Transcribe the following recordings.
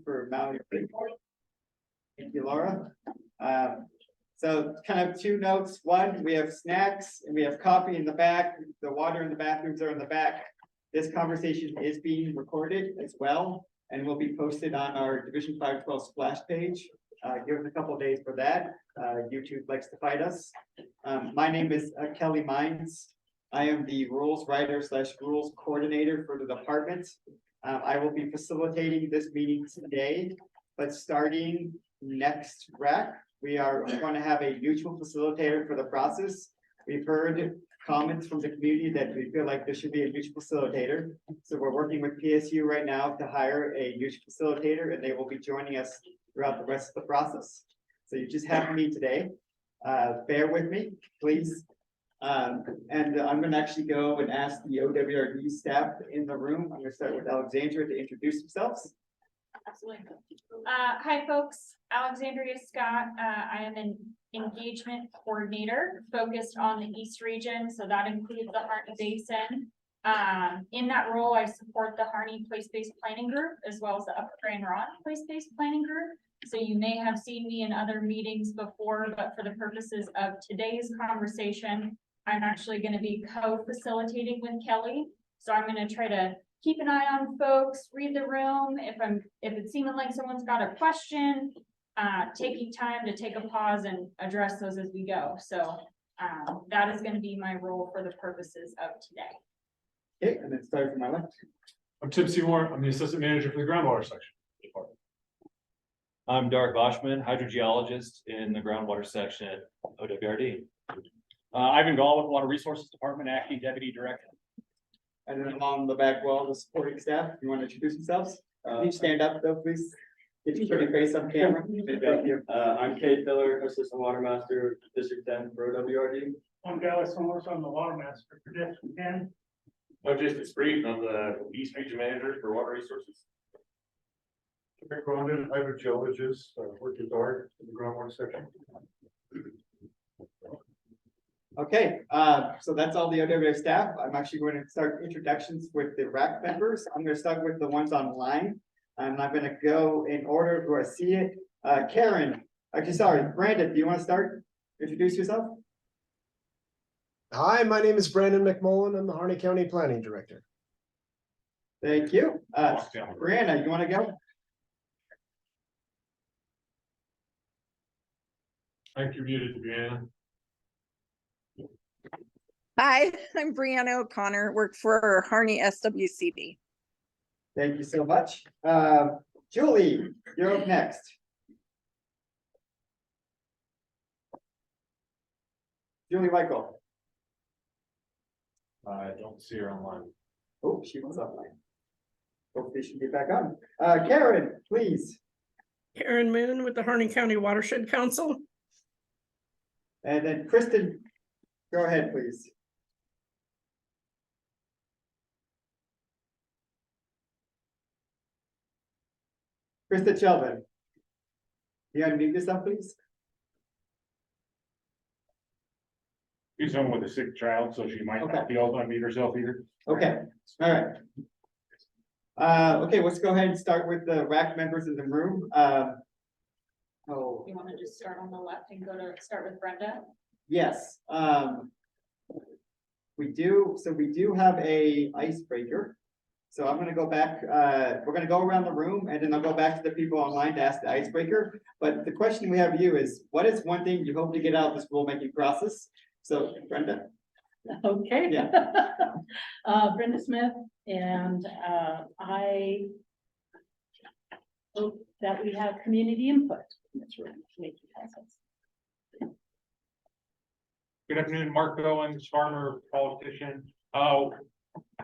for Maui. Thank you, Laura. So kind of two notes. One, we have snacks and we have coffee in the back. The water in the bathrooms are in the back. This conversation is being recorded as well and will be posted on our Division 512 splash page. Give us a couple of days for that. YouTube likes to fight us. My name is Kelly Mines. I am the rules writer / rules coordinator for the department. I will be facilitating this meeting today, but starting next RAC, we are going to have a neutral facilitator for the process. We've heard comments from the community that we feel like there should be a neutral facilitator. So we're working with PSU right now to hire a neutral facilitator, and they will be joining us throughout the rest of the process. So you just have me today. Bear with me, please. And I'm going to actually go and ask the OWRD staff in the room. I'm going to start with Alexandra to introduce themselves. Absolutely. Hi, folks. Alexandria Scott. I am an engagement coordinator focused on the East region. So that includes the Harney Basin. In that role, I support the Harney Place-Based Planning Group as well as the Upper Grand Ron Place-Based Planning Group. So you may have seen me in other meetings before, but for the purposes of today's conversation, I'm actually going to be co-facilitating with Kelly. So I'm going to try to keep an eye on folks, read the room. If it's seeming like someone's got a question, taking time to take a pause and address those as we go. So that is going to be my role for the purposes of today. Okay, and then start from my left. I'm Tim Seymour. I'm the assistant manager for the groundwater section department. I'm Dark Boschman, hydrogeologist in the groundwater section at OWRD. Ivan Gall with Water Resources Department, acting deputy director. And then along the back wall, the supporting staff, you want to introduce yourselves? You stand up though, please. Get your pretty face on camera. Thank you. I'm Kate Filler, Assistant Water Master, District 10 for OWRD. I'm Dallas Summers, I'm the Water Master for District 10. I'm Jason Spree. I'm the East Region Manager for Water Resources. Rick Rondon, hydrogeologist, working hard in the groundwater section. Okay, so that's all the OWA staff. I'm actually going to start introductions with the RAC members. I'm going to start with the ones online. And I'm going to go in order where I see it. Karen, actually, sorry, Brandon, do you want to start? Introduce yourself. Hi, my name is Brandon McMullen. I'm the Harney County Planning Director. Thank you. Brianna, you want to go? Thank you, muted, Brianna. Hi, I'm Brianna O'Connor, work for Harney SWCD. Thank you so much. Julie, you're up next. Julie Michael. I don't see her online. Oh, she was online. Hopefully she'll get back on. Karen, please. Karen Moon with the Harney County Watershed Council. And then Kristen, go ahead, please. Krista Chelvin. You unmute yourself, please. She's home with a sick child, so she might not be able to unmute herself either. Okay, all right. Okay, let's go ahead and start with the RAC members in the room. You want to just start on the left and start with Brenda? Yes. We do have a icebreaker. So I'm gonna go back, we're gonna go around the room and then I'll go back to the people online to ask the icebreaker. But the question we have for you is, what is one thing you hope to get out of this rulemaking process? So Brenda. Okay. Yeah. Brenda Smith, and I hope that we have community input in this rulemaking process. Good afternoon, Mark Owens, farmer, politician.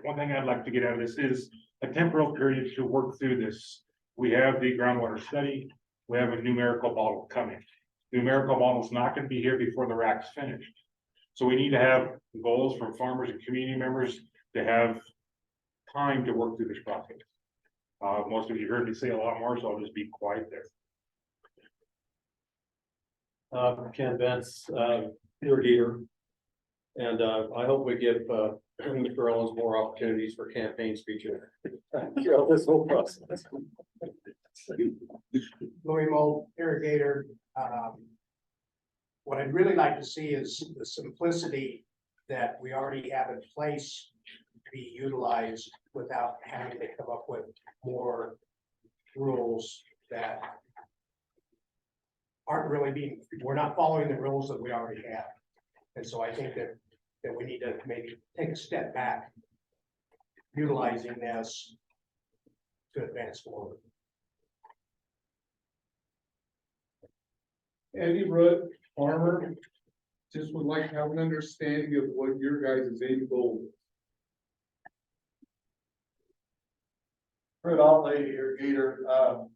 One thing I'd like to get out of this is a temporal period to work through this. We have the groundwater study. We have a numerical model coming. The numerical model is not going to be here before the RAC's finished. So we need to have goals from farmers and community members to have time to work through this process. Most of you heard me say a lot more, so I'll just be quiet there. Ken Vance, irrigator. And I hope we give Girls more opportunities for campaign speeches. Throughout this whole process. Louis Mold irrigator. What I'd really like to see is the simplicity that we already have in place be utilized without having to come up with more rules that aren't really being, we're not following the rules that we already have. And so I think that we need to maybe take a step back, utilizing this to advance forward. Andy Rudd, farmer, just would like to have an understanding of what your guys' end goal is. Predominantly irrigator,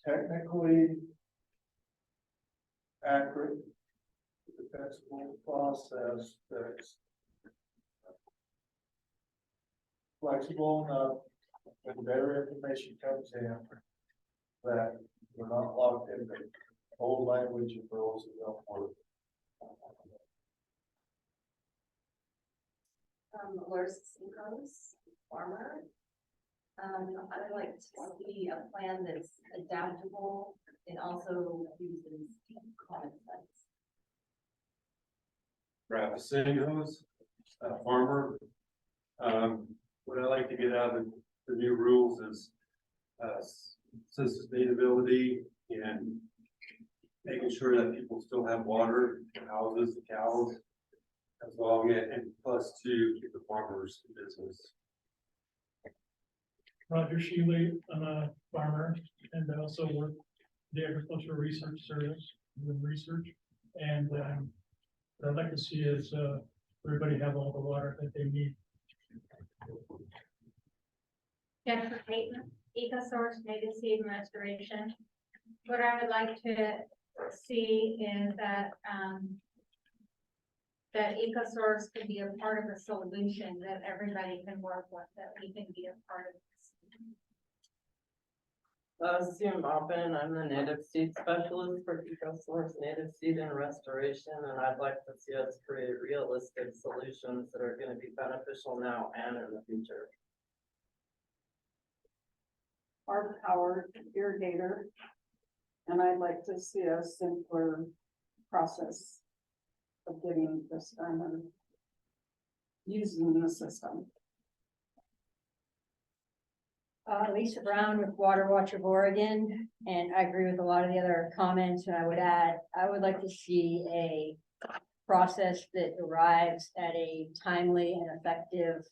technically accurate, defensible process that's flexible enough when better information comes in that we're not locked into old language and rules that don't work. Laura Sinkos, farmer. I'd like to see a plan that's adaptable and also uses common sense. Singles, farmer. What I like to get out of the new rules is sustainability and making sure that people still have water, the houses, the cows, as long and plus to keep the farmers in business. Roger Shealy, I'm a farmer and I also work the Agricultural Research Service with research. And what I'd like to see is everybody have all the water that they need. Jennifer Payton, EcoSource Native Seed and Restoration. What I would like to see is that that EcoSource could be a part of a solution that everybody can work with, that we can be a part of this. Sue Maupin, I'm the native seed specialist for EcoSource Native Seed and Restoration, and I'd like to see us create realistic solutions that are going to be beneficial now and in the future. Barb Howard, irrigator, and I'd like to see a simpler process of getting this done and using the system. Lisa Brown with Water Watch of Oregon, and I agree with a lot of the other comments, and I would add, I would like to see a process that arrives at a timely and effective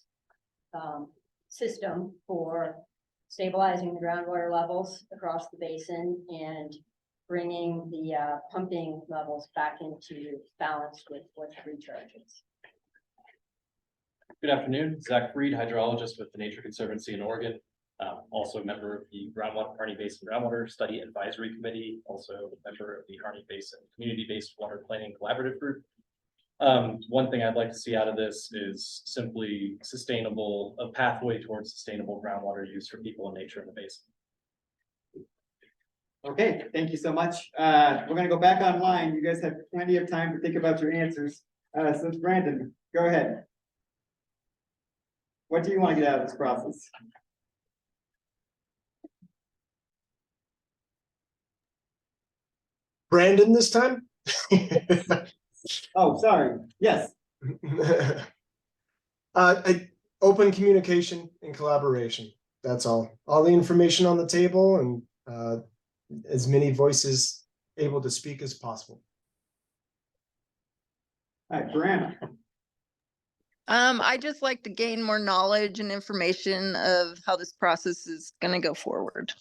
system for stabilizing the groundwater levels across the basin and bringing the pumping levels back into balance with what the recharge is. Good afternoon, Zach Freed, hydrologist with the Nature Conservancy in Oregon. Also a member of the Harney Basin Groundwater Study Advisory Committee, also a member of the Harney Basin Community-Based Water Planning Collaborative Group. One thing I'd like to see out of this is simply a pathway towards sustainable groundwater use for people and nature in the basin. Okay, thank you so much. We're gonna go back online. You guys have plenty of time to think about your answers. So Brandon, go ahead. What do you want to get out of this process? Brandon this time? Oh, sorry. Yes. Open communication and collaboration. That's all. All the information on the table and as many voices able to speak as possible. All right, Brianna. I just like to gain more knowledge and information of how this process is going to go forward.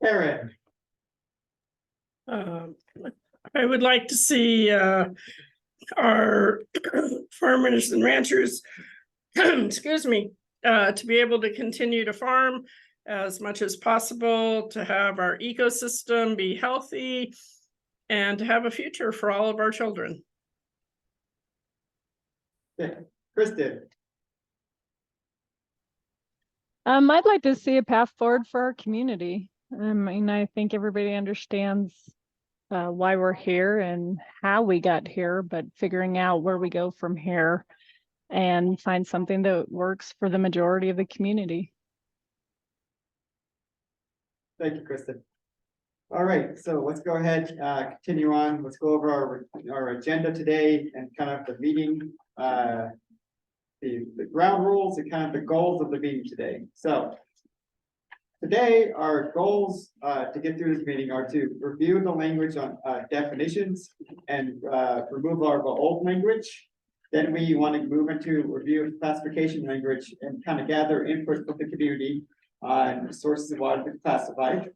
Aaron. I would like to see our farmers and ranchers, excuse me, to be able to continue to farm as much as possible, to have our ecosystem be healthy, and to have a future for all of our children. Yeah, Kristen. I'd like to see a path forward for our community. I mean, I think everybody understands why we're here and how we got here, but figuring out where we go from here and find something that works for the majority of the community. Thank you, Kristen. All right, so let's go ahead, continue on. Let's go over our agenda today and kind of the meeting, the ground rules and kind of the goals of the meeting today. So today, our goals to get through this meeting are to review the language on definitions and remove our old language. Then we want to move into review of classification language and kind of gather input from the community on sources of water to be classified.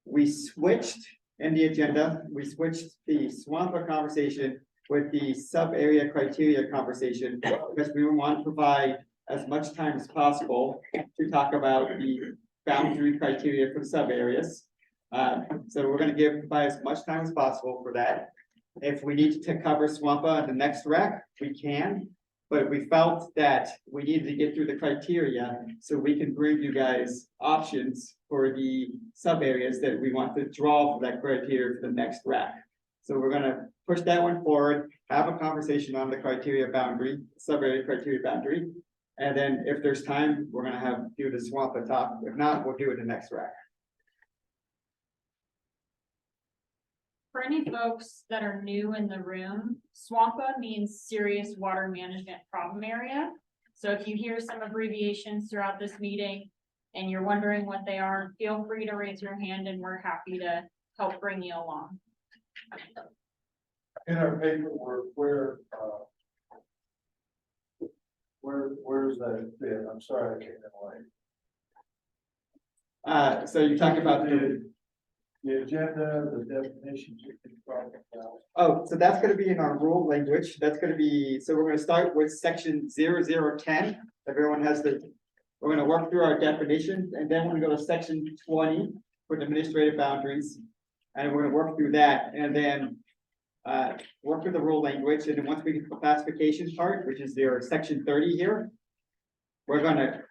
We switched in the agenda, we switched the SWAMPA conversation with the sub-area criteria conversation because we want to provide as much time as possible to talk about the boundary criteria for the sub areas. So we're going to provide as much time as possible for that. If we need to cover SWAMPA in the next RAC, we can, but we felt that we needed to get through the criteria so we can bring you guys options for the sub areas that we want to draw for that criteria for the next RAC. So we're going to push that one forward, have a conversation on the criteria boundary, sub area criteria boundary. And then if there's time, we're gonna do the SWAMPA talk. If not, we'll do it the next RAC. For any folks that are new in the room, SWAMPA means serious water management problem area. So if you hear some abbreviations throughout this meeting and you're wondering what they are, feel free to raise your hand and we're happy to help bring you along. In our paperwork, where's that bit? I'm sorry, I came in late. So you talk about The agenda, the definitions you can talk about. oh, so that's gonna be in our rule language. That's gonna be, so we're gonna start with section 0010. Everyone has we're gonna work through our definitions and then we're gonna go to section 20 for the administrative boundaries. And we're gonna work through that and then work with the rule language. And then once we get to the classification part, which is your section 30 here, we're gonna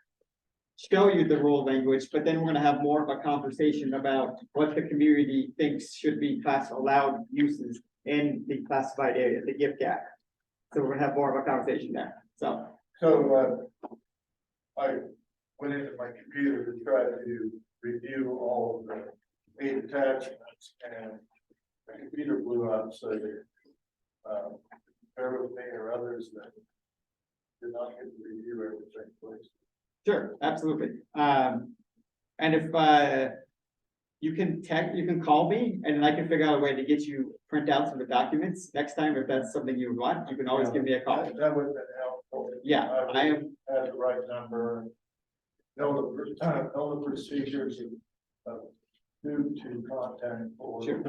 show you the rule language, but then we're gonna have more of a conversation about what the community thinks should be allowed uses in the classified area, the gift gap. So we're gonna have more of a conversation there, so. I went into my computer to try to review all of the 8 attachments and the computer blew up, so that, bear with me or others that did not get to review everything, please. Sure, absolutely. And if you can call me and I can figure out a way to get you printouts of the documents next time. If that's something you want, you can always give me a call. That would have been helpful. Yeah, I am. Have the right number. Know the procedures of who to contact for Sure.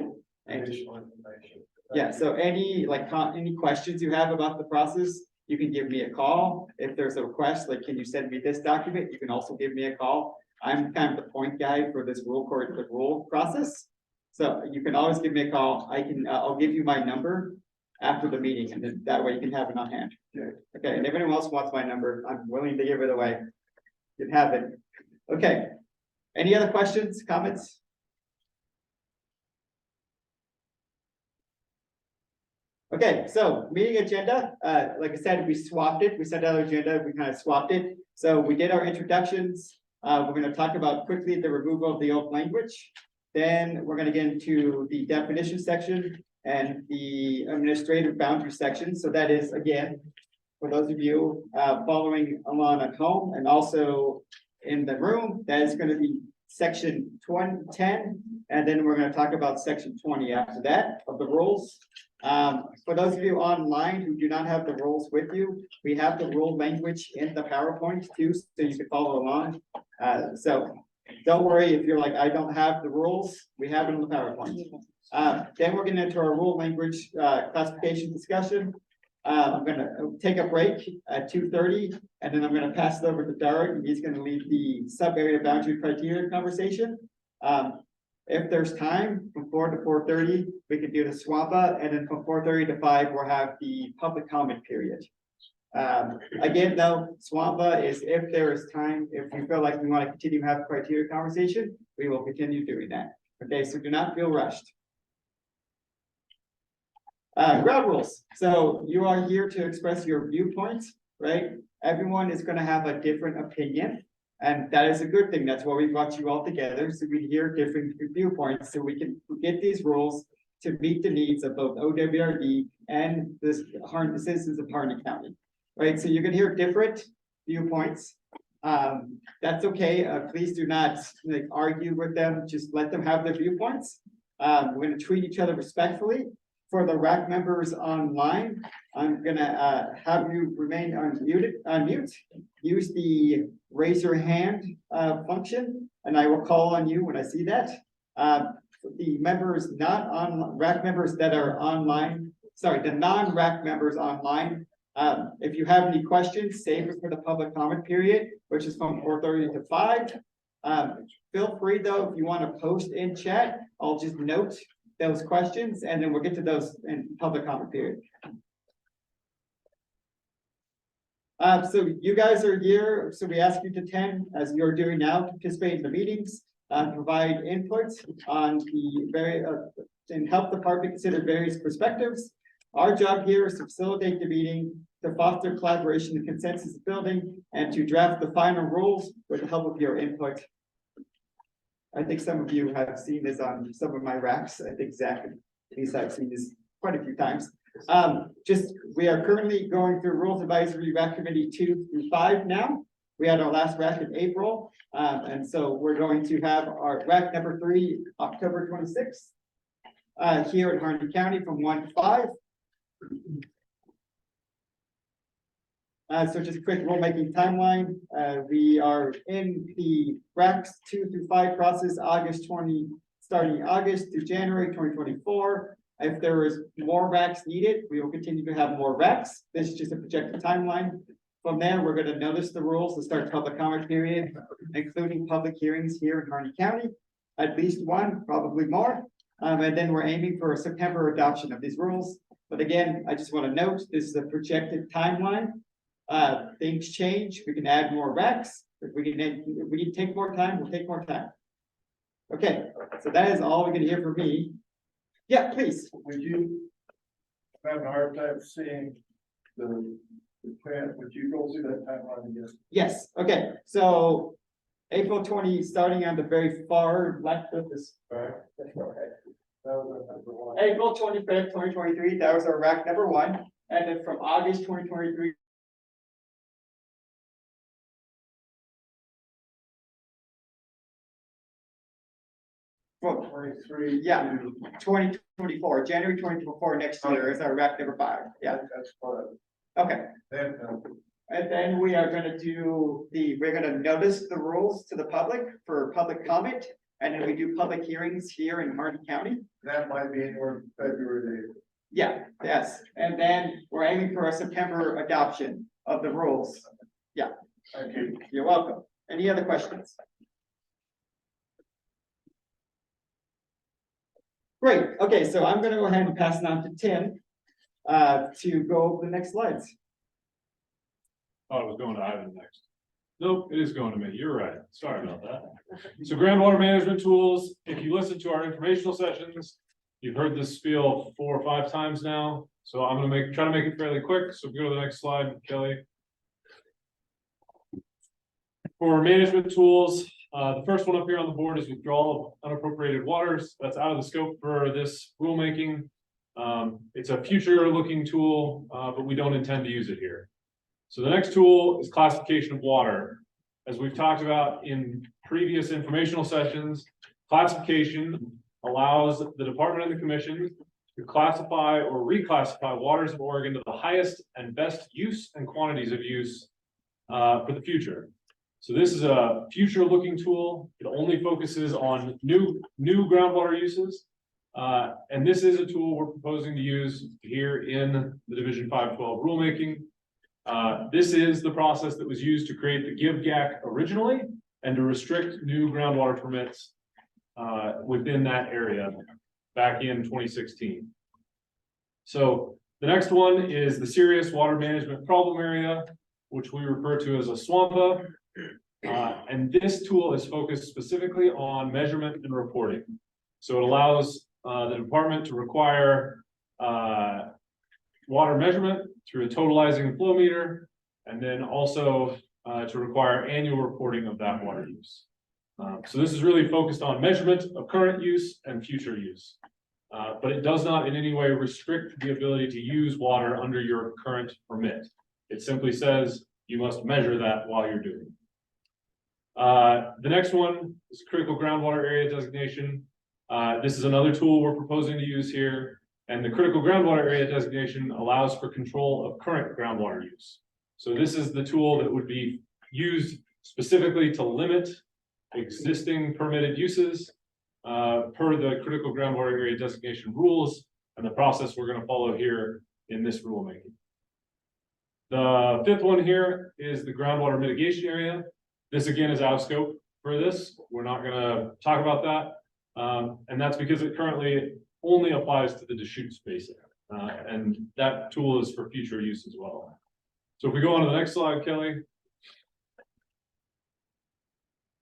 additional information. Yeah, so any questions you have about the process, you can give me a call. If there's a request, like, can you send me this document? You can also give me a call. I'm kind of the point guy for this rule process. So you can always give me a call. I'll give you my number after the meeting and then that way you can have it on hand. Okay, and if anyone else wants my number, I'm willing to give it away. You can have it. Okay. Any other questions, comments? Okay, so meeting agenda, like I said, we swapped it. We sent out our agenda, we kind of swapped it. So we did our introductions. We're going to talk about quickly the removal of the old language. Then we're going to get into the definition section and the administrative boundary section. So that is, again, for those of you following along at home and also in the room, that is going to be section 10. And then we're going to talk about section 20 after that of the rules. For those of you online who do not have the rules with you, we have the rule language in the PowerPoint too, so you can follow along. So don't worry if you're like, I don't have the rules, we have it in the PowerPoint. Then we're getting into our rule language classification discussion. I'm gonna take a break at 2:30, and then I'm gonna pass it over to Derek, and he's gonna lead the sub-area boundary criteria conversation. If there's time, from 4 to 4:30, we can do the SWAMPA, and then from 4:30 to 5, we'll have the public comment period. Again, though, SWAMPA is if there is time, if we feel like we want to continue to have criteria conversation, we will continue doing that. Okay, so do not feel rushed. Ground rules. So you are here to express your viewpoints, right? Everyone is gonna have a different opinion. And that is a good thing. That's why we brought you all together, so we hear different viewpoints, so we can get these rules to meet the needs of both OWRD and the citizens of Harney County. Right, so you're gonna hear different viewpoints. That's okay. Please do not like argue with them. Just let them have their viewpoints. We're gonna treat each other respectfully. For the RAC members online, I'm gonna have you remain unmute. Use the raise your hand function, and I will call on you when I see that. The members not on RAC members that are online, sorry, the non-RAC members online. If you have any questions, save it for the public comment period, which is from 4:30 to 5. Feel free though, if you want to post in chat, I'll just note those questions and then we'll get to those in public comment period. So you guys are here, so we ask you to attend as you're doing now, participate in the meetings, provide inputs on the and help the department consider various perspectives. Our job here is to facilitate the meeting, to foster collaboration and consensus building, and to draft the final rules with the help of your input. I think some of you have seen this on some of my RACs. I think Zach and Lisa have seen this quite a few times. We are currently going through Rules Advisory RAC Committee 2 through 5 now. We had our last RAC in April, and so we're going to have our RAC number 3, October 26th, here in Harney County from 1 to 5. So just a quick rulemaking timeline. We are in the RACs 2 through 5 process, starting August to January 2024. If there is more RACs needed, we will continue to have more RACs. This is just a projected timeline. From there, we're going to notice the rules and start public comment period, including public hearings here in Harney County, at least one, probably more. And then we're aiming for a September adoption of these rules. But again, I just want to note, this is a projected timeline. Things change. We can add more RACs. If we can take more time, we'll take more time. Okay, so that is all we're going to hear from me. Yeah, please. Would you have a hard time seeing the plan? Would you go through that timeline again? Yes. Okay. So April 20, starting on the very far left of this. Right. April 25th, 2023. That was our RAC number 1, and then from August 2023. Well, 23. Yeah, 2024, January 2024 next year is our RAC number 5. Yeah, That's fine. okay. Then, And then we are gonna we're gonna notice the rules to the public for public comment. And then we do public hearings here in Harney County. that might be anywhere February. Yeah, yes. And then we're aiming for a September adoption of the rules. Yeah. Thank you. You're welcome. Any other questions? Great. Okay, so I'm gonna go ahead and pass it on to Tim to go over the next slides. Oh, I was going to Ivan next. Nope, it is going to me. You're right. Sorry about that. So groundwater management tools, if you listen to our informational sessions, you've heard this spiel 4 or 5 times now. So I'm gonna try to make it fairly quick. So go to the next slide, Kelly. For management tools, the first one up here on the board is withdrawal of unappropriated waters. That's out of the scope for this rulemaking. It's a future looking tool, but we don't intend to use it here. So the next tool is classification of water. As we've talked about in previous informational sessions, classification allows the department and the commission to classify or reclassify waters of Oregon to the highest and best use and quantities of use for the future. So this is a future looking tool. It only focuses on new groundwater uses. And this is a tool we're proposing to use here in the Division 512 rulemaking. This is the process that was used to create the GIVGAC originally and to restrict new groundwater permits within that area back in 2016. So the next one is the serious water management problem area, which we refer to as a SWAMPA. And this tool is focused specifically on measurement and reporting. So it allows the department to require water measurement through a totalizing flow meter, and then also to require annual reporting of that water use. So this is really focused on measurement of current use and future use. But it does not in any way restrict the ability to use water under your current permit. It simply says you must measure that while you're doing it. The next one is critical groundwater area designation. This is another tool we're proposing to use here. And the critical groundwater area designation allows for control of current groundwater use. So this is the tool that would be used specifically to limit existing permitted uses per the critical groundwater area designation rules and the process we're going to follow here in this rulemaking. The fifth one here is the groundwater mitigation area. This again is out of scope for this. We're not going to talk about that. And that's because it currently only applies to the Deschutes Basin. And that tool is for future use as well. So if we go on to the next slide, Kelly.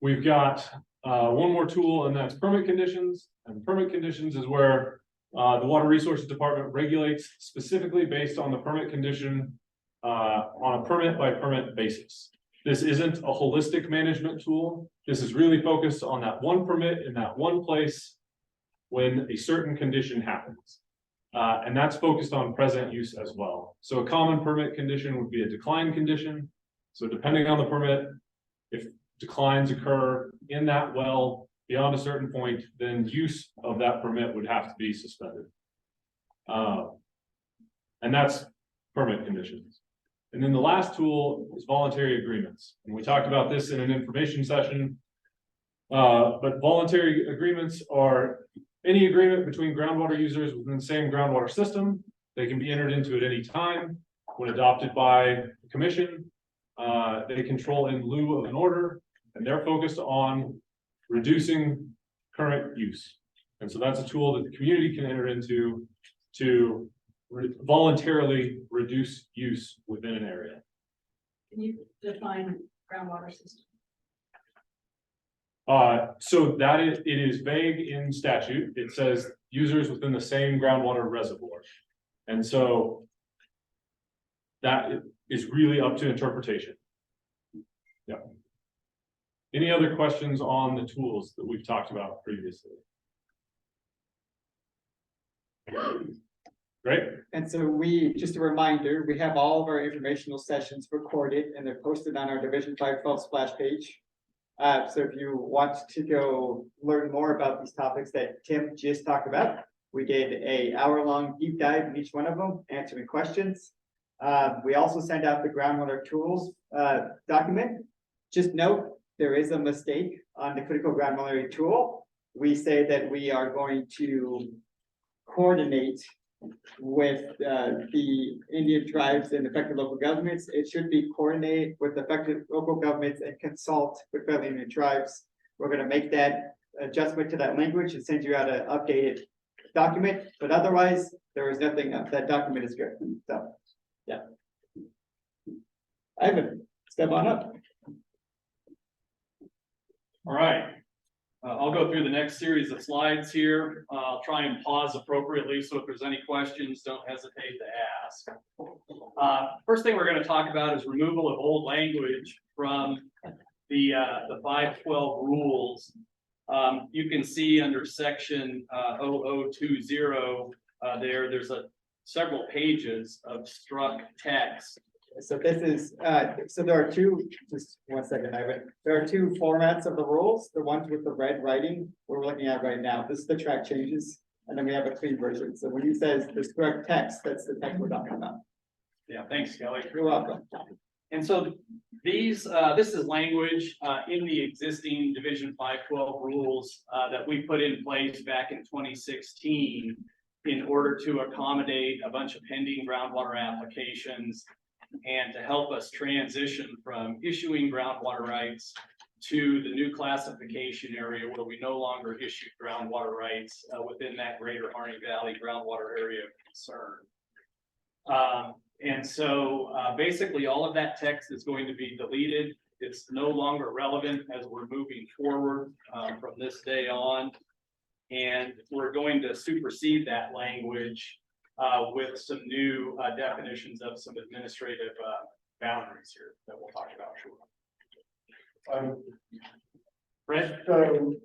We've got one more tool, and that's permit conditions. And permit conditions is where the Water Resources Department regulates specifically based on the permit condition on a permit by permit basis. This isn't a holistic management tool. This is really focused on that one permit in that one place when a certain condition happens. And that's focused on present use as well. So a common permit condition would be a decline condition. So depending on the permit, if declines occur in that well beyond a certain point, then use of that permit would have to be suspended. And that's permit conditions. And then the last tool is voluntary agreements. And we talked about this in an information session. But voluntary agreements are any agreement between groundwater users within the same groundwater system. They can be entered into at any time. When adopted by the commission, they control in lieu of an order, and they're focused on reducing current use. And so that's a tool that the community can enter into to voluntarily reduce use within an area. Can you define groundwater system? So that it is vague in statute. It says users within the same groundwater reservoir. And so that is really up to interpretation. Yeah. Any other questions on the tools that we've talked about previously? Great. And so just a reminder, we have all of our informational sessions recorded and they're posted on our Division 512 splash page. So if you want to go learn more about these topics that Tim just talked about, we did an hour-long deep dive in each one of them, answering questions. We also send out the groundwater tools document. Just note, there is a mistake on the critical groundwater tool. We say that we are going to coordinate with the Indian tribes and affected local governments. It should be coordinate with affected local governments and consult with federal Indian tribes. We're going to make that adjustment to that language and send you out an updated document, but otherwise there is nothing. That document is good. So yeah, Ivan, step on up. All right. I'll go through the next series of slides here. I'll try and pause appropriately, so if there's any questions, don't hesitate to ask. First thing we're going to talk about is removal of old language from the 512 rules. You can see under section 0020 there's several pages of struck text. So this is, so there are two, just 1 second, Ivan. There are two formats of the rules. The ones with the red writing we're looking at right now. This is the track changes. And then we have a clean version. So when he says the correct text, that's the text we're talking about. Yeah, thanks, Kelly. You're welcome. And so these, this is language in the existing Division 512 rules that we put in place back in 2016 in order to accommodate a bunch of pending groundwater applications and to help us transition from issuing groundwater rights to the new classification area where we no longer issue groundwater rights within that greater Harney Valley groundwater area of concern. And so basically all of that text is going to be deleted. It's no longer relevant as we're moving forward from this day on. And we're going to supersede that language with some new definitions of some administrative boundaries here that we'll talk about shortly. Fred? So,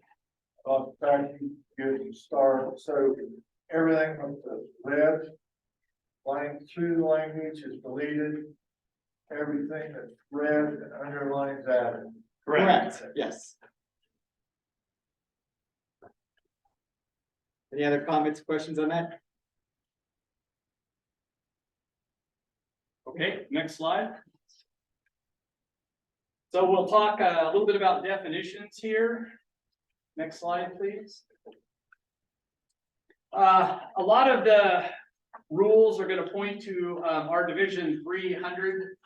thank you, good start. So everything with the red line through the language is deleted. Everything that's red and underlined is added. Correct, yes. Any other comments, questions on that? Okay, next slide. So we'll talk a little bit about definitions here. Next slide, please. A lot of the rules are going to point to our Division 300.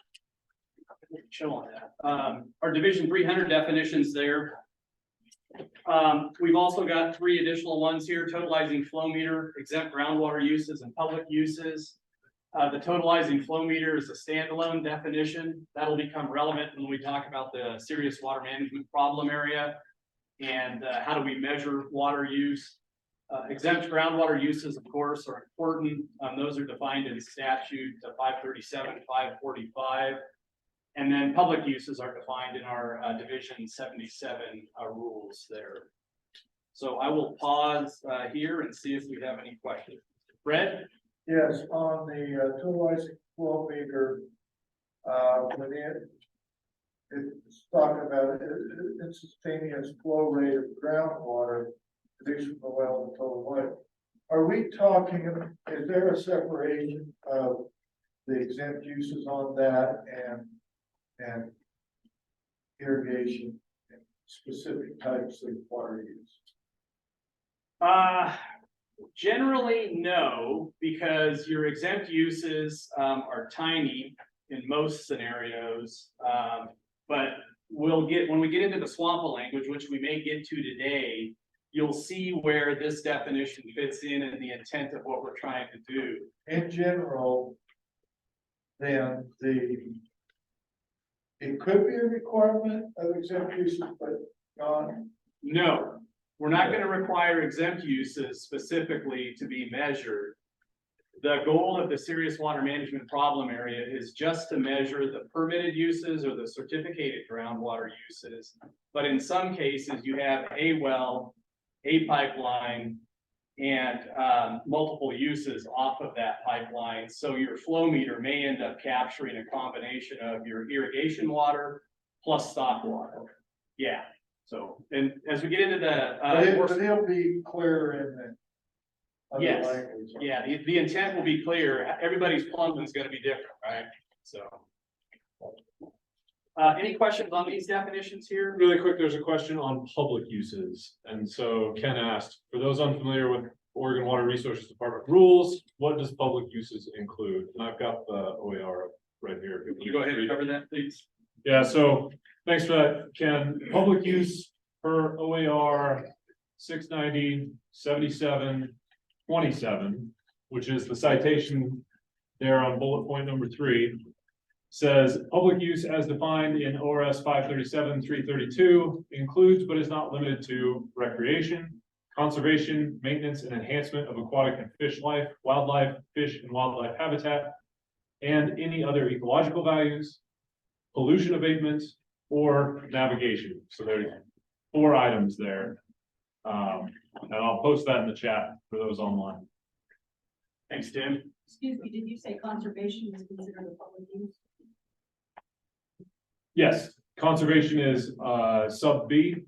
Chill on that. Our Division 300 definitions there. We've also got 3 additional ones here: totalizing flow meter, exempt groundwater uses, and public uses. The totalizing flow meter is a standalone definition that'll become relevant when we talk about the serious water management problem area and how do we measure water use. Exempt groundwater uses, of course, are important. Those are defined in statute 537, 545. And then public uses are defined in our Division 77 rules there. So I will pause here and see if we have any questions. Fred? Yes, on the totalizing flow meter, when it's talking about instantaneous flow rate of groundwater produced from the well and total water. Are we talking, is there a separation of the exempt uses on that and irrigation and specific types of water use? Generally, no, because your exempt uses are tiny in most scenarios. But we'll get, when we get into the SWAMPA language, which we may get to today, you'll see where this definition fits in and the intent of what we're trying to do. In general, then it could be a requirement of exempt uses, but not. No, we're not going to require exempt uses specifically to be measured. The goal of the serious water management problem area is just to measure the permitted uses or the certificated groundwater uses. But in some cases, you have a well, a pipeline, and multiple uses off of that pipeline. So your flow meter may end up capturing a combination of your irrigation water plus stock water. Yeah. So, and as we get into the but it'll be clear in the other yes, language. yeah, the intent will be clear. Everybody's plumbing is going to be different, right? So, any questions on these definitions here? Really quick, there's a question on public uses. And so Ken asked, for those unfamiliar with Oregon Water Resources Department rules, what does public uses include? And I've got the OAR right here. Can you go ahead and cover that, please? Yeah, so thanks for that, Ken. Public use per OAR 690-77-27, which is the citation there on bullet point number 3. Says public use as defined in ORS 537-332 includes but is not limited to recreation, conservation, maintenance, and enhancement of aquatic and fish life, wildlife, fish and wildlife habitat, and any other ecological values, pollution abatement, or navigation. So there's 4 items there. And I'll post that in the chat for those online. Thanks, Tim. Excuse me, did you say conservation is considered a public use? Yes, conservation is sub B.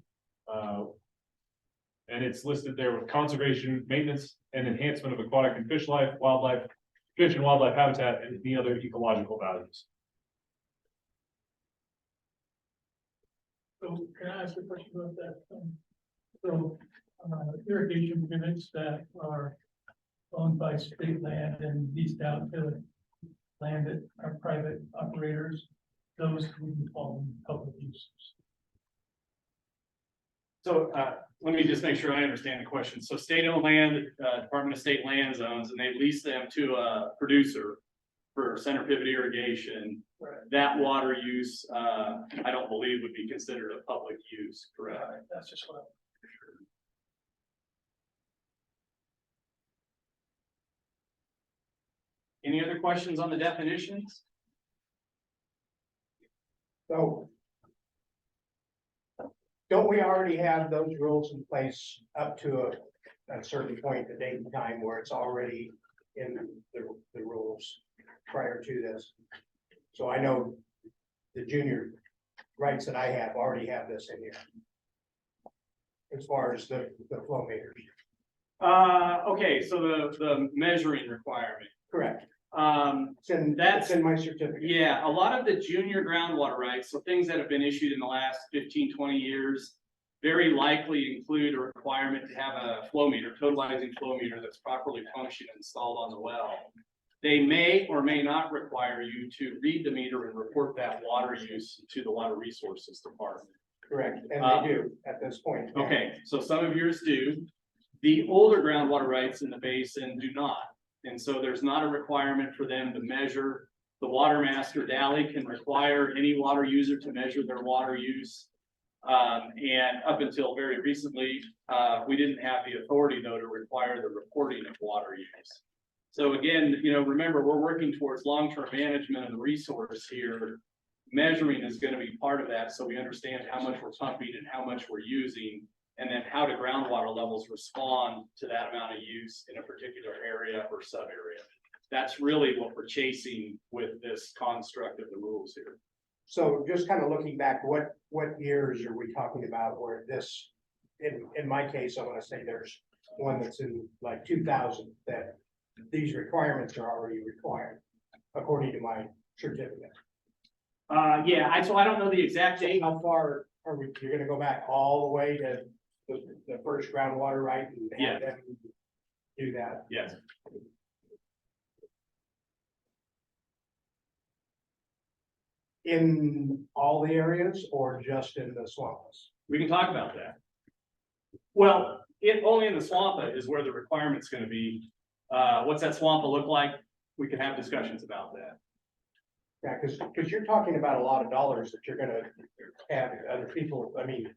And it's listed there with conservation, maintenance, and enhancement of aquatic and fish life, wildlife, fish and wildlife habitat, and any other ecological values. So can I ask a question about that? So irrigation units that are owned by state land and leased out to land that are private operators, those would be called public uses. So let me just make sure I understand the question. So state-owned land, Department of State Lands owns, and they lease them to a producer for center pivot irrigation. Right. That water use, I don't believe would be considered a public use, correct? Right, that's just what Any other questions on the definitions? So. Don't we already have those rules in place up to a certain point, the date and time where it's already in the rules prior to this? So I know the junior rights that I have already have this in here. As far as the flow meters. Okay, so the measuring requirement. Correct. That's in my certificate. Yeah, a lot of the junior groundwater rights, so things that have been issued in the last 15, 20 years, very likely include a requirement to have a flow meter, totalizing flow meter that's properly functioned and installed on the well. They may or may not require you to read the meter and report that water use to the Water Resources Department. Correct, and they do at this point. Okay, so some of yours do. The older groundwater rights in the basin do not. And so there's not a requirement for them to measure. The water master Dally can require any water user to measure their water use. And up until very recently, we didn't have the authority though to require the reporting of water use. So again, you know, remember, we're working towards long-term management of the resource here. Measuring is going to be part of that, so we understand how much we're pumping and how much we're using, and then how do groundwater levels respond to that amount of use in a particular area or sub area. That's really what we're chasing with this construct of the rules here. So just kind of looking back, what years are we talking about where this, in my case, I want to say there's one that's in like 2000 that these requirements are already required according to my certificate. Yeah, so I don't know the exact date. How far are we, you're gonna go back all the way to the first groundwater right? And have them do that? Yes. In all the areas or just in the swamps? We can talk about that. Well, only in the swamp is where the requirement's gonna be. What's that swamp look like? We can have discussions about that. Yeah, because you're talking about a lot of dollars that you're gonna have other people, I mean,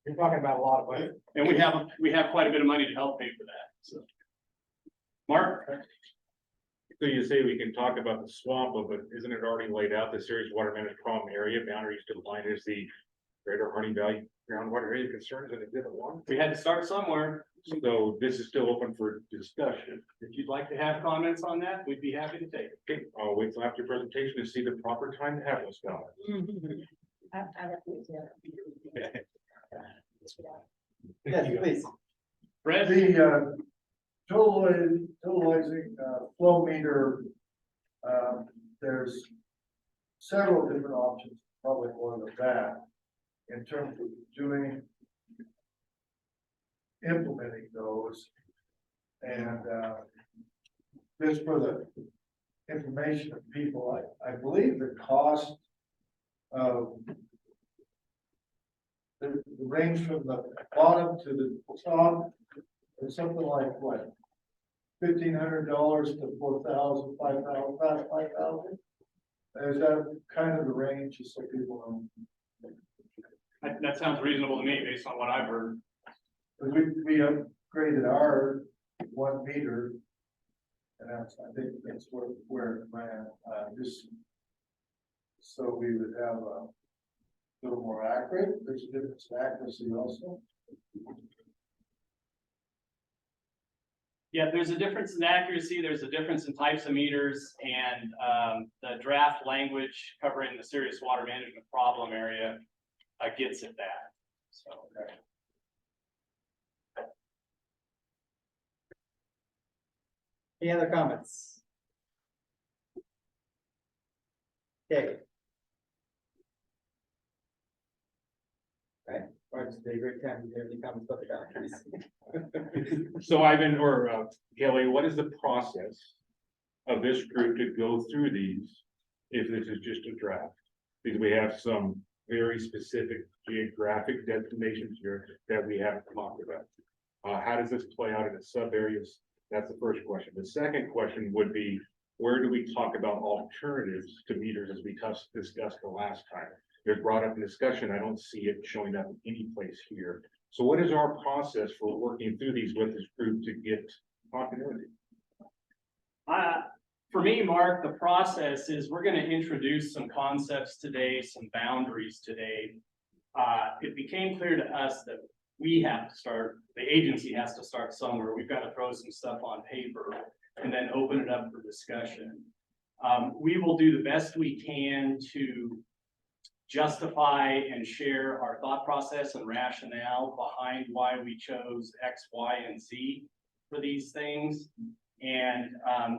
you're talking about a lot of money. And we have quite a bit of money to help pay for that, so. Mark? So you say we can talk about the swamp, but isn't it already laid out, the serious water management problem area boundaries defined as the greater Harney Valley groundwater area concerns in exhibit 1? We had to start somewhere. So this is still open for discussion. If you'd like to have comments on that, we'd be happy to take it. Okay, I'll wait till after presentation to see the proper time to have those comments. Yes, please. Fred? The totalizing flow meter, there's several different options, probably more than that, in terms of implementing those. And just for the information of people, I believe the cost of the range from the bottom to the top is something like what? $1,500 to $4,000, $5,000. Is that kind of the range, just so people know? That sounds reasonable to me, based on what I've heard. We upgraded our 1 meter. And I think that's where it ran, just so we would have a little more accurate. There's a difference in accuracy also. Yeah, there's a difference in accuracy, there's a difference in types of meters, and the draft language covering the serious water management problem area gets at that, so. Okay. Any other comments? Okay. Right, or it's a great time to hear any comments about the boundaries. So Ivan or Kelly, what is the process of this group to go through these if this is just a draft? Because we have some very specific geographic designations here that we haven't talked about. How does this play out in the sub areas? That's the first question. The second question would be, where do we talk about alternatives to meters as we discussed the last time? They're brought up in discussion. I don't see it showing up any place here. So what is our process for working through these with this group to get continuity? for me, Mark, the process is we're gonna introduce some concepts today, some boundaries today. It became clear to us that we have to start, the agency has to start somewhere. We've got to throw some stuff on paper and then open it up for discussion. We will do the best we can to justify and share our thought process and rationale behind why we chose X, Y, and Z for these things. And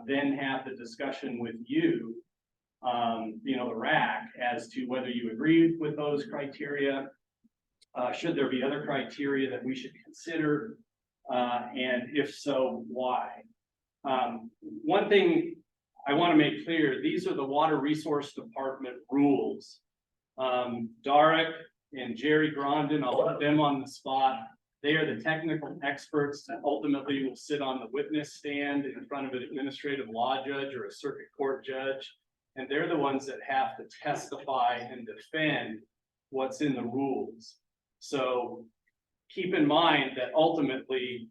then have the discussion with you, the RAC, as to whether you agree with those criteria. Should there be other criteria that we should consider? And if so, why? One thing I want to make clear, these are the Water Resource Department rules. Darek and Jerry Grondin, I'll put them on the spot. They are the technical experts that ultimately will sit on the witness stand in front of an administrative law judge or a circuit court judge. And they're the ones that have to testify and defend what's in the rules. So keep in mind that ultimately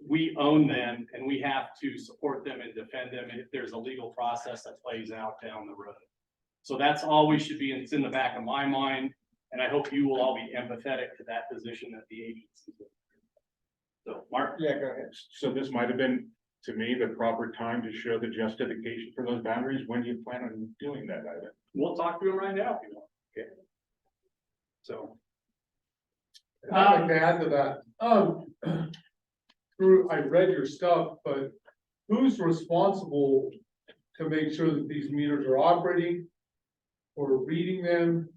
we own them and we have to support them and defend them if there's a legal process that plays out down the road. So that's all we should be, and it's in the back of my mind. And I hope you will all be empathetic to that position that the agency is in. So, Mark? Yeah, go ahead. So this might have been, to me, the proper time to show the justification for those boundaries. When do you plan on doing that, Ivan? We'll talk through them right now if you want. Okay. So. I'd like to add to that. I read your stuff, but who's responsible to make sure that these meters are operating or reading them?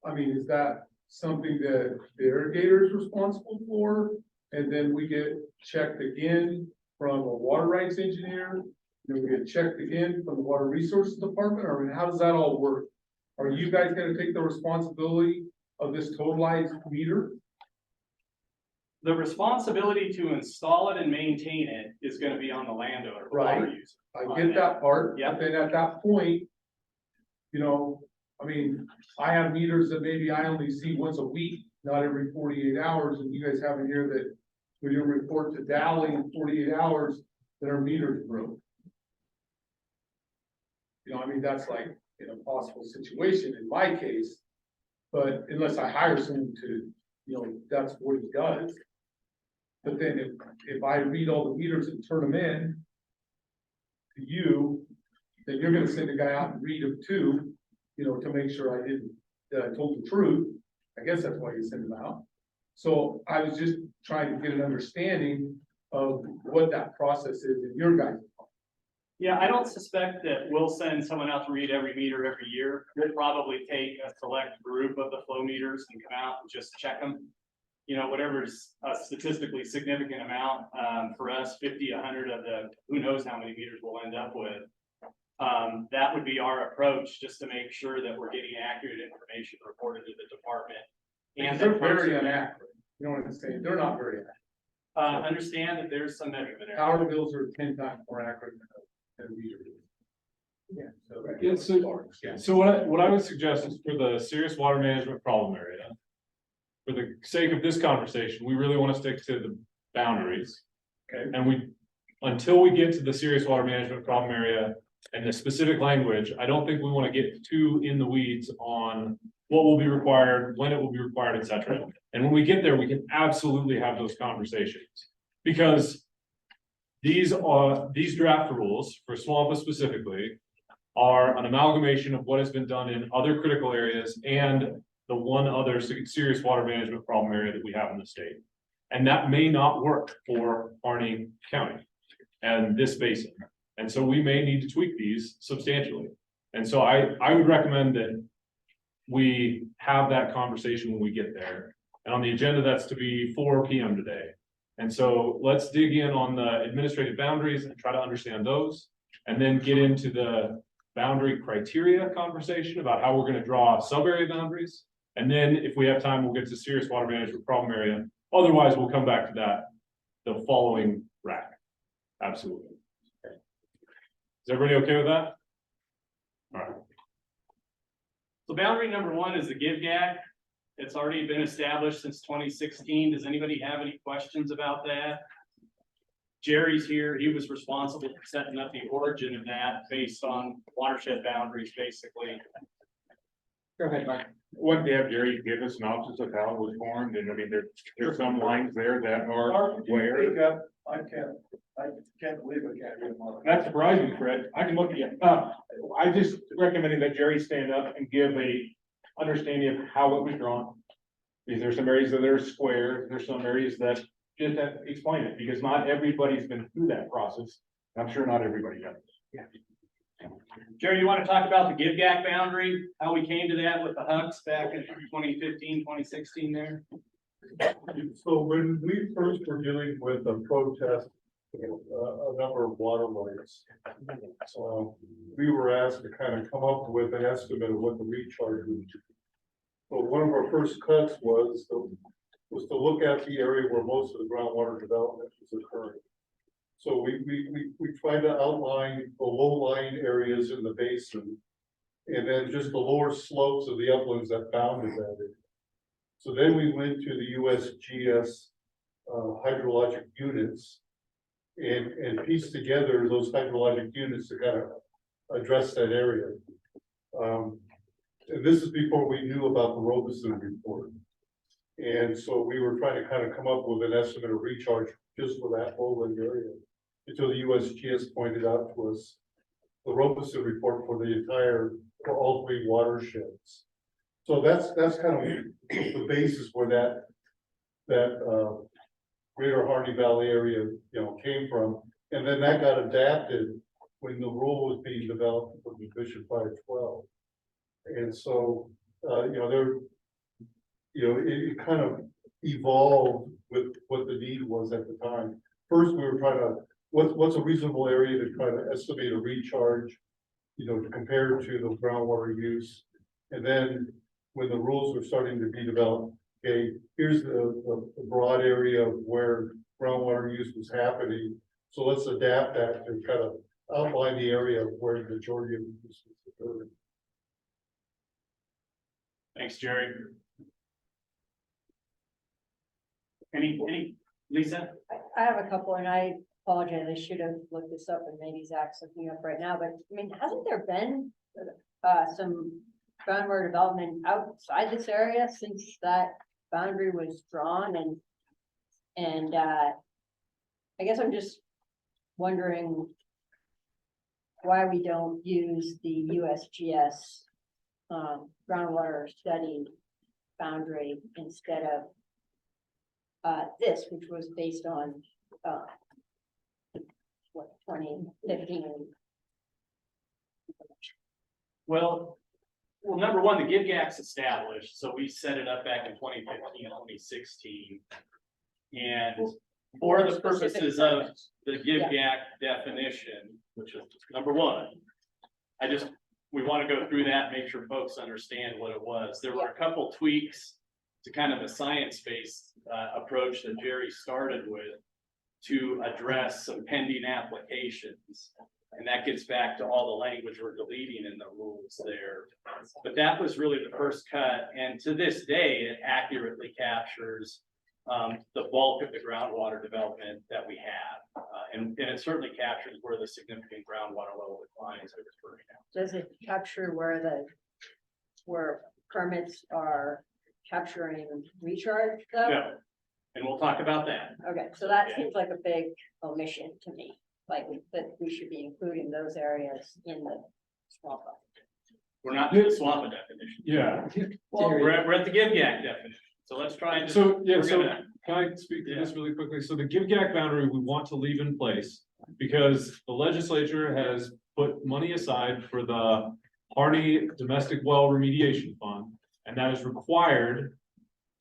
I mean, is that something that the irrigator is responsible for? And then we get checked again from a water rights engineer? Then we get checked again from the Water Resources Department? Or I mean, how does that all work? Are you guys gonna take the responsibility of this totalized meter? The responsibility to install it and maintain it is gonna be on the landowner. The water Right. user. I get that part, Yeah. but then at that point, I mean, I have meters that maybe I only see once a week, not every 48 hours, and you guys have in here that when you report to Dally in 48 hours, that our meters broke. I mean, that's like an impossible situation in my case, but unless I hire someone to, that's what he does. But then if I read all the meters and turn them in to you, then you're gonna send a guy out and read them too, to make sure that I told the truth. I guess that's why you send them out. So I was just trying to get an understanding of what that process is in your guys' part. Yeah, I don't suspect that we'll send someone out to read every meter every year. We'll probably take a select group of the flow meters and come out and just check them. Whatever's a statistically significant amount, for us, 50, 100 of the, who knows how many meters we'll end up with. That would be our approach, just to make sure that we're getting accurate information reported to the department. And They're very inaccurate. You know what I'm saying? They're not very accurate. Understand that there's some measurement error. Power bills are 10 times more accurate than a meter is. So what I would suggest is for the serious water management problem area, for the sake of this conversation, we really want to stick to the boundaries. Okay. And until we get to the serious water management problem area and the specific language, I don't think we want to get too in the weeds on what will be required, when it will be required, et cetera. And when we get there, we can absolutely have those conversations. Because these draft rules for Swampa specifically are an amalgamation of what has been done in other critical areas and the one other serious water management problem area that we have in the state. And that may not work for Harney County and this basin. And so we may need to tweak these substantially. And so I would recommend that we have that conversation when we get there. And on the agenda, that's to be 4 p.m. today. And so let's dig in on the administrative boundaries and try to understand those, and then get into the boundary criteria conversation about how we're going to draw sub-area boundaries. And then if we have time, we'll get to serious water management problem area. Otherwise, we'll come back to that the following RAC. Absolutely. Okay. Is everybody okay with that? All right. So boundary number 1 is the give gag. It's already been established since 2016. Does anybody have any questions about that? Jerry's here, he was responsible for setting up the origin of that based on watershed boundaries, basically. Go ahead, Mike. What they have Jerry give us synopsis of how it was formed, and I mean, there's some lines there that are where. I can't believe I can't read them. That's surprising, Fred. I can look at you. I just recommended that Jerry stand up and give a understanding of how it was drawn. Because there's some areas that are square, there's some areas that just have to explain it, because not everybody's been through that process. I'm sure not everybody has. Yeah. Jerry, you want to talk about the give-back boundary, how we came to that with the Hucks back in 2015, 2016 there? So when we first were dealing with a protest, a number of water lines, we were asked to kind of come up with an estimate of what the recharge would be. So one of our first cuts was to look at the area where most of the groundwater development was occurring. So we tried to outline the low-lying areas in the basin, and then just the lower slopes of the uplands that bounded that area. So then we went to the USGS hydrologic units and pieced together those hydrologic units to kind of address that area. And this is before we knew about the Robeson report. And so we were trying to kind of come up with an estimate of recharge just for that lowland area, until the USGS pointed out to us the Robeson report for all three watersheds. So that's kind of the basis where that greater Harney Valley area, came from. And then that got adapted when the rule was being developed for Division 512. And so, it kind of evolved with what the need was at the time. First, we were trying to, what's a reasonable area to try to estimate a recharge, to compare to the groundwater use. And then when the rules were starting to be developed, okay, here's the broad area of where groundwater use was happening. So let's adapt that to kind of outline the area where the majority of the use was occurring. Thanks, Jerry. Any, Lisa? I have a couple, and I apologize, I should have looked this up, and maybe Zach's looking up right now, but I mean, hasn't there been some groundwater development outside this area since that boundary was drawn? And I guess I'm just wondering why we don't use the USGS groundwater study boundary instead of this, which was based on 2015. Well, number one, the give-gap's established, so we set it up back in 2015, 2016. And for the purposes of the give-gap definition, which is number one, we want to go through that, make sure folks understand what it was. There were a couple tweaks to kind of the science-based approach that Jerry started with to address some pending applications. And that gets back to all the language we're deleting in the rules there. But that was really the first cut. And to this day, it accurately captures the bulk of the groundwater development that we have. And it certainly captures where the significant groundwater level declines are occurring now. Does it capture where permits are capturing recharge though? No, and we'll talk about that. Okay, so that seems like a big omission to me, like that we should be including those areas in the swamp. We're not doing the swamp definition. Yeah. Well, We're at the give-gap definition. So let's try and. Can I speak to this really quickly? So the give-gap boundary we want to leave in place because the legislature has put money aside for the Harney Domestic Well Remediation Fund, and that is required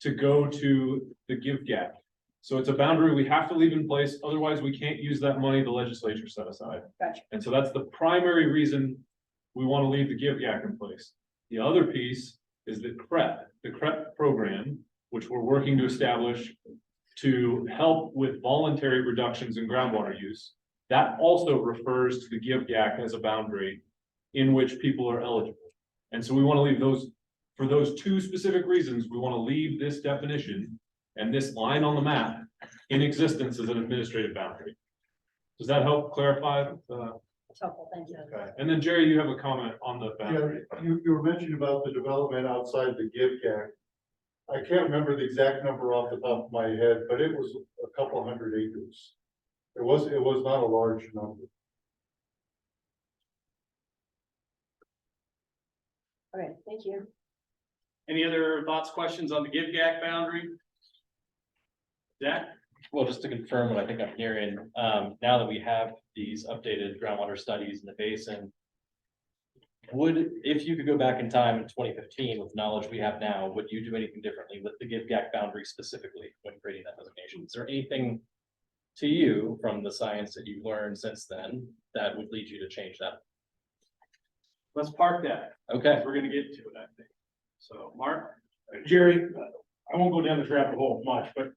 to go to the give-gap. So it's a boundary we have to leave in place, otherwise we can't use that money the legislature set aside. Gotcha. And so that's the primary reason we want to leave the give-gap in place. The other piece is the CREP program, which we're working to establish to help with voluntary reductions in groundwater use. That also refers to the give-gap as a boundary in which people are eligible. And so we want to leave those, for those two specific reasons, we want to leave this definition and this line on the map in existence as an administrative boundary. Does that help clarify? It's helpful, thank you. And then Jerry, you have a comment on the boundary. Yeah, you were mentioning about the development outside the give gag. I can't remember the exact number off the top of my head, but it was a couple hundred acres. It was not a large number. Okay, thank you. Any other thoughts, questions on the give gag boundary? Zach? Well, just to confirm what I think I'm hearing, now that we have these updated groundwater studies in the basin. If you could go back in time in 2015 with the knowledge we have now, would you do anything differently with the give gag boundary specifically when creating that designation? Is there anything to you from the science that you've learned since then that would lead you to change that? Let's park that. Okay. We're gonna get to it, I think. So, Mark? Jerry, I won't go down this rabbit hole much, but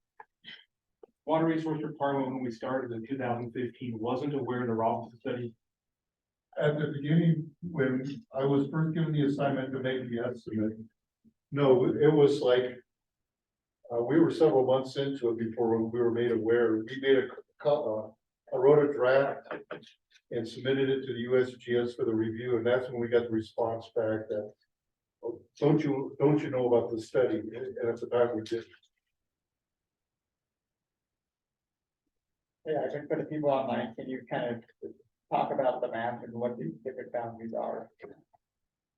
Water Resource Department, when we started in 2015, wasn't aware of the RAC study. At the beginning, when I was first given the assignment to make the estimate, no, it was like, we were several months into it before we were made aware. We made I wrote a draft and submitted it to the USGS for the review, and that's when we got the response back that, "Oh, don't you know about the study?" And at the time we did. Yeah, I think for the people online, can you kind of talk about the map and what these different boundaries are?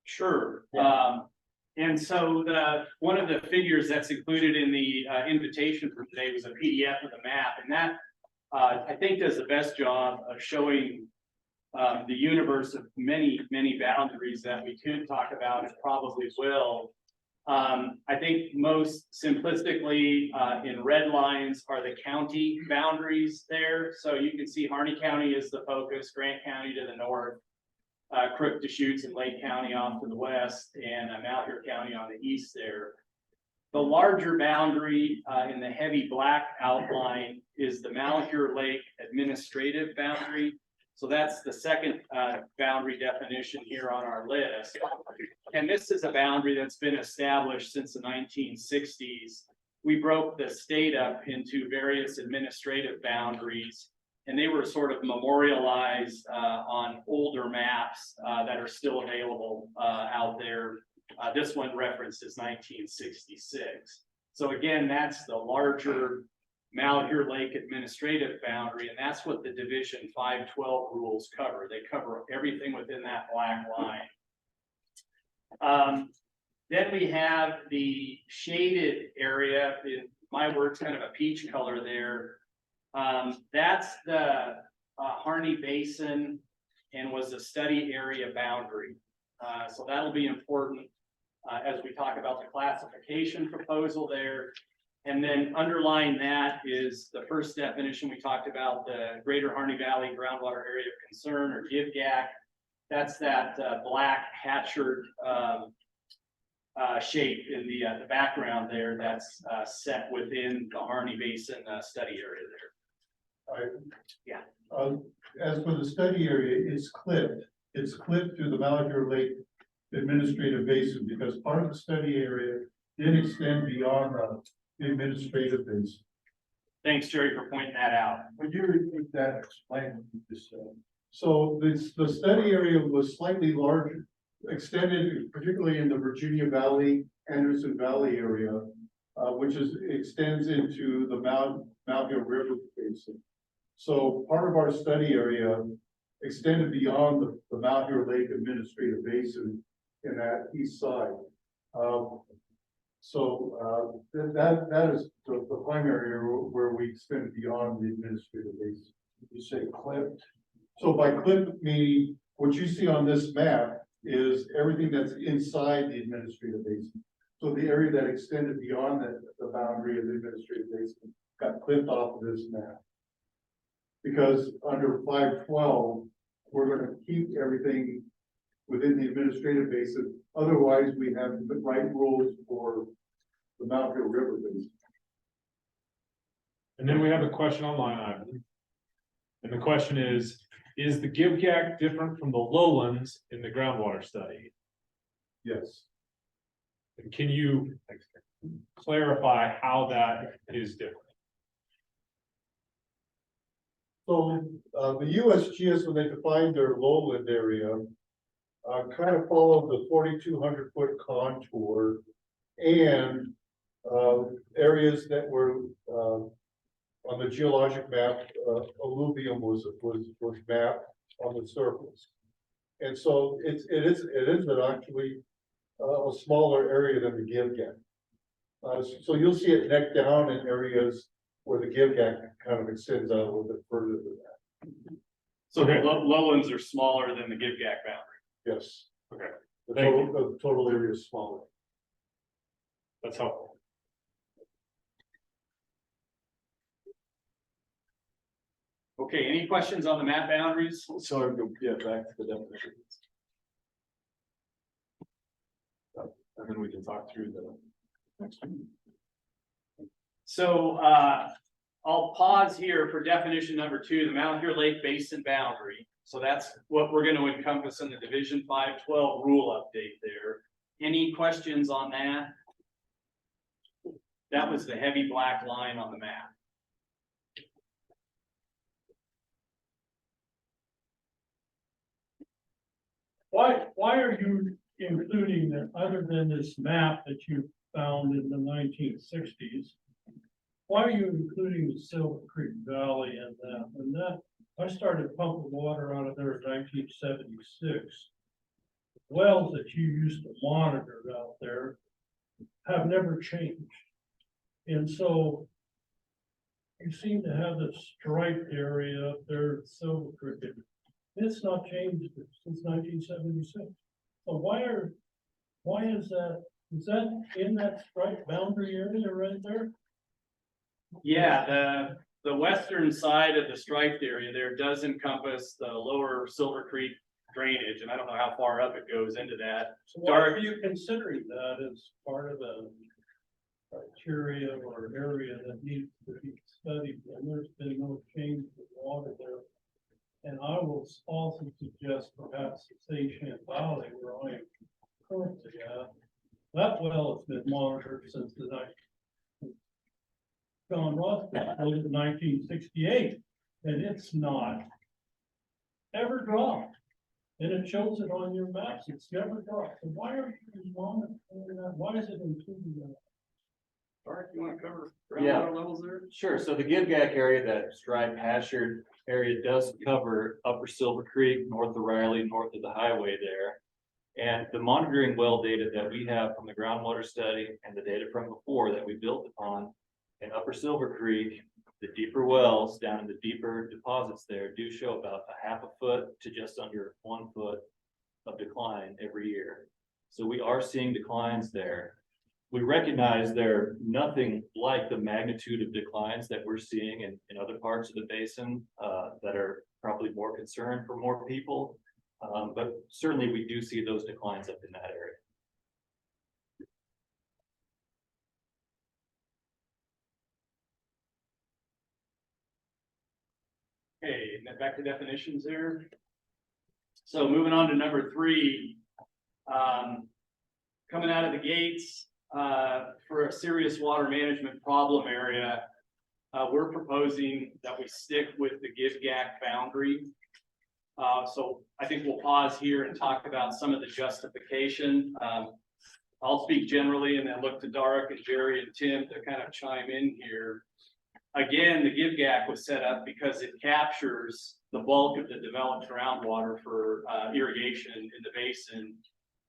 Sure. And so one of the figures that's included in the invitation for today was a PDF of the map, and that I think does the best job of showing the universe of many boundaries that we could talk about and probably will. I think most simplistically, in red lines are the county boundaries there. So you can see Harney County is the focus, Grant County to the north, Crook, Deschutes, and Lake County off to the west, and Malheur County on the east there. The larger boundary in the heavy black outline is the Malheur Lake administrative boundary. So that's the second boundary definition here on our list. And this is a boundary that's been established since the 1960s. We broke the state up into various administrative boundaries, and they were sort of memorialized on older maps that are still available out there. This one referenced is 1966. So again, that's the larger Malheur Lake administrative boundary, and that's what the Division 512 rules cover. They cover everything within that black line. Then we have the shaded area, in my words, kind of a peach color there. That's the Harney Basin and was a study area boundary. So that'll be important as we talk about the classification proposal there. And then underlying that is the first definition we talked about, the Greater Harney Valley Groundwater Area of Concern, or GIVGAC. That's that black hatchered shape in the background there that's set within the Harney Basin study area there. Yeah. As for the study area, it's clipped through the Malheur Lake administrative basin, because part of the study area did extend beyond the administrative basin. Thanks, Jerry, for pointing that out. Would you repeat that, explain what you just said? So the study area was slightly larger, extended particularly in the Virginia Valley, Anderson Valley area, which extends into the Malheur River basin. So part of our study area extended beyond the Malheur Lake administrative basin in that east side. That is the primary area where we extend beyond the administrative basin. You say clipped? So by clipped, meaning what you see on this map is everything that's inside the administrative basin. So the area that extended beyond the boundary of the administrative basin got clipped off of this map. Because under 512, we're going to keep everything within the administrative basin. Otherwise, we have the right rules for the Malheur River basin. And then we have a question online, Ivan. And the question is the GIVGAC different from the lowlands in the groundwater study? Yes. And can you clarify how that is different? So, the USGS, when they defined their lowland area, kind of followed the 4,200 foot contour and, areas that were, on the geologic map, alluvium was mapped on the surface. And so it is actually a smaller area than the give gap. So you'll see it neck down in areas where the give gap kind of extends out a little bit further than that. So the lowlands are smaller than the give gap boundary. Yes. Okay. The total area is smaller. That's helpful. Okay, any questions on the map boundaries? So, yeah, back to the definitions. And then we can talk through the next one. So, I'll pause here for definition number 2, the Mount Here Lake Basin boundary. So that's what we're going to encompass in the Division 512 rule update there. Any questions on that? That was the heavy black line on the map. Why are you including that, other than this map that you found in the 1960s? Why are you including the Silver Creek Valley in that? When I started pumping water out of there in 1976. Wells that you used to monitor out there have never changed. And so you seem to have this striped area up there at Silver Creek. It's not changed since 1976. So why is that in that striped boundary area right there? Yeah, the western side of the striped area there does encompass the lower Silver Creek drainage, and I don't know how far up it goes into that. So why are you considering that as part of a criteria or area that needs to be studied? And there's been no change to water there. And I will also suggest perhaps the Seychan Valley, where I am currently at, that well has been monitored since the John Ross built it in 1968, and it's not ever dropped. And it shows it on your maps, it's never dropped. So why are you monitoring that? Why is it included in that? Art, you want to cover Yeah. groundwater levels there? Sure, so the give back area, that striped pastured area does cover Upper Silver Creek, north of Riley, north of the highway there. And the monitoring well data that we have from the groundwater study and the data from before that we built upon in Upper Silver Creek, the deeper wells down in the deeper deposits there do show about a half a foot to just under 1 foot of decline every year. So we are seeing declines there. We recognize they're nothing like the magnitude of declines that we're seeing in other parts of the basin that are probably more concerned for more people. But certainly we do see those declines up in that area. Okay, and then back to definitions there. So moving on to number 3, coming out of the gates, for a serious water management problem area, we're proposing that we stick with the give-gag boundary. So I think we'll pause here and talk about some of the justification. I'll speak generally and then look to Darek and Jerry and Tim to kind of chime in here. Again, the give-gag was set up because it captures the bulk of the developed groundwater for irrigation in the basin.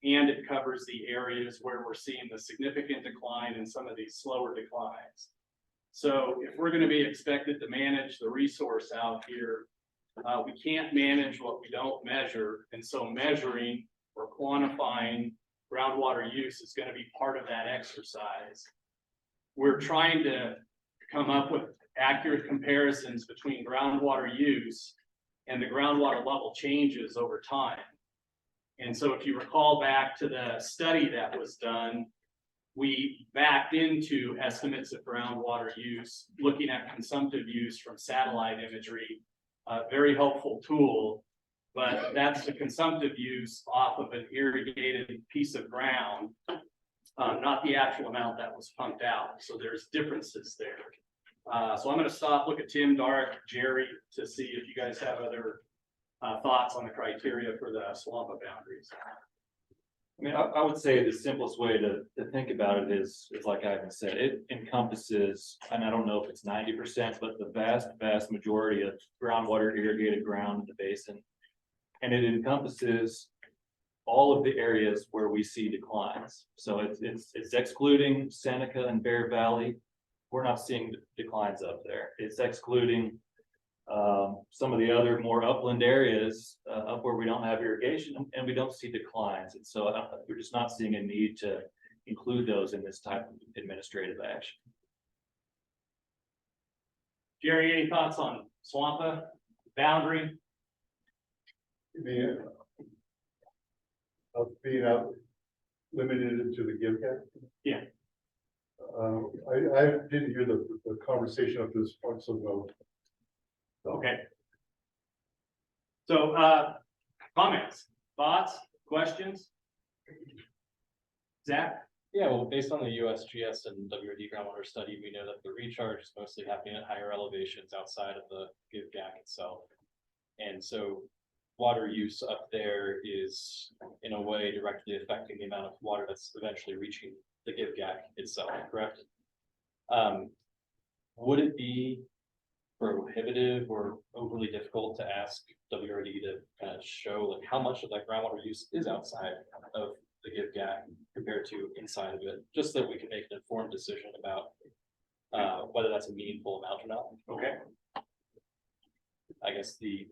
And it covers the areas where we're seeing the significant decline in some of these slower declines. So if we're going to be expected to manage the resource out here, we can't manage what we don't measure. And so measuring or quantifying groundwater use is going to be part of that exercise. We're trying to come up with accurate comparisons between groundwater use and the groundwater level changes over time. And so if you recall back to the study that was done, we backed into estimates of groundwater use, looking at consumptive use from satellite imagery, a very helpful tool, but that's the consumptive use off of an irrigated piece of ground, not the actual amount that was pumped out. So there's differences there. So I'm gonna stop, look at Tim, Dark, Jerry, to see if you guys have other thoughts on the criteria for the swamp boundaries. I mean, I would say the simplest way to think about it is like Ivan said, it encompasses, and I don't know if it's 90%, but the vast majority of groundwater irrigated ground in the basin. And it encompasses all of the areas where we see declines. So it's excluding Seneca and Bear Valley. We're not seeing declines up there. It's excluding some of the other more upland areas up where we don't have irrigation and we don't see declines. And so we're just not seeing a need to include those in this type of administrative action. Jerry, any thoughts on Swampa boundary? Of being out, limited to the give back? Yeah. I didn't hear the conversation up to this point, so no. Okay. So, comments, thoughts, questions? Zach? Yeah, well, based on the USGS and WRD groundwater study, we know that the recharge is mostly happening at higher elevations outside of the give GAC itself. And so water use up there is in a way directly affecting the amount of water that's eventually reaching the give GAC itself, correct? Would it be prohibitive or overly difficult to ask WRD to kind of show like how much of that groundwater use is outside of the give GAC compared to inside of it, just so that we can make an informed decision about whether that's a meaningful amount or not? Okay. I guess the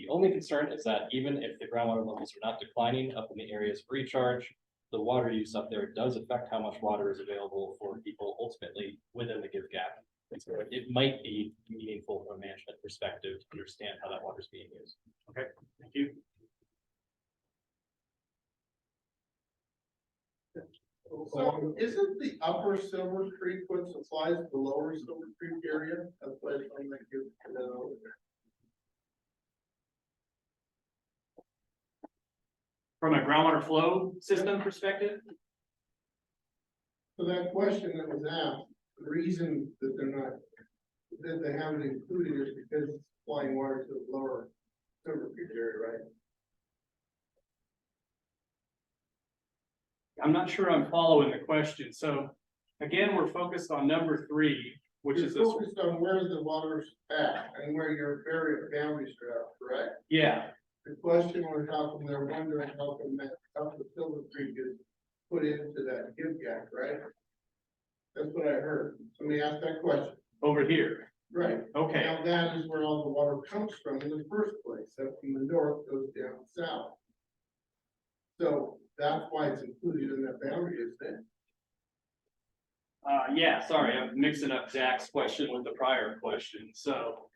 only concern is that even if the groundwater levels are not declining up in the areas of recharge, the water use up there does affect how much water is available for people ultimately within the give GAC. So it might be meaningful from a management perspective to understand how that water is being used. Okay, thank you. So isn't the upper Silver Creek what supplies the lower Silver Creek area? That's why it's on that give. From a groundwater flow system perspective? So that question that was asked, the reason that they're not, that they haven't included is because it's supplying water to the lower Silver Creek area, right? I'm not sure I'm following the question. So again, we're focused on number 3, which is this. Focused on where the water's at and where your area boundaries are at, correct? Yeah. The question was how come they're wondering how come that, how the Silver Creek is put into that give gap, right? That's what I heard. Somebody asked that question. Over here. Right. Okay. Now that is where all the water comes from in the first place. Up from the north goes down south. So that's why it's included in that boundary, isn't it? Yeah, sorry, I'm mixing up Zach's question with the prior question. So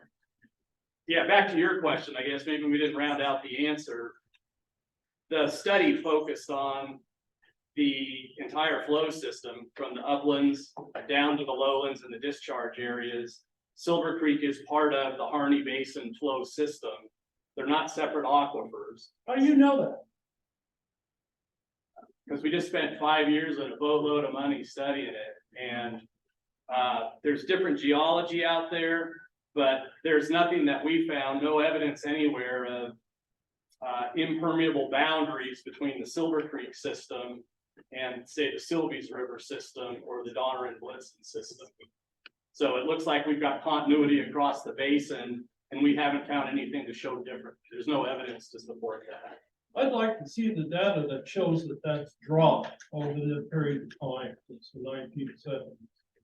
yeah, back to your question, I guess maybe we didn't round out the answer. The study focused on the entire flow system from the uplands down to the lowlands and the discharge areas. Silver Creek is part of the Harney Basin flow system. They're not separate aquifers. How do you know that? Because we just spent 5 years and a boatload of money studying it. And there's different geology out there, but there's nothing that we found, no evidence anywhere of impermeable boundaries between the Silver Creek system and say the Sylvies River system or the Donner and Blitzen system. So it looks like we've got continuity across the basin and we haven't found anything to show different. There's no evidence to support that. I'd like to see the data that shows that that's dropped over the period of time since the 1970s.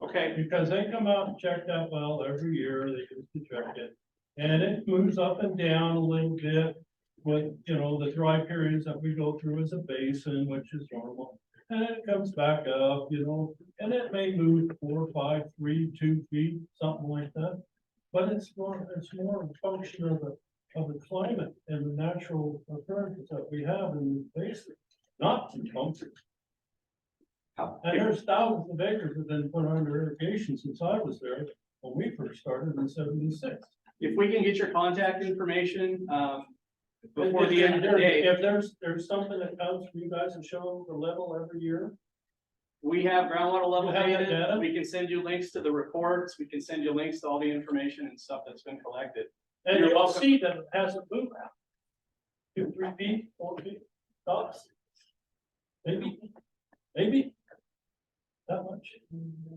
Okay. Because they come out and check that well every year, they used to check it. And it moves up and down a little bit with, you know, the dry periods that we go through as a basin, which is normal. And it comes back up, you know, and it may move 4, 5, 3, 2 feet, something like that. But it's more a function of the climate and the natural occurrences that we have in the basin, not the country. And there's thousands of acres that have been put under irrigation since I was there when we first started in '76. If we can get your contact information, before the end of the day. If there's something that comes from you guys and show the level every year, We have groundwater level You have that data. data? We can send you links to the reports. We can send you links to all the information and stuff that's been collected. And You're you'll welcome. see that it hasn't moved out. 2, 3 feet, 4 feet, tops. Maybe. That much.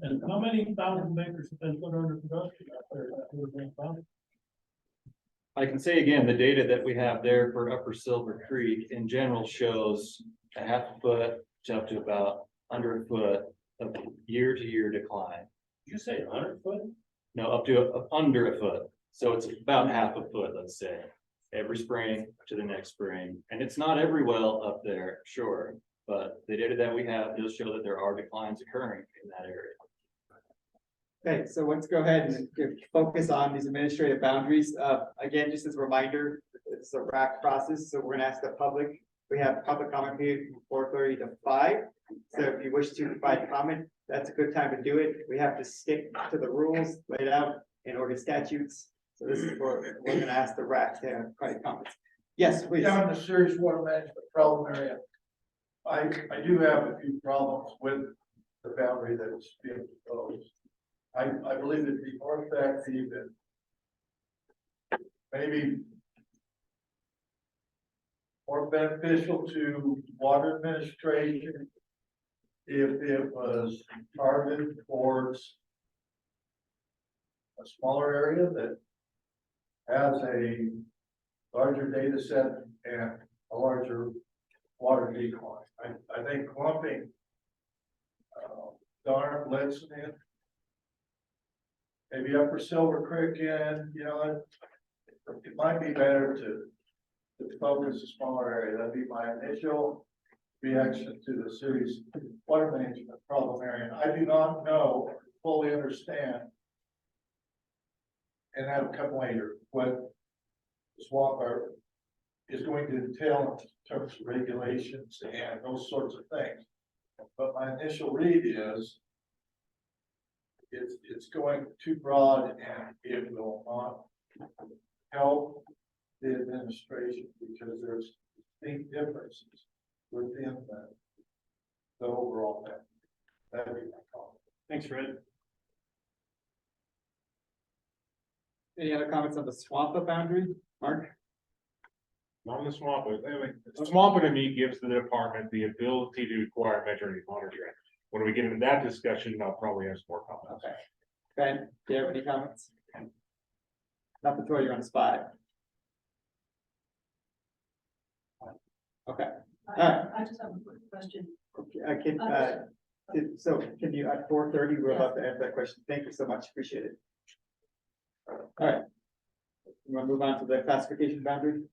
And how many thousand acres have been put under production out there? That would have been found? I can say again, the data that we have there for Upper Silver Creek in general shows a half a foot to up to about under a foot of year to year decline. Did you say 100 foot? No, up to under a foot. So it's about half a foot, let's say, every spring to the next spring. And it's not every well up there, sure, but the data that we have does show that there are declines occurring in that area. Okay, so let's go ahead and focus on these administrative boundaries. Again, just as a reminder, it's a RAC process, so we're gonna ask the public. We have public comment period from 4:30 to 5. So if you wish to provide comment, that's a good time to do it. We have to stick to the rules laid out in Oregon statutes. So this is where we're gonna ask the RAC to have private comments. Yes, please. Down in the serious water management problem area, I do have a few problems with the boundary that is being proposed. I believe it'd be more effective and maybe more beneficial to water administration if it was targeted towards a smaller area that has a larger data set and a larger water decline. I think clumping Darn, Blitzen in, maybe Upper Silver Creek in, you know, it might be better to focus a smaller area. That'd be my initial reaction to the city's water management problem area. I do not know, fully understand, and that'll come later, what swamp is going to entail in terms of regulations and those sorts of things. But my initial read is it's going too broad and it will not help the administration because there's distinct differences within the overall thing. That'd be my comment. Thanks, Fred. Any other comments on the swamp boundary, Mark? Not in the swamp, but anyway, the swamp to me gives the department the ability to require measuring and monitoring. When we get into that discussion, I'll probably have some more comments. Okay. Ben, do you have any comments? Not to throw you on the spot. Okay. I just have a quick question. Can you, at 4:30, we're about to answer that question. Thank you so much. Appreciate it. All right. You want to move on to the classification boundary?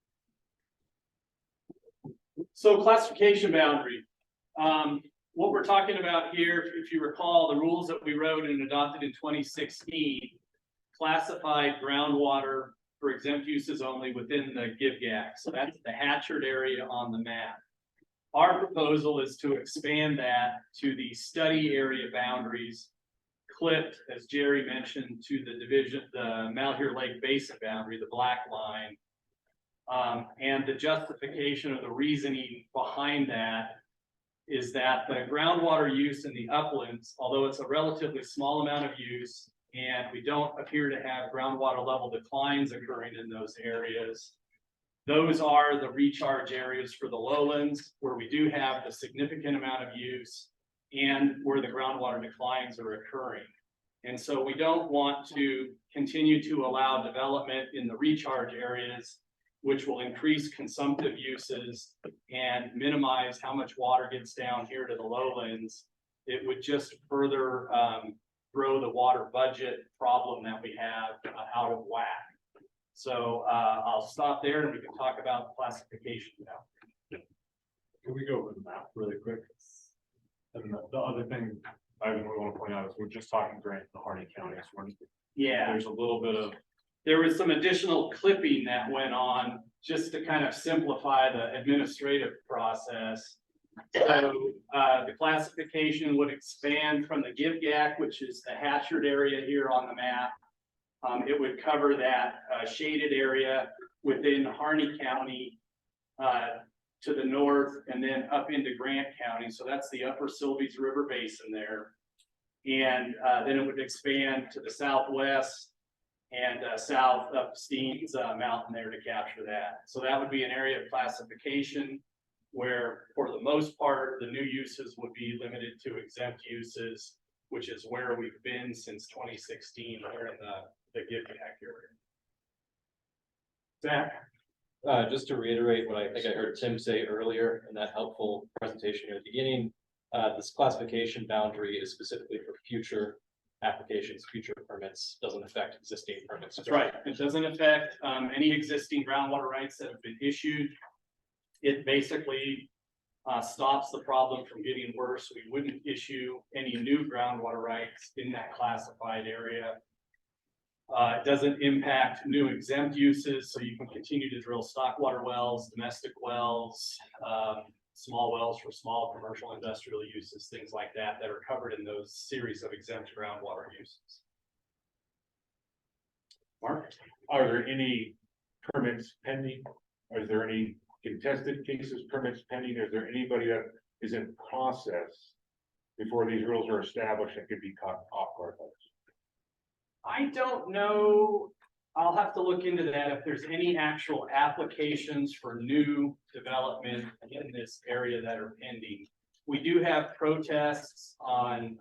So classification boundary. What we're talking about here, if you recall, the rules that we wrote and adopted in 2016 classified groundwater for exempt uses only within the GIVGAC. So that's the hatchered area on the map. Our proposal is to expand that to the study area boundaries, clipped, as Jerry mentioned, to the division, the Malheur Lake Basin boundary, the black line. And the justification or the reasoning behind that is that the groundwater use in the uplands, although it's a relatively small amount of use, and we don't appear to have groundwater level declines occurring in those areas, those are the recharge areas for the lowlands where we do have a significant amount of use and where the groundwater declines are occurring. And so we don't want to continue to allow development in the recharge areas, which will increase consumptive uses and minimize how much water gets down here to the lowlands. It would just further throw the water budget problem that we have out of whack. So I'll stop there and we can talk about classification now. Can we go over the map really quick? And the other thing I really want to point out is we're just talking Grant and Harney counties. Yeah. There's a little bit of. There was some additional clipping that went on just to kind of simplify the administrative process. So the classification would expand from the GIVGAC, which is the hatchered area here on the map. It would cover that shaded area within Harney County to the north and then up into Grant County. So that's the upper Silvies River Basin there. And then it would expand to the southwest and south up Steens Mountain there to capture that. So that would be an area of classification where, for the most part, the new uses would be limited to exempt uses, which is where we've been since 2016 here in the Giveback area. Zach? Just to reiterate what I think I heard Tim say earlier in that helpful presentation at the beginning, this classification boundary is specifically for future applications, future permits, doesn't affect existing permits. That's right. It doesn't affect any existing groundwater rights that have been issued. It basically stops the problem from getting worse. We wouldn't issue any new groundwater rights in that classified area. It doesn't impact new exempt uses, so you can continue to drill stock water wells, domestic wells, small wells for small commercial industrial uses, things like that, that are covered in those series of exempt groundwater uses. Mark, are there any permits pending? Are there any contested cases, permits pending? Is there anybody that is in process before these rules are established that could be caught off guard by this? I don't know. I'll have to look into that if there's any actual applications for new development in this area that are pending. We do have protests on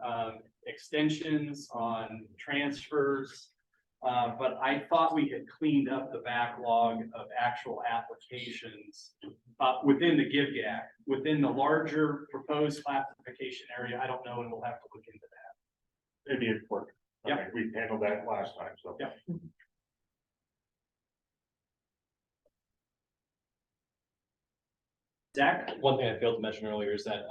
extensions, on transfers, but I thought we had cleaned up the backlog of actual applications within the GIVGAC. Within the larger proposed classification area, I don't know, and we'll have to look into that. It'd be important. Yep. Okay, we handled that last time, so. Yep. Zach? One thing I failed to mention earlier is that,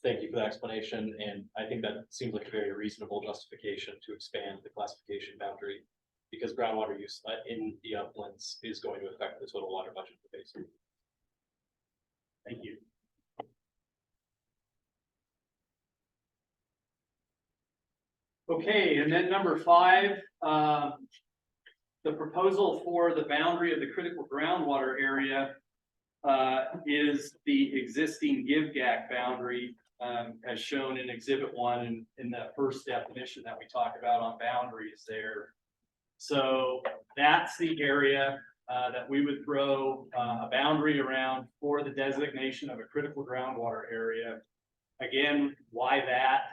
thank you for that explanation, and I think that seems like a very reasonable justification to expand the classification boundary, because groundwater use in the uplands is going to affect the total water budget of the basin. Thank you. Okay, and then number 5, the proposal for the boundary of the critical groundwater area is the existing GIVGAC boundary, as shown in Exhibit 1 and in the first definition that we talk about on boundaries there. So that's the area that we would throw a boundary around for the designation of a critical groundwater area. Again, why that?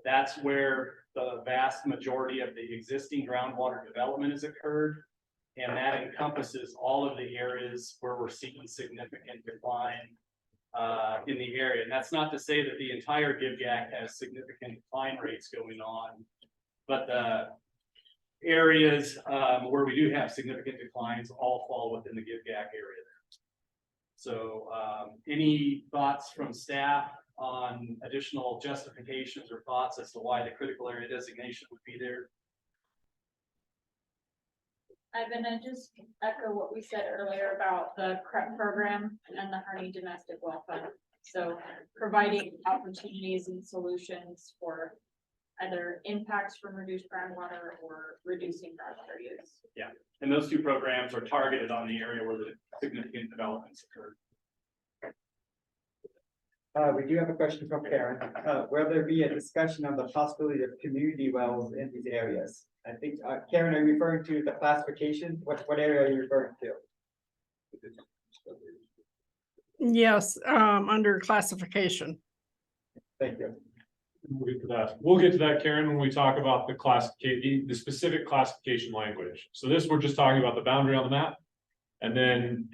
That's where the vast majority of the existing groundwater development has occurred. And that encompasses all of the areas where we're seeing significant decline in the area. And that's not to say that the entire GIVGAC has significant decline rates going on, but the areas where we do have significant declines all fall within the GIVGAC area. So any thoughts from staff on additional justifications or thoughts as to why the critical area designation would be there? I'm gonna just echo what we said earlier about the CREP program and the Harney Domestic Well Fund. So providing opportunities and solutions for either impacts from reduced groundwater or reducing groundwater use. Yeah, and those 2 programs are targeted on the area where the significant developments occurred. We do have a question from Karen. Will there be a discussion of the possibility of community wells in these areas? I think, Karen, are you referring to the classification? What area are you referring to? Yes, under classification. Thank you. We'll get to that. We'll get to that, Karen, when we talk about the classification, the specific classification language. So this, we're just talking about the boundary on the map. And then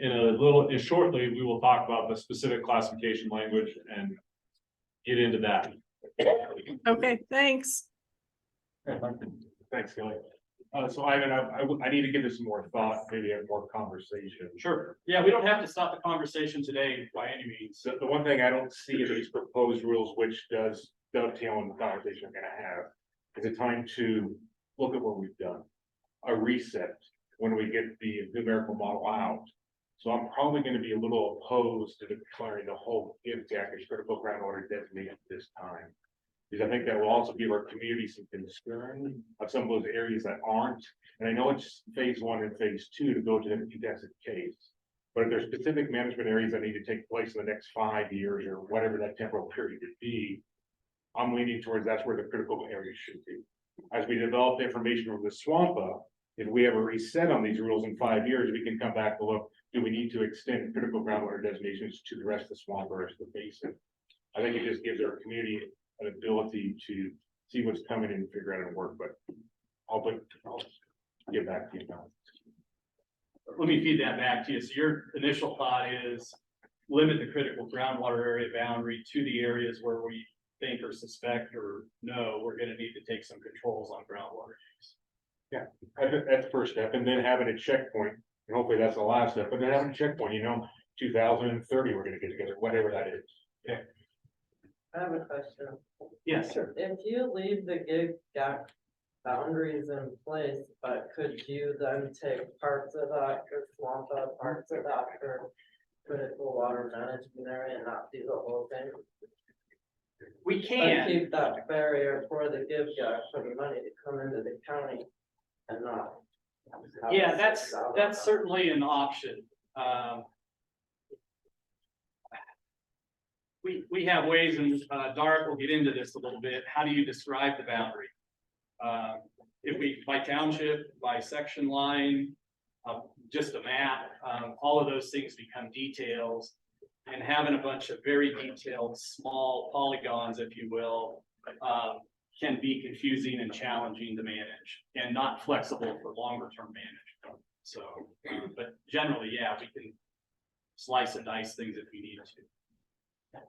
shortly, we will talk about the specific classification language and get into that. Okay, thanks. Thanks, Kelly. So Ivan, I need to give this some more thought, maybe have more conversation. Sure. Yeah, we don't have to stop the conversation today by any means. So the one thing I don't see in these proposed rules, which does dovetail on the conversation we're gonna have, is a time to look at what we've done. A reset when we get the numerical model out. So I'm probably gonna be a little opposed to declaring the whole GIVGAC as critical groundwater designation at this time. Because I think that will also give our community some concern of some of those areas that aren't. And I know it's phase 1 and phase 2 to go to the contested case. But if there's specific management areas that need to take place in the next 5 years or whatever that temporal period would be, I'm leaning towards that's where the critical areas should be. As we develop the information from the SWAMPA, if we ever reset on these rules in 5 years, we can come back and look, do we need to extend critical groundwater designations to the rest of the swamp or rest of the basin? I think it just gives our community an ability to see what's coming and figure out how to work, but I'll get back to you now. Let me feed that back to you. So your initial thought is limit the critical groundwater area boundary to the areas where we think or suspect or know we're gonna need to take some controls on groundwater use. Yeah, that's the first step, and then having a checkpoint, and hopefully that's the last step, but then having a checkpoint, 2030, we're gonna get together, whatever that is. Yeah. I have a question. Yes, sir. If you leave the gap boundaries in place, but could you then take parts of that for SWAMPA, parts of that for critical water management area and not do the whole thing? We But can. keep that barrier for the give gap for the money to come into the county and not. have Yeah, us sit down on that's that. certainly an option. We have ways, and Dark will get into this a little bit. How do you describe the boundary? If we, by township, by section line, just a map, all of those things become details. And having a bunch of very detailed, small polygons, if you will, can be confusing and challenging to manage and not flexible for longer term management. So, but generally, yeah, we can slice and dice things if we need to.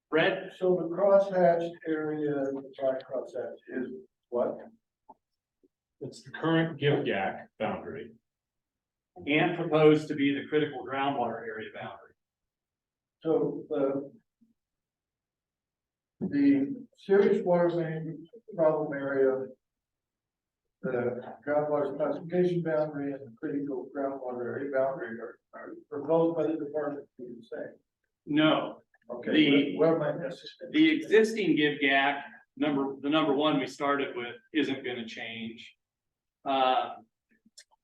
Fred? So the crosshatched area, the crosshatch is what? It's the current GIVGAC boundary. And proposed to be the critical groundwater area boundary. So the serious water main problem area, the groundwater classification boundary and the critical groundwater area boundary are proposed by the department, you say? No. Okay, where am I missing? The existing GIVGAC the number one we started with isn't gonna change.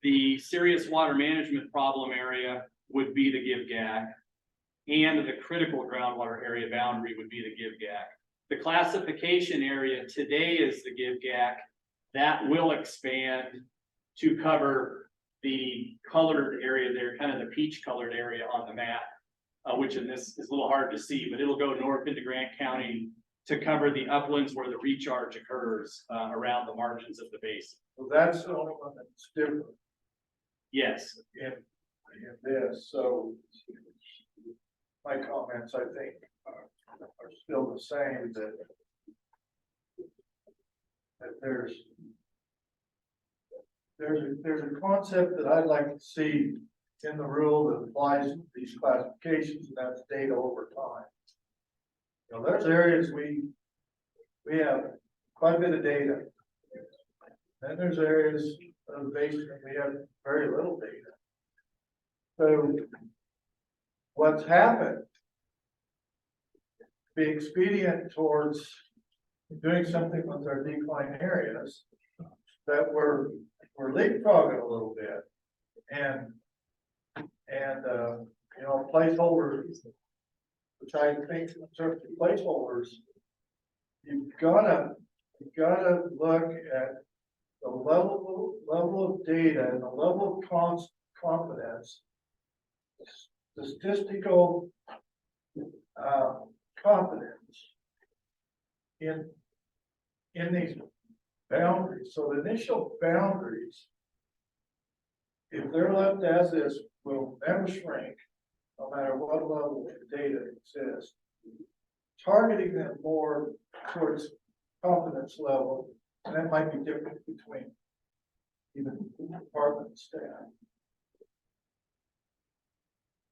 The serious water management problem area would be the GIVGAC. And the critical groundwater area boundary would be the GIVGAC. The classification area today is the GIVGAC. That will expand to cover the colored area there, kind of the peach colored area on the map, which in this is a little hard to see, but it'll go north into Grant County to cover the uplands where the recharge occurs around the margins of the basin. So that's the only one that's different. Yes. In this, so my comments, I think, are still the same, that there's a concept that I'd like to see in the rule that applies to these classifications, and that's data over time. There's areas we have quite a bit of data. Then there's areas of the basin that we have very little data. So what's happened, be expedient towards doing something with our decline areas that we're leapfrogging a little bit, and placeholders, which I think in terms of placeholders, you've gotta look at the level of data and the level of confidence, statistical confidence in these boundaries. So the initial boundaries, if they're left as is, will never shrink, no matter what level of data exists. Targeting them more towards confidence level, and that might be different between even department staff.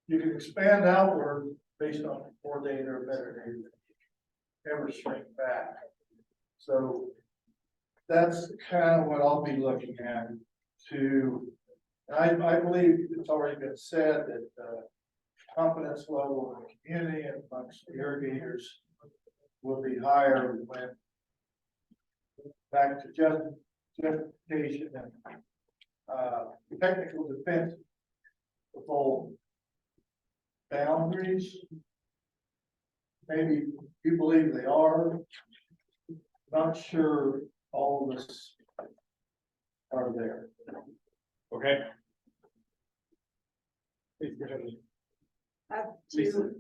You can expand outward based on more data or better data, never shrink back. So that's kind of what I'll be looking at I believe it's already been said that confidence level in the community and amongst the irrigators will be higher when back to justification and technical defense of all boundaries. Maybe you believe they are. Not sure all of us are there. Okay. I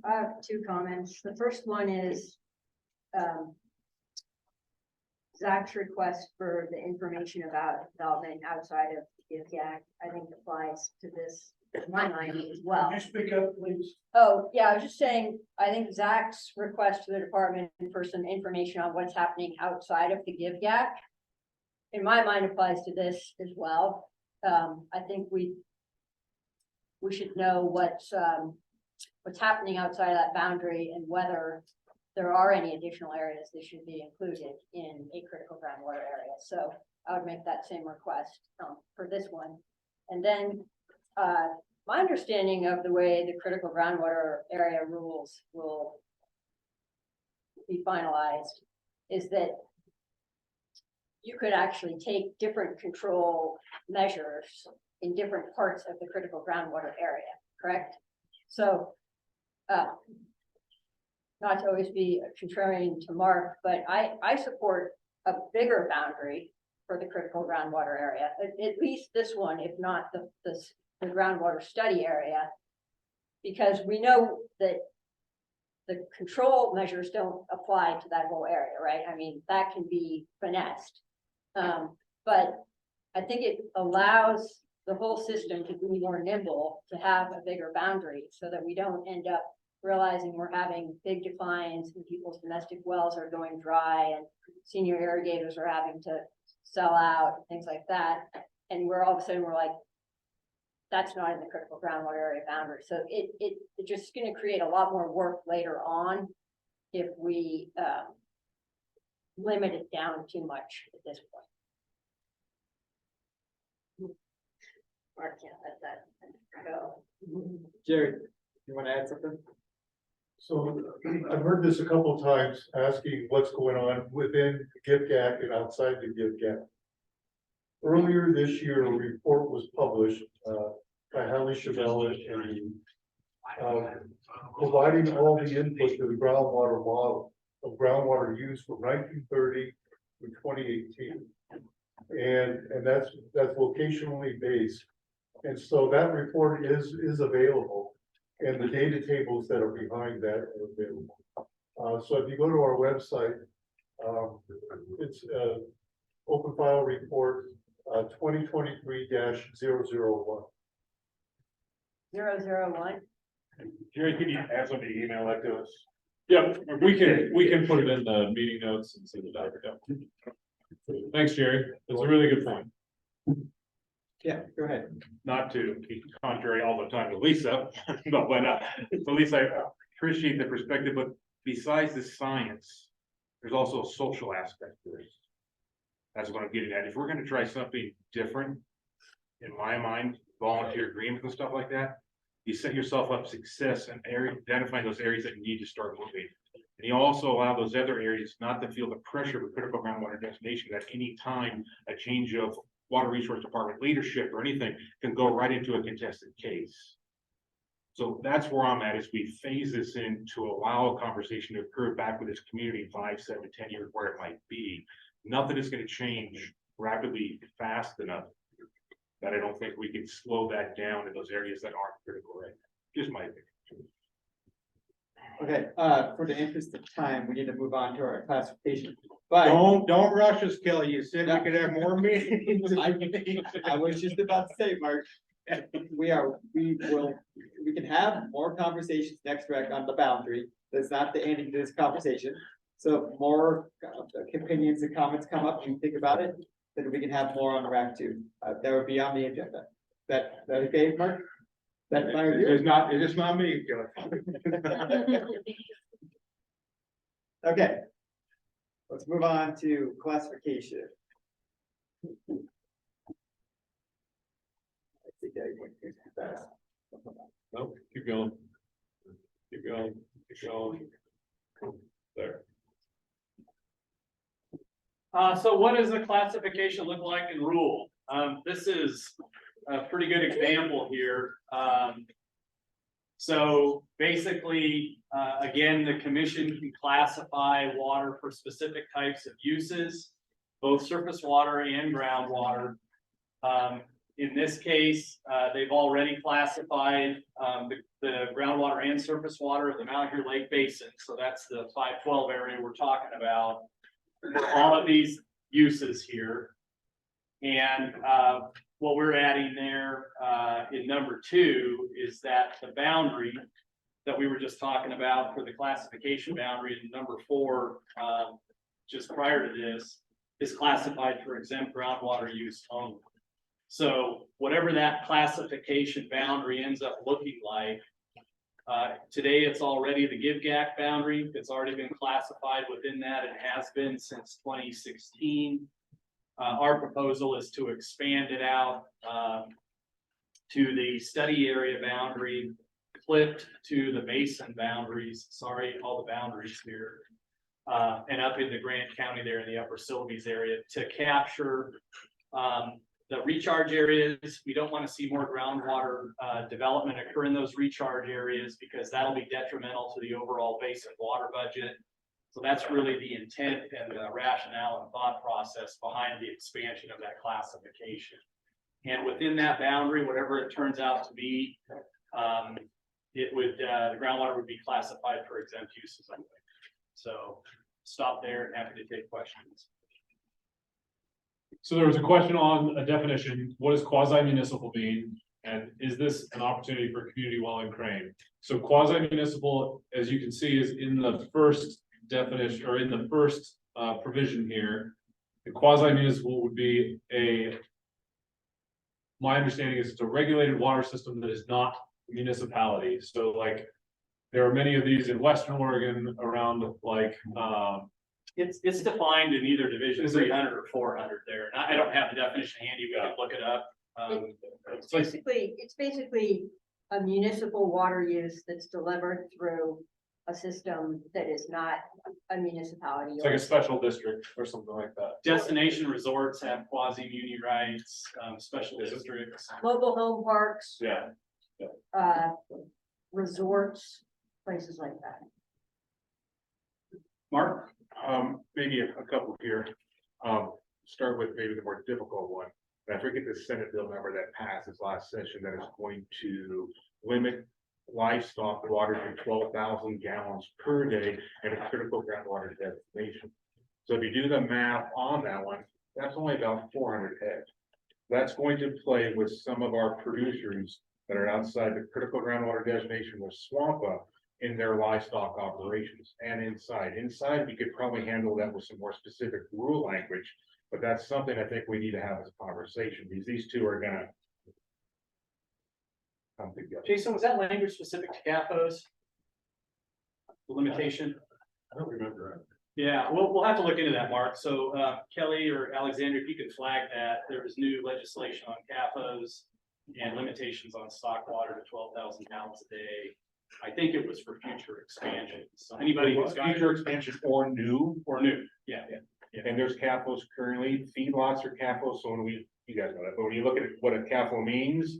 have two comments. The first one is, Zach's request for the information about development outside of GIVGAC, I think applies to this, in my mind as well. Can you speak up, please? Oh, yeah, I was just saying, I think Zach's request to the department for some information on what's happening outside of the GIVGAC, in my mind applies to this as well. I think we should know what's happening outside of that boundary and whether there are any additional areas that should be included in a critical groundwater area. So I would make that same request for this one. And then my understanding of the way the critical groundwater area rules will be finalized is that you could actually take different control measures in different parts of the critical groundwater area, correct? So not to always be contrarian to Mark, but I support a bigger boundary for the critical groundwater area, at least this one, if not the groundwater study area, because we know that the control measures don't apply to that whole area, right? I mean, that can be finessed. But I think it allows the whole system to be more nimble, to have a bigger boundary so that we don't end up realizing we're having big declines and people's domestic wells are going dry and senior irrigators are having to sell out, things like that. And we're all of a sudden, we're like, that's not in the critical groundwater area boundary. So it's just going to create a lot more work later on if we limit it down too much at this point. Mark can't let that go. Jerry, you want to add something? So I've heard this a couple of times, asking what's going on within GIVGAC and outside the GIVGAC. Earlier this year, a report was published by Hallie Chavella and providing all the input to the groundwater model of groundwater use from 1930 to 2018. And that's locationally based. And so that report is available. And the data tables that are behind that are available. So if you go to our website, it's open file report 2023-001. 001. Jerry, can you add something to email that to us? Yep, we can put it in the meeting notes and send it out. Thanks, Jerry. That's a really good point. Yeah, go ahead. Not to be contrary all the time to Lisa, but Lisa, I appreciate the perspective, but besides the science, there's also a social aspect to this. That's what I'm getting at. If we're gonna try something different, in my mind, volunteer agreements and stuff like that, you set yourself up success and identifying those areas that you need to start moving. And you also allow those other areas not to feel the pressure of a critical groundwater destination at any time a change of water resource department leadership or anything can go right into a contested case. So that's where I'm at, is we phase this in to allow a conversation to occur back with this community in 5, 7, 10 years where it might be. Nothing is going to change rapidly fast enough that I don't think we can slow that down in those areas that aren't critical right now. Just my opinion. Okay, for the interest of time, we need to move on to our classification. But Don't rush us, Kelly. You said we could have more meetings. I was just about to say, Mark, we can have more conversations next rec on the boundary. That's not the ending to this conversation. So if more opinions and comments come up and you think about it, then we can have more on RAC 2. That would be on the agenda. That okay, Mark? That's my review. It is not me, Kelly. Okay. Let's move on to classification. I think I went too fast. Nope, keep going. Keep going, keep going. There. So what does the classification look like in rule? This is a pretty good example here. So basically, again, the commission can classify water for specific types of uses, both surface water and groundwater. In this case, they've already classified the groundwater and surface water of the Malheur Lake Basin. So that's the 512 area we're talking about for all of these uses here. And what we're adding there in number 2 is that the boundary that we were just talking about for the classification boundary in number 4, just prior to this, is classified for exempt groundwater use only. So whatever that classification boundary ends up looking like, today it's already the GIVGAC boundary. It's already been classified within that. It has been since 2016. Our proposal is to expand it out to the study area boundary, clipped to the basin boundaries. Sorry, all the boundaries here. And up in the Grant County there in the upper Sylvies area to capture the recharge areas. We don't want to see more groundwater development occur in those recharge areas because that'll be detrimental to the overall basin water budget. So that's really the intent and the rationale and thought process behind the expansion of that classification. And within that boundary, whatever it turns out to be, it would the groundwater would be classified for exempt uses only. So stop there and happy to take questions. So there was a question on a definition. What does quasi-municipal mean? And is this an opportunity for community well in Crane? So quasi-municipal, as you can see, is in the first definition or in the first provision here. The quasi-municipal would be my understanding is it's a regulated water system that is not a municipality. So like there are many of these in Western Oregon around like It's defined in either division 300 or 400 there. And I don't have the definition handy. We can look it up. It's basically a municipal water use that's delivered through a system that is not a municipality. It's like a special district or something like that. Destination resorts have quasi-muni rights, special districts. Mobile home parks. Yeah. Resorts, places like that. Mark? Maybe a couple here. Start with maybe the more difficult one. And I forget the Senate bill number that passed this last session that is going to limit livestock water to 12,000 gallons per day at a critical groundwater destination. So if you do the math on that one, that's only about 400 heads. That's going to play with some of our producers that are outside the critical groundwater designation with Swampa in their livestock operations and inside. Inside, we could probably handle that with some more specific rule language, but that's something I think we need to have as a conversation because these two are gonna come together. Jason, was that language specific to CAFOs? The limitation? I don't remember that. Yeah, we'll have to look into that, Mark. So Kelly or Alexander, if you could flag that, there was new legislation on CAFOs and limitations on stock water to 12,000 gallons a day. I think it was for future expansion. So anybody who's got Future expansion or new. yeah. And there's CAFOs currently, feedlots are CAFOs, so when you guys know that, but when you look at what a CAFO means,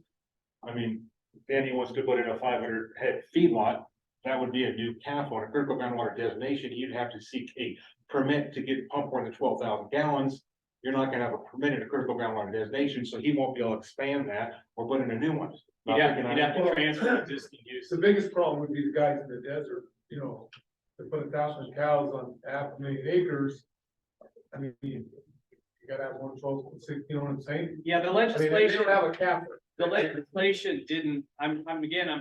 I mean, Danny wants to put in a 500 head feedlot, that would be a new CAFO, on a critical groundwater designation, you'd have to seek a permit to get pump more than 12,000 gallons. You're not gonna have a permit in a critical groundwater designation, so he won't be able to expand that or put in a new one. You'd have to transfer existing use. The biggest problem would be the guys in the desert, you know, to put 1,000 cows on 500,000 acres. I mean, you gotta have 1/12, you know what I'm saying? Yeah, the I mean, they legislation. don't have a cap. The legislation didn't, I'm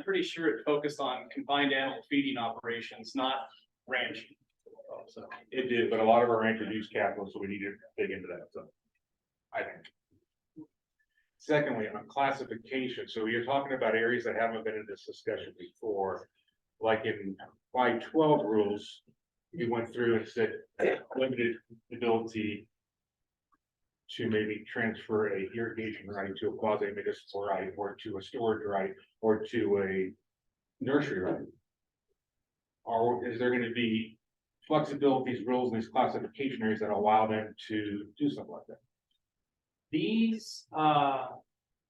pretty sure it focused on confined animal feeding operations, not ranching. So It did, but a lot of our ranchers use capital, so we need to dig into that, so. I think. Secondly, on classification, so you're talking about areas that haven't been in this discussion before. Like in 512 rules, we went through and said limited ability to maybe transfer a irrigation right to a quasi municipal right, or to a storage right, or to a nursery right. Or is there gonna be flexibility, these rules, these classification areas that allow them to do something like that? these,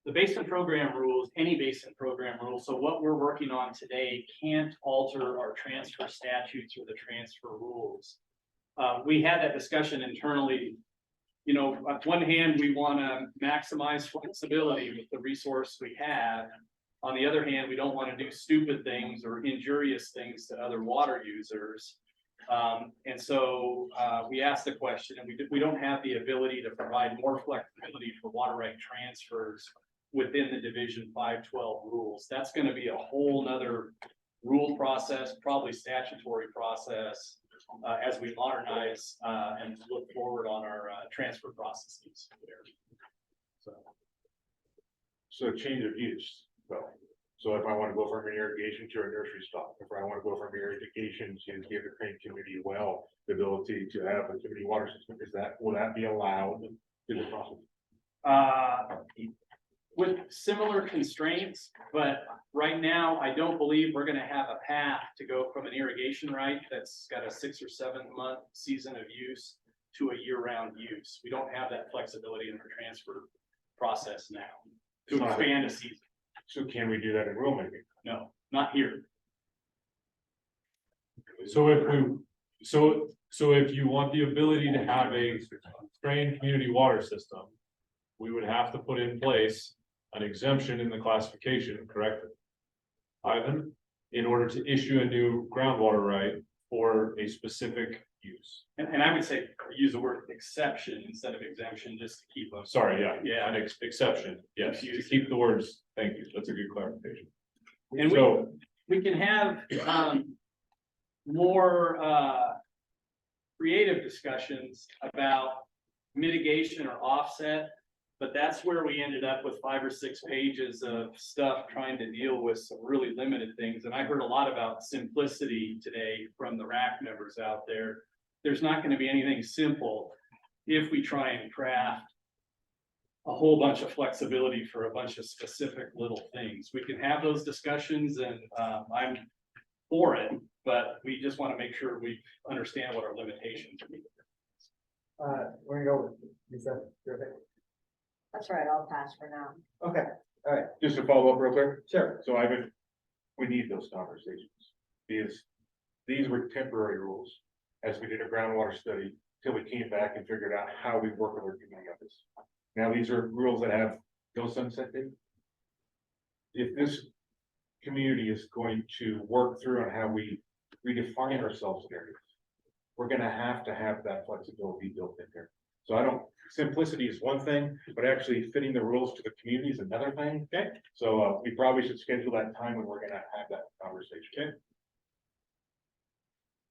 the basin program rules, any basin program rules, so what we're working on today can't alter our transfer statutes or the transfer rules. We had that discussion internally. You know, on one hand, we want to maximize flexibility with the resource we have. On the other hand, we don't want to do stupid things or injurious things to other water users. And so we asked the question, and we don't have the ability to provide more flexibility for water right transfers within the Division 512 rules. That's going to be a whole nother rule process, probably statutory process, as we modernize and look forward on our transfer processes there. So change of use, so if I want to go from an irrigation to a nursery stop, if I want to go from irrigation to give the Crane community well, the ability to have a community water system, will that be allowed in the process? With similar constraints, but right now, I don't believe we're gonna have a path to go from an irrigation right that's got a 6 or 7 month season of use to a year-round use. We don't have that flexibility in our transfer process now to expand a season. So can we do that in rulemaking? No, not here. So if you want the ability to have a trained community water system, we would have to put in place an exemption in the classification, correct? Ivan, in order to issue a new groundwater right for a specific use. And I would say use the word exception instead of exemption, just to keep us. Sorry, yeah. Yeah. An exception, yes, to keep the words, thank you, that's a good clarification. And So, we can have more creative discussions about mitigation or offset. But that's where we ended up with 5 or 6 pages of stuff trying to deal with some really limited things. And I heard a lot about simplicity today from the RAC members out there. There's not going to be anything simple if we try and craft a whole bunch of flexibility for a bunch of specific little things. We can have those discussions, and I'm for it, but we just want to make sure we understand what our limitations are. We're gonna go with Lisa. That's right, I'll pass for now. Okay, all right, just to follow up real quick. sure. So we need those conversations. These were temporary rules as we did a groundwater study till we came back and figured out how we work with our community on this. Now, these are rules that have no sunset date. If this community is going to work through on how we redefine ourselves in areas, we're gonna have to have that flexibility built in there. So simplicity is one thing, but actually fitting the rules to the community is another thing. Okay. So we probably should schedule that time when we're gonna have that conversation.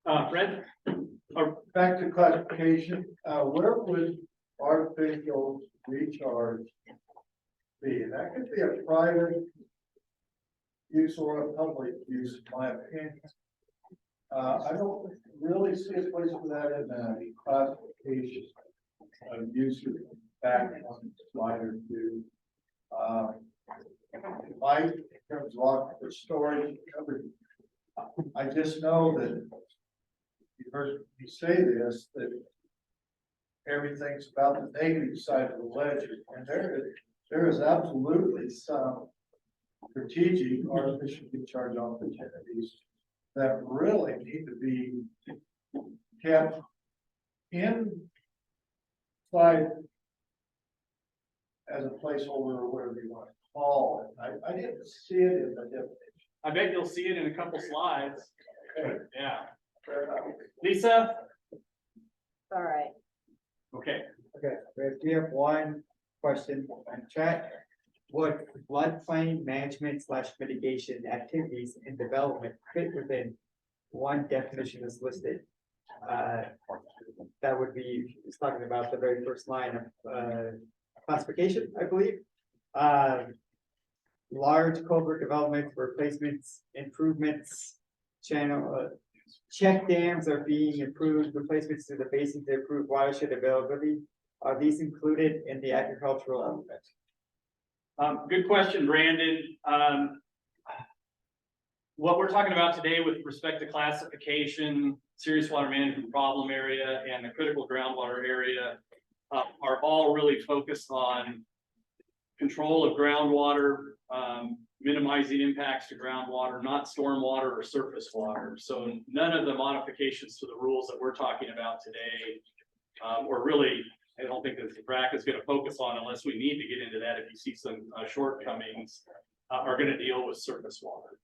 Okay. Fred? Back to classification, where would artificial recharge be? That could be a private use or a public use, in my opinion. I don't really see a place for that in the classification of use back on slide or 2. Like in terms of rock for storage, I just know that you heard me say this, that everything's about the negative side of the ledger, and there is absolutely some strategic artificial recharge opportunities that really need to be kept inside as a placeholder or whatever you want to call it. I didn't see it in the definition. I bet you'll see it in a couple slides. Okay. Yeah. Fair enough. Lisa? All right. Okay. Okay, we have one question on chat. Would floodplain management / mitigation activities and development fit within one definition as listed? That would be, it's talking about the very first line of classification, I believe. Large culvert development, replacements, improvements, channel, check dams are being improved, replacements to the basin to improve watershed availability. Are these included in the agricultural element? Good question, Brandon. What we're talking about today with respect to classification, serious water management problem area, and the critical groundwater area are all really focused on control of groundwater, minimizing impacts to groundwater, not stormwater or surface water. So none of the modifications to the rules that we're talking about today, or really, I don't think that the RAC is going to focus on unless we need to get into that. If you see some shortcomings, are going to deal with surface water.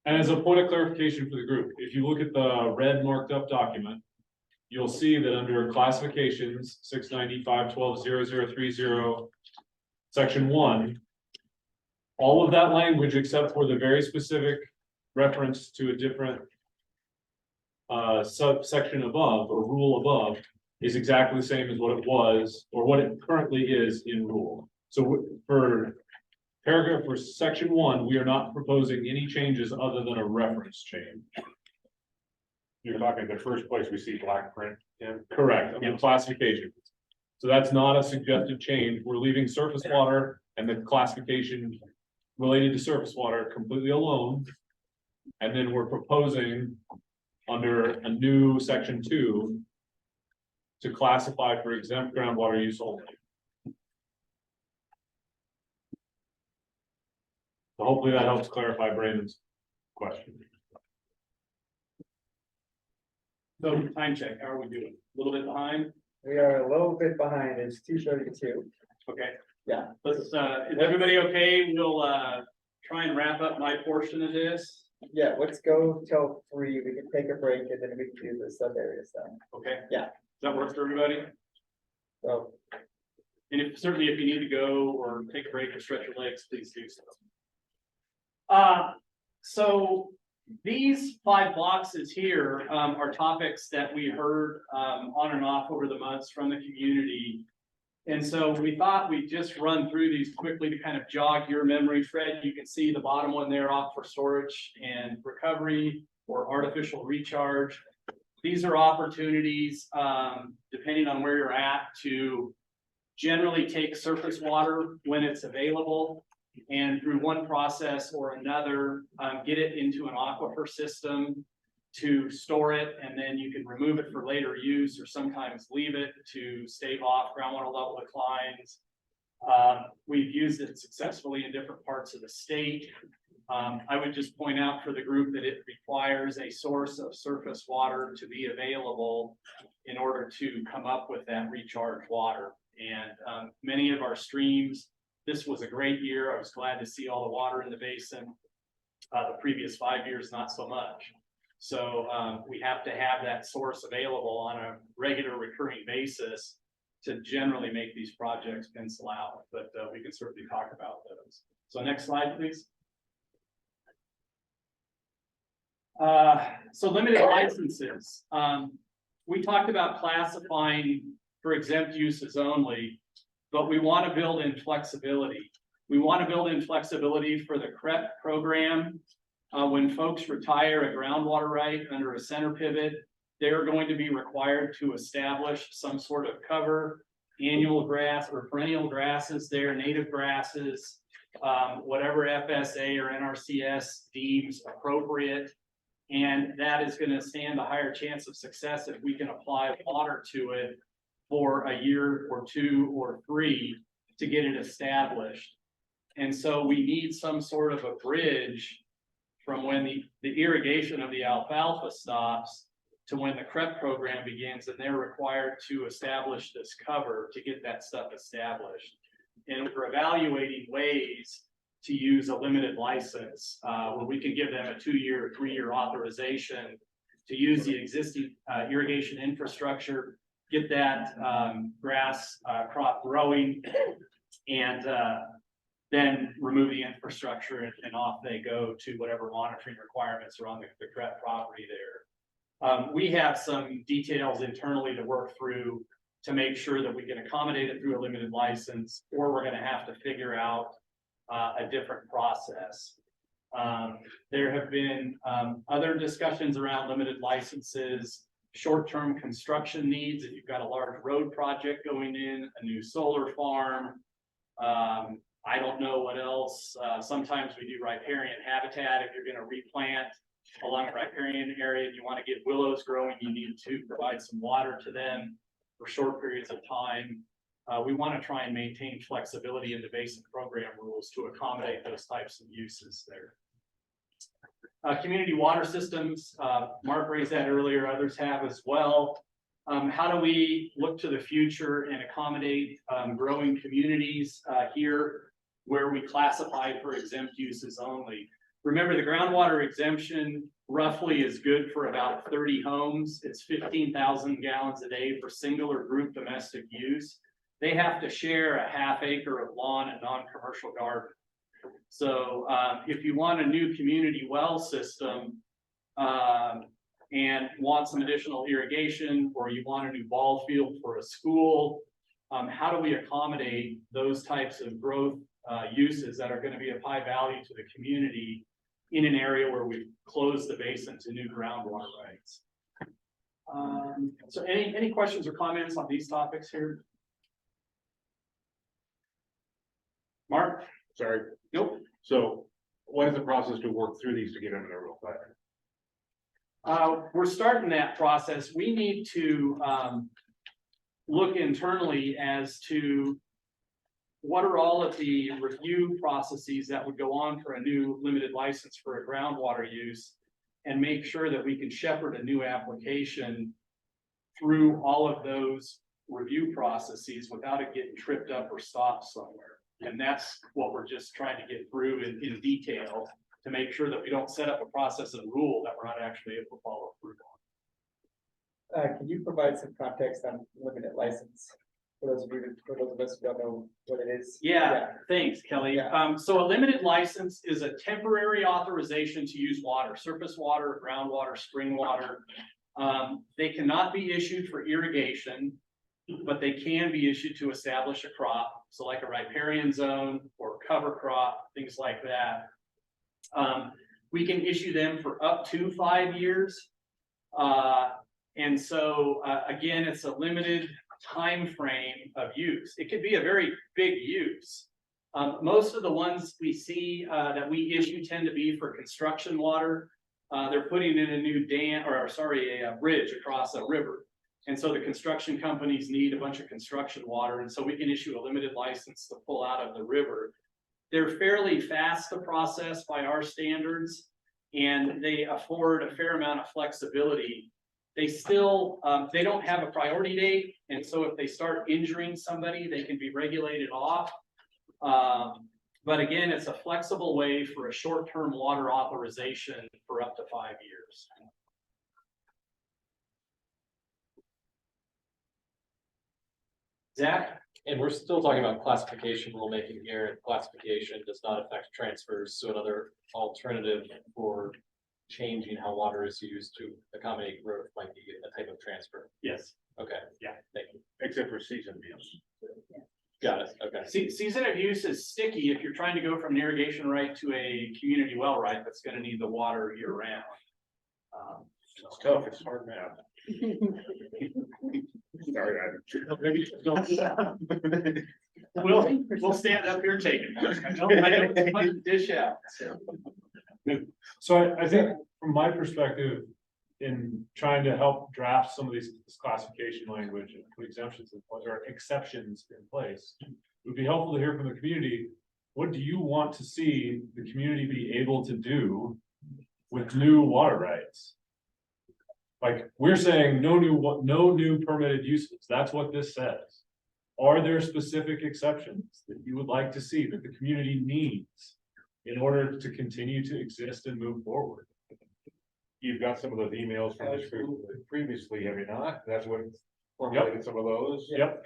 And as a point of clarification for the group, if you look at the red marked up document, you'll see that under classifications, 695.12.0030, section 1, all of that language except for the very specific reference to a different subsection above or rule above is exactly the same as what it was or what it currently is in rule. So for paragraph for section 1, we are not proposing any changes other than a reference change. You're talking the first place we see black print in? Correct, I mean classification. So that's not a suggested change. We're leaving surface water and the classification related to surface water completely alone. And then we're proposing under a new section 2 to classify for exempt groundwater use only. So hopefully that helps clarify Brandon's question. So time check, how are we doing? A little bit behind? We are a little bit behind, it's 2:32. Okay. Yeah. Let's, is everybody okay? We'll, try and wrap up my portion of this. Yeah, let's go till 3, we can take a break and then we can do the sub areas then. Okay. Yeah. Does that work for everybody? So. And certainly if you need to go or take a break or stretch your legs, please do so. So these 5 boxes here are topics that we heard on and off over the months from the community. And so we thought we'd just run through these quickly to kind of jog your memory. Fred, you can see the bottom one there, off for storage and recovery or artificial recharge. These are opportunities, depending on where you're at, to generally take surface water when it's available and through one process or another, get it into an aquifer system to store it, and then you can remove it for later use or sometimes leave it to stave off groundwater level declines. We've used it successfully in different parts of the state. I would just point out for the group that it requires a source of surface water to be available in order to come up with that recharge water. And many of our streams, this was a great year. I was glad to see all the water in the basin. The previous 5 years, not so much. So we have to have that source available on a regular recurring basis to generally make these projects pencil out, but we can certainly talk about those. So next slide, please. So limited licenses. We talked about classifying for exempt uses only, but we want to build in flexibility. We want to build in flexibility for the CREP program. When folks retire a groundwater right under a center pivot, they're going to be required to establish some sort of cover, annual grass or perennial grasses there, native grasses, whatever FSA or NRCS deems appropriate. And that is going to stand a higher chance of success if we can apply water to it for a year or 2 or 3 to get it established. And so we need some sort of a bridge from when the irrigation of the alfalfa stops to when the CREP program begins, and they're required to establish this cover to get that stuff established. And we're evaluating ways to use a limited license where we can give them a 2-year or 3-year authorization to use the existing irrigation infrastructure, get that grass crop growing, and then remove the infrastructure and off they go to whatever monitoring requirements are on the CREP property there. We have some details internally to work through to make sure that we can accommodate it through a limited license, or we're going to have to figure out a different process. There have been other discussions around limited licenses, short-term construction needs. If you've got a large road project going in, a new solar farm, I don't know what else. Sometimes we do riparian habitat. If you're going to replant along a riparian area and you want to get willows growing, you need to provide some water to them for short periods of time. we want to try and maintain flexibility in the basin program rules to accommodate those types of uses there. Community water systems, Mark raised that earlier, others have as well. How do we look to the future and accommodate growing communities here where we classify for exempt uses only? Remember, the groundwater exemption roughly is good for about 30 homes. It's 15,000 gallons a day for single or group domestic use. They have to share a ½ acre of lawn and non-commercial garden. So if you want a new community well system and want some additional irrigation, or you want a new ball field for a school, how do we accommodate those types of growth uses that are going to be of high value to the community in an area where we've closed the basin to new groundwater rights? So any questions or comments on these topics here? Mark? Sorry. Nope. So what is the process to work through these to get them in a real fire? We're starting that process. We need to look internally as to what are all of the review processes that would go on for a new limited license for a groundwater use, and make sure that we can shepherd a new application through all of those review processes without it getting tripped up or stopped somewhere. And that's what we're just trying to get through in detail to make sure that we don't set up a process and rule that we're not actually able to follow through on. Can you provide some context on limited license for those of us who don't know what it is? Yeah. Thanks, Kelly. So a limited license is a temporary authorization to use water, surface water, groundwater, spring water. They cannot be issued for irrigation, but they can be issued to establish a crop. So like a riparian zone or cover crop, things like that. We can issue them for up to 5 years. And so again, it's a limited time frame of use. It could be a very big use. Most of the ones we see that we issue tend to be for construction water. They're putting in a new dam, or sorry, a bridge across a river. And so the construction companies need a bunch of construction water. And so we can issue a limited license to pull out of the river. They're fairly fast to process by our standards, and they afford a fair amount of flexibility. They still, they don't have a priority date. And so if they start injuring somebody, they can be regulated off. But again, it's a flexible way for a short-term water authorization for up to 5 years. Zach? And we're still talking about classification rulemaking here, and classification does not affect transfers. So another alternative for changing how water is used to accommodate growth might be a type of transfer. Yes. Okay. Yeah. Thank you. Except for season use. Got it. Okay. Season of use is sticky if you're trying to go from an irrigation right to a community well right that's going to need the water year round. It's tough, it's hard math. Sorry, We'll stand up here and take it. I don't want to dish out. So I think from my perspective, in trying to help draft some of this classification language and put exemptions in place or exceptions in place, it would be helpful to hear from the community. What do you want to see the community be able to do with new water rights? Like, we're saying no new permitted uses. That's what this says. Are there specific exceptions that you would like to see that the community needs in order to continue to exist and move forward? You've got some of those emails from this group previously, have you not? That's what formulated some of those? Yep.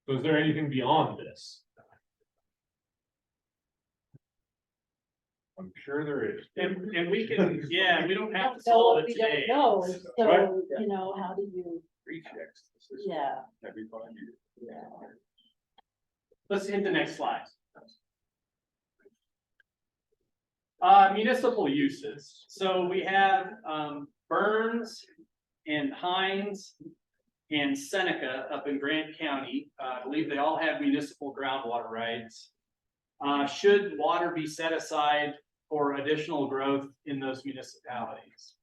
So is there anything beyond this? I'm sure there is. And we can, yeah, we don't have to solve it today. No, so, Right. you know, how do you, Rechecks. yeah. Every 5 years. Yeah. Let's hit the next slide. Municipal uses. So we have Burns and Hines and Seneca up in Grant County. I believe they all have municipal groundwater rights. Should water be set aside for additional growth in those municipalities?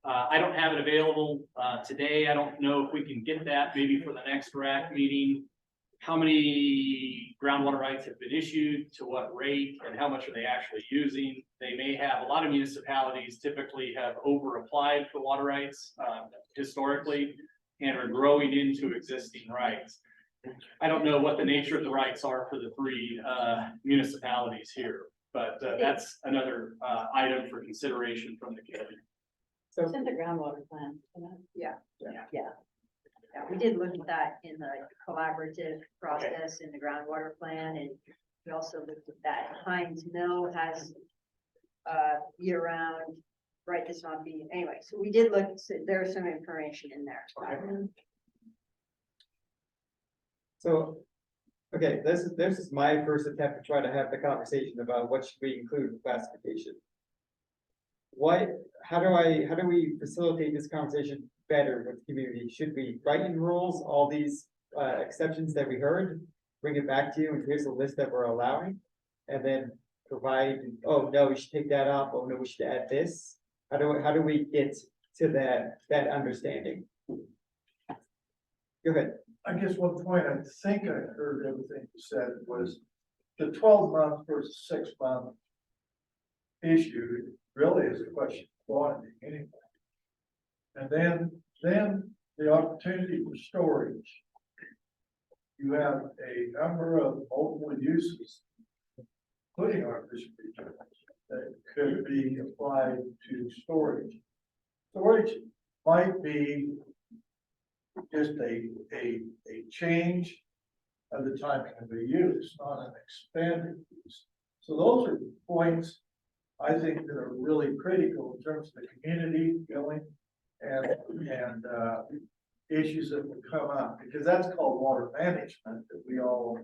I don't have it available, today. I don't know if we can get that maybe for the next RAC meeting. How many groundwater rights have been issued, to what rate, and how much are they actually using? They may have, a lot of municipalities typically have over applied for water rights, historically, and are growing into existing rights. I don't know what the nature of the rights are for the three municipalities here, but that's another item for consideration from the committee. So it's in the groundwater plan. Yeah. Yeah, we did look at that in the collaborative process in the groundwater plan, and we also looked at that. Heinz Mill has year-round, right, does not be, anyway, so we did look, so there's some information in there. So, okay, this is my first attempt to try to have the conversation about what should we include in classification. How do we facilitate this conversation better with the community? Should we write in rules all these exceptions that we heard, bring it back to you, and here's a list that we're allowing, and then provide, oh no, we should take that off, oh no, we should add this? How do we get to that understanding? Go ahead. I guess one point I think I heard everything you said was the 12-month versus 6-month issue really is a question of quantity anyway. And then the opportunity for storage. You have a number of multiple uses, including artificial recharge, that could be applied to storage. Storage might be just a change of the timing of the use, not an expanded use. So those are points I think that are really critical in terms of the community going and issues that will come up, because that's called water management that we all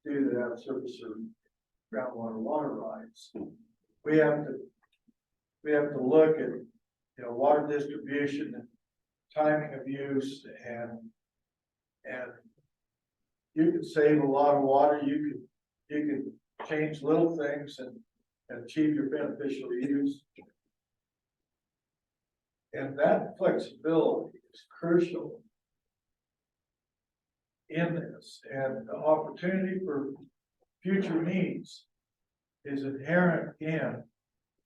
do that have surface or groundwater water rights. We have to look at, water distribution and timing of use, and you can save a lot of water. You can change little things and achieve your beneficial use. And that flexibility is crucial in this, and the opportunity for future needs is inherent in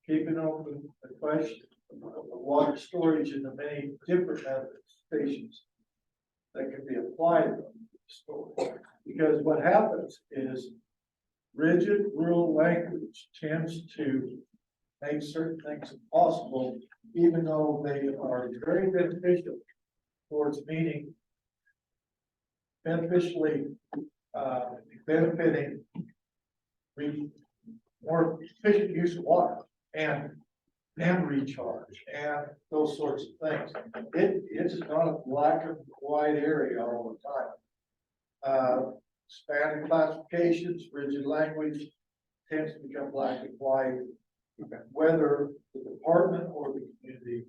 keeping open the question of water storage in the many different manifestations that can be applied to storage. Because what happens is rigid rural language tends to make certain things impossible, even though they are very beneficial towards meeting beneficially benefiting more efficient use of water and recharge and those sorts of things. It's not a black and white area all the time. Expanded classifications, rigid language tends to become black and white, whether the department or the community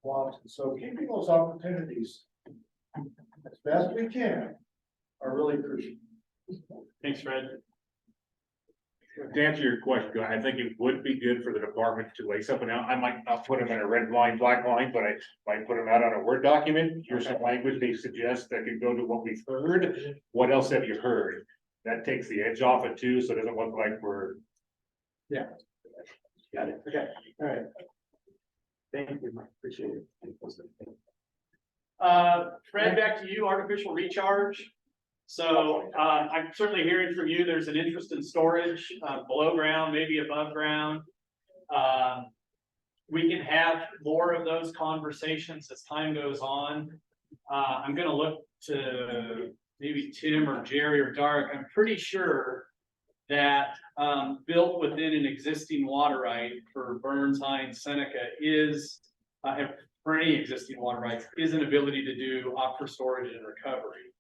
wants it. So keeping those opportunities as best we can are really crucial. Thanks, Fred. To answer your question, I think it would be good for the department to lay something out. I might not put them in a red line, black line, but I might put them out on a Word document. Here's some language they suggest that could go to what we've heard. What else have you heard? That takes the edge off it too, so it doesn't look like we're. Yeah. Got it. Okay. All right. Thank you, Mike. Appreciate it. Fred, back to you, artificial recharge. So I'm certainly hearing from you, there's an interest in storage below ground, maybe above ground. We can have more of those conversations as time goes on. I'm going to look to maybe Tim or Jerry or Dark. I'm pretty sure that built within an existing water right for Burns, Hines, Seneca is, for any existing water rights, is an ability to do aquifer storage and recovery.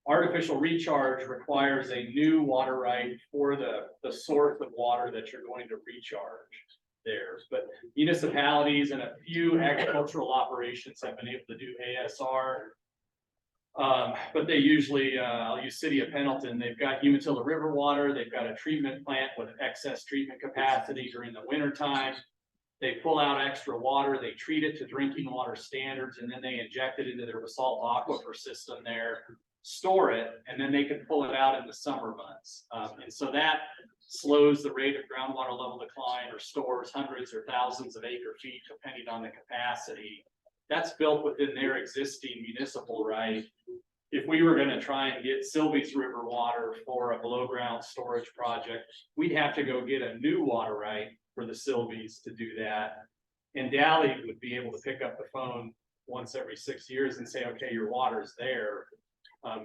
Artificial recharge requires a new water right for the source of water that you're going to recharge there. But municipalities and a few agricultural operations have been able to do ASR. But they usually, I'll use City of Pendleton, they've got Umatilla River water, they've got a treatment plant with excess treatment capacity during the winter time. They pull out extra water, they treat it to drinking water standards, and then they inject it into their basalt aquifer system there, store it, and then they can pull it out in the summer months. And so that slows the rate of groundwater level decline or stores hundreds or thousands of acre feet, depending on the capacity. That's built within their existing municipal right. If we were gonna try and get Sylvie's River water for a below ground storage project, we'd have to go get a new water right for the Sylvies to do that. And Dally would be able to pick up the phone once every 6 years and say, okay, your water's there.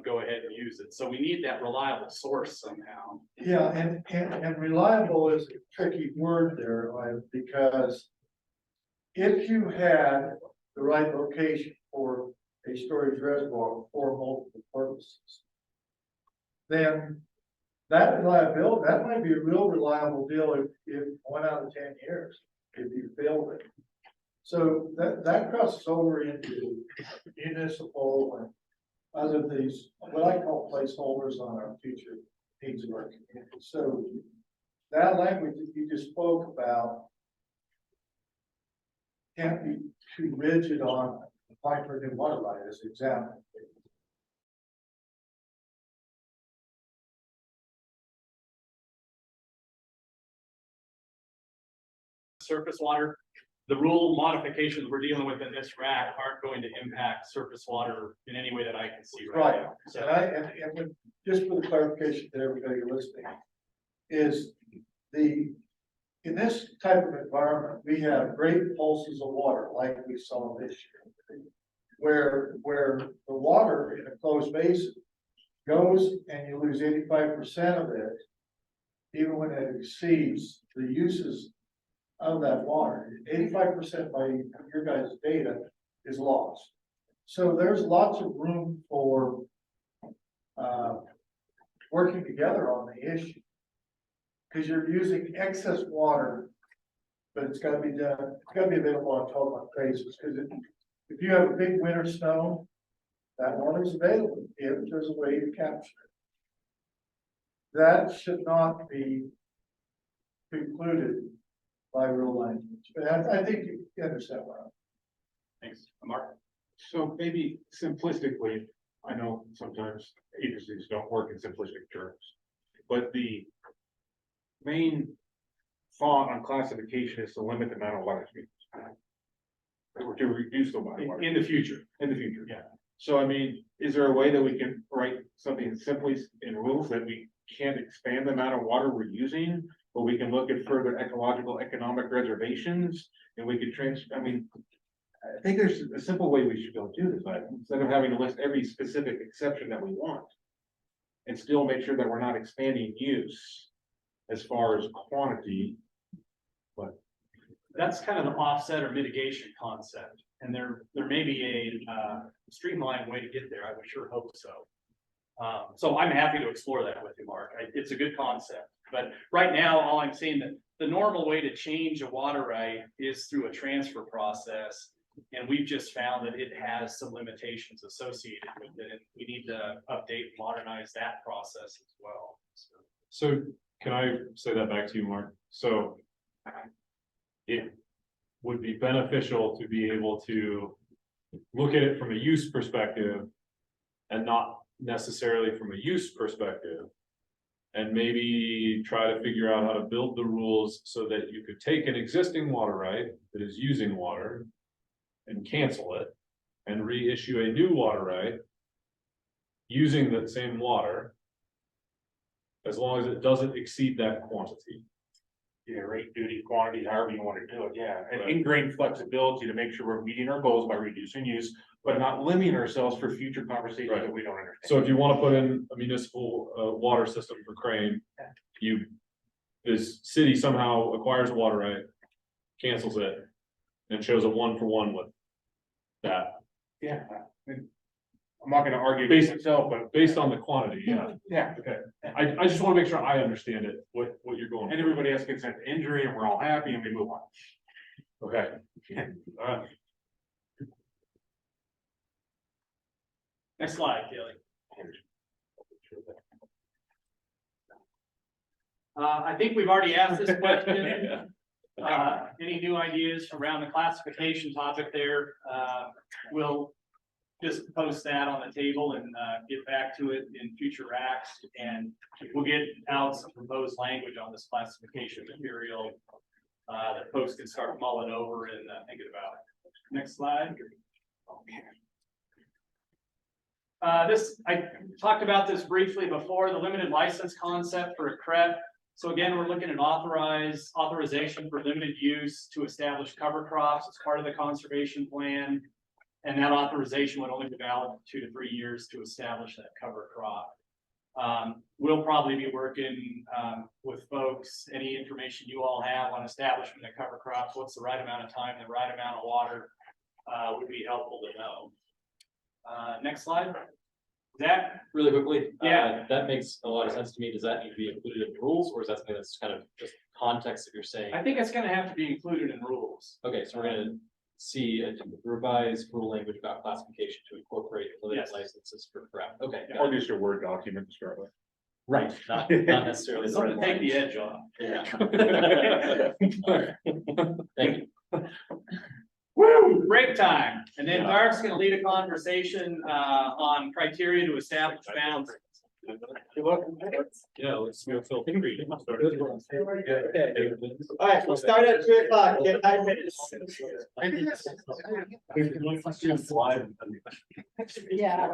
Go ahead and use it. So we need that reliable source somehow. Yeah, and reliable is a tricky word there, because if you had the right location for a storage reservoir for multiple purposes, then that reliability, that might be a real reliable deal if 1 out of 10 years, if you failed it. So that crosses over into municipal and other these, what I call placeholders on our future needs of our community. So that language that you just spoke about can't be too rigid on applying for a new water right as an example. Surface water, the rule modifications we're dealing with in this RAC aren't going to impact surface water in any way that I can see right now. So And just for the clarification to everybody listening, is in this type of environment, we have great pulses of water like we saw this year. Where the water in a closed basin goes and you lose 85% of it, even when it exceeds the uses of that water. 85% by your guys' data is lost. So there's lots of room for working together on the issue. Because you're using excess water, but it's got to be done, it's got to be available on a 12-month basis. Because if you have a big winter snow, that water is available if there's a way to capture it. That should not be precluded by real language. But I think you understand what I'm. thanks, Mark. So maybe simplistically, I know sometimes agencies don't work in simplistic terms, but the main thought on classification is to limit the amount of water to be or to reduce the amount of water. In the future. In the future. Yeah. So I mean, is there a way that we can write something simply in rules that we can't expand the amount of water we're using, but we can look at further ecological, economic reservations, and we could I mean, I think there's a simple way we should go do this, but instead of having to list every specific exception that we want, and still make sure that we're not expanding use as far as quantity, but That's kind of the offset or mitigation concept. And there may be a streamlined way to get there. I would sure hope so. So I'm happy to explore that with you, Mark. It's a good concept. But right now, all I'm saying that the normal way to change a water right is through a transfer process. And we've just found that it has some limitations associated with it. And we need to update, and modernize that process as well. So can I say that back to you, Mark? So it would be beneficial to be able to look at it from a use perspective and not necessarily from a use perspective. And maybe try to figure out how to build the rules so that you could take an existing water right that is using water and cancel it and reissue a new water right using that same water, as long as it doesn't exceed that quantity. yeah, rate, duty, quantity, however you want to do it, yeah. And Right. ingrained flexibility to make sure we're meeting our goals by reducing use, but not limiting ourselves for future conversations Right. that we don't understand. So if you want to put in a municipal water system for Crane, this city somehow acquires a water right, cancels it, and shows a 1-for-1 with that. Yeah, I'm not gonna argue Based- based itself, but Based on the quantity, yeah. yeah, Okay. I just want to make sure I understand it, what you're going. and everybody has consent to injury and we're all happy and we move on. Okay. All right. Next slide, Kelly. I think we've already asked this question. Any new ideas around the classification topic there, we'll just post that on the table and get back to it in future RACs. And we'll get out some proposed language on this classification material that folks can start mulling over and thinking about. Next slide. I talked about this briefly before, the limited license concept for a CREP. So again, we're looking at authorization for limited use to establish cover crops as part of the conservation plan. And that authorization would only be valid for 2 to 3 years to establish that cover crop. We'll probably be working with folks, any information you all have on establishment of cover crops, what's the right amount of time, the right amount of water would be helpful to know. Next slide. Zach? Really quickly. Yeah. That makes a lot of sense to me. Does that need to be included in the rules, or is that something that's kind of just context that you're saying? I think it's gonna have to be included in rules. Okay, so we're gonna see a revised rule language about classification to incorporate limited Yes. licenses for crap. Okay. Or just your Word document to start with. Right, not necessarily. Sort of take the edge off. Yeah. All right. Thank you. Woo, break time. And then Dark's gonna lead a conversation on criteria to establish boundaries. Yeah, let's go feel free. All right, we'll start at 3 o'clock, get 9 minutes. Yeah.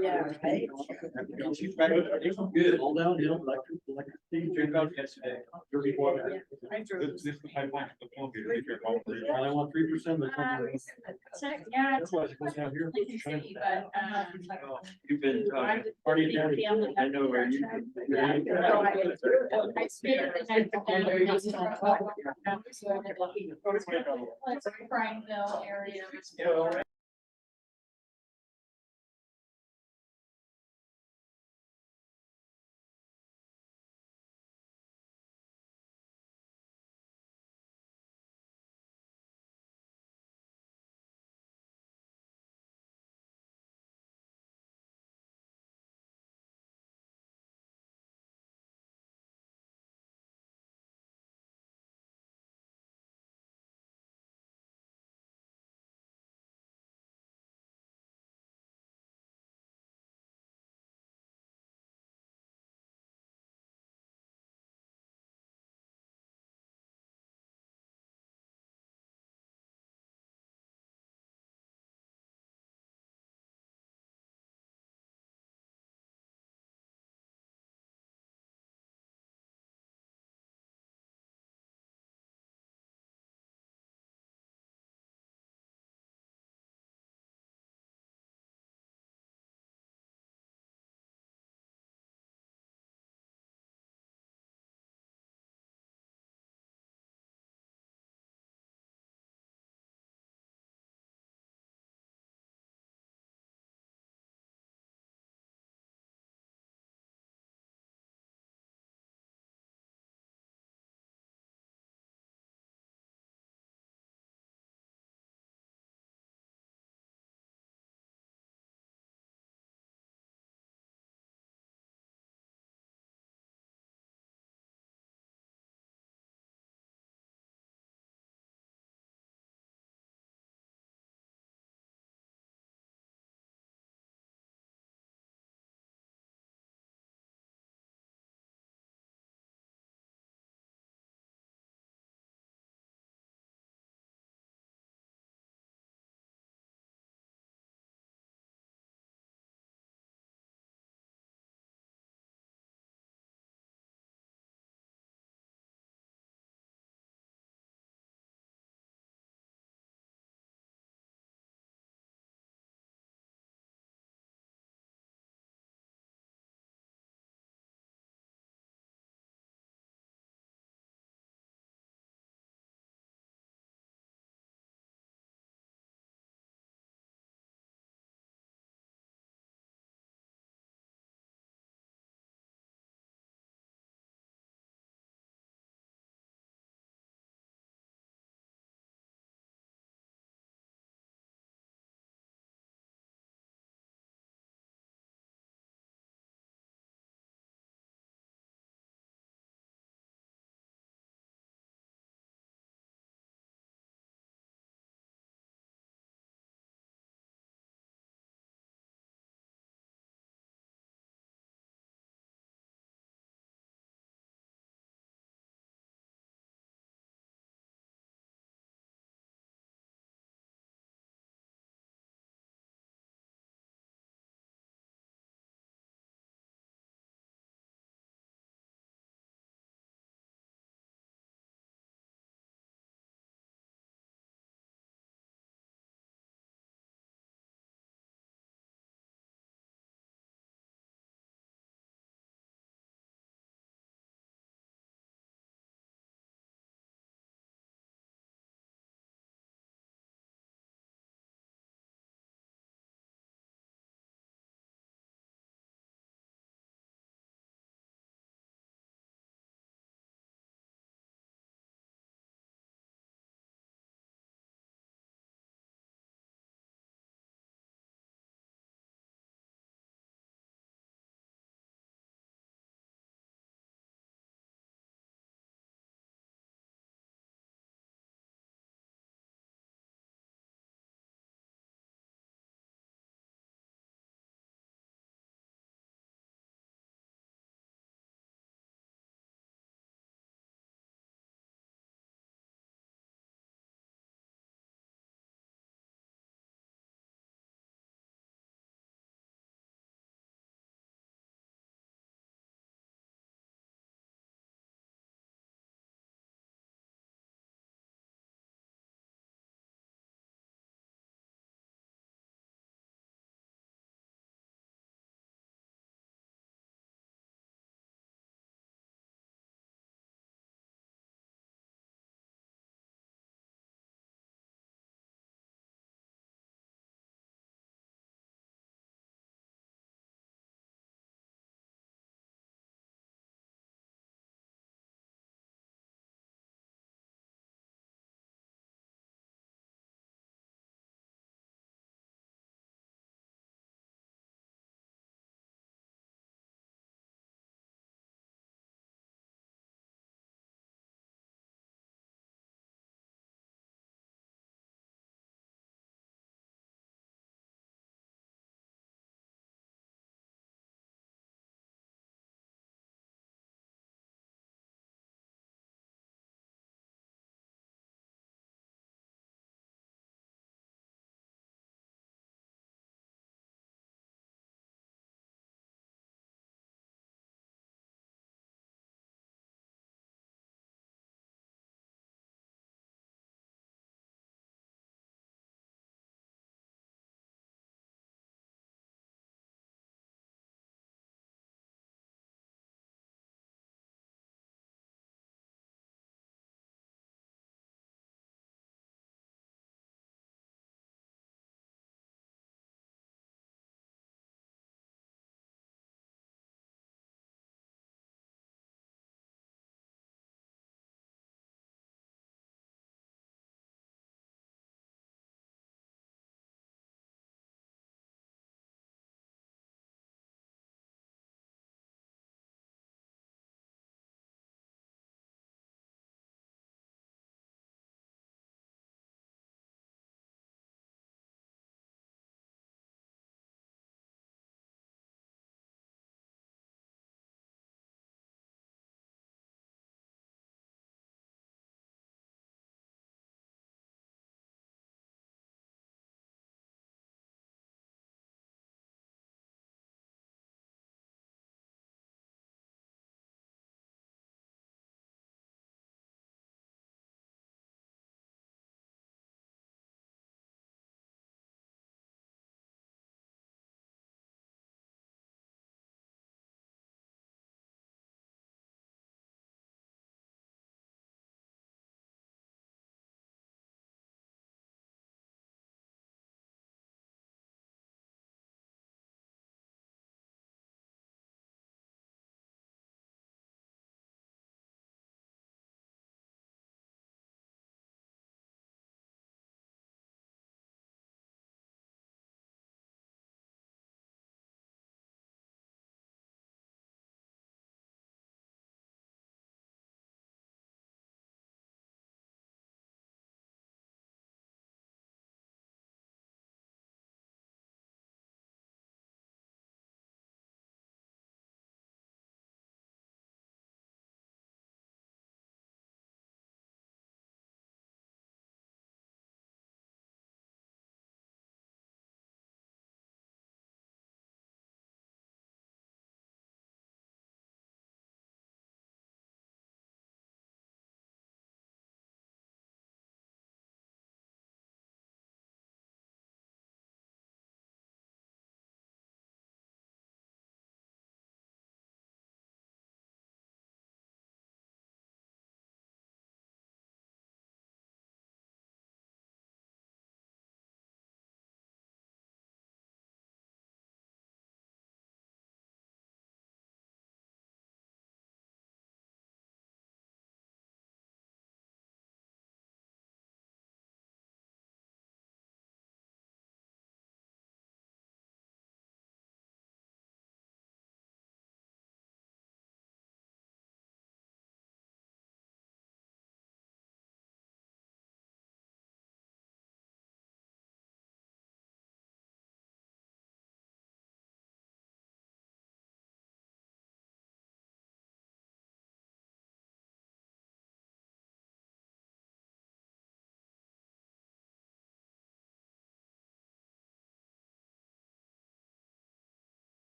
Yeah. Good, all downhill, drink out yesterday. This is the pipeline to Columbia. I want 3%. Yeah. That's why it's supposed to have here. But, You've been I party. I know where you. I stayed the night. Prineville area.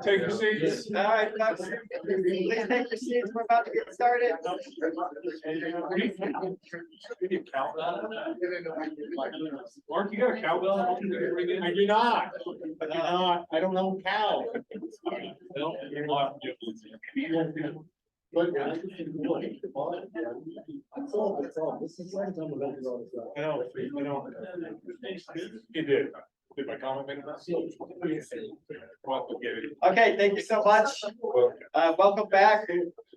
Take your seats. All right, folks, please take your seats. We're about to get started. Mark, you got a cowbell? I do not. I don't know cow. But. You did. Did my comment make sense? Okay, thank you so much. Welcome back.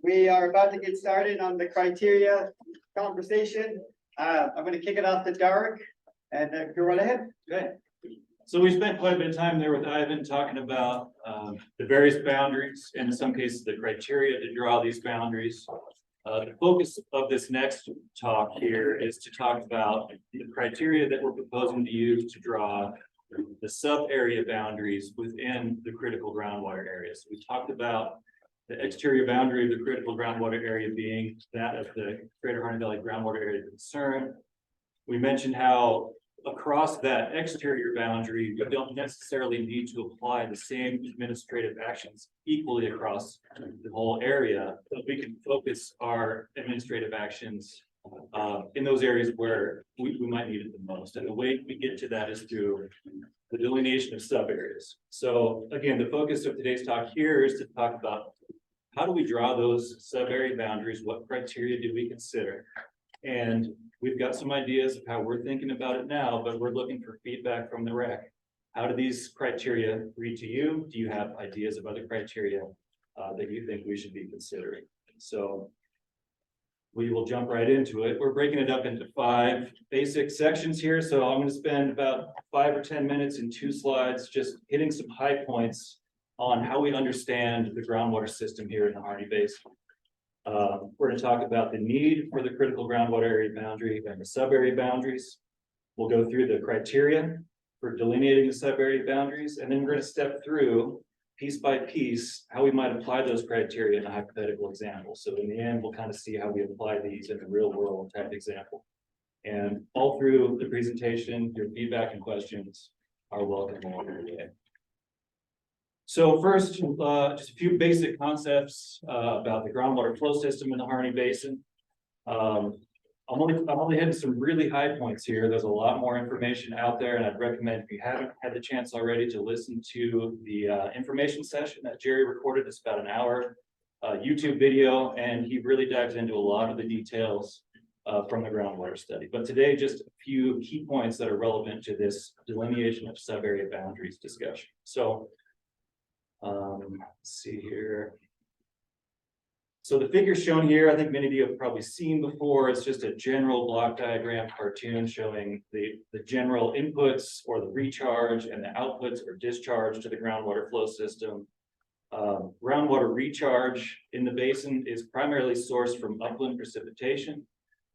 We are about to get started on the criteria conversation. I'm gonna kick it off to Dark and go right ahead. Good. So we spent quite a bit of time there with Ivan talking about the various boundaries, and in some cases, the criteria to draw these boundaries. The focus of this next talk here is to talk about the criteria that we're proposing to use to draw the sub-area boundaries within the critical groundwater areas. We talked about the exterior boundary of the critical groundwater area being that of the Greater Harney Valley groundwater area of concern. We mentioned how across that exterior boundary, we don't necessarily need to apply the same administrative actions equally across the whole area, but we can focus our administrative actions in those areas where we might need it the most. And the way we get to that is through the delineation of sub areas. So again, the focus of today's talk here is to talk about how do we draw those sub area boundaries? What criteria do we consider? And we've got some ideas of how we're thinking about it now, but we're looking for feedback from the RAC. How do these criteria read to you? Do you have ideas of other criteria that you think we should be considering? So we will jump right into it. We're breaking it up into 5 basic sections here. So I'm going to spend about 5 or 10 minutes in 2 slides, just hitting some high points on how we understand the groundwater system here in the Harney Basin. We're going to talk about the need for the critical groundwater area boundary and the sub-area boundaries. We'll go through the criteria for delineating the sub-area boundaries, and then we're going to step through piece by piece how we might apply those criteria in a hypothetical example. So in the end, we'll kind of see how we apply these in a real world type example. And all through the presentation, your feedback and questions are welcome along the way. So first, just a few basic concepts about the groundwater flow system in the Harney Basin. I'm only hitting some really high points here. There's a lot more information out there, and I'd recommend if you haven't had the chance already to listen to the information session that Jerry recorded. It's about an hour YouTube video, and he really dives into a lot of the details from the groundwater study. But today, just a few key points that are relevant to this delineation of sub-area boundaries discussion. So let's see here. So the figure shown here, I think many of you have probably seen before. It's just a general block diagram cartoon showing the general inputs or the recharge and the outputs or discharge to the groundwater flow system. Groundwater recharge in the basin is primarily sourced from upland precipitation,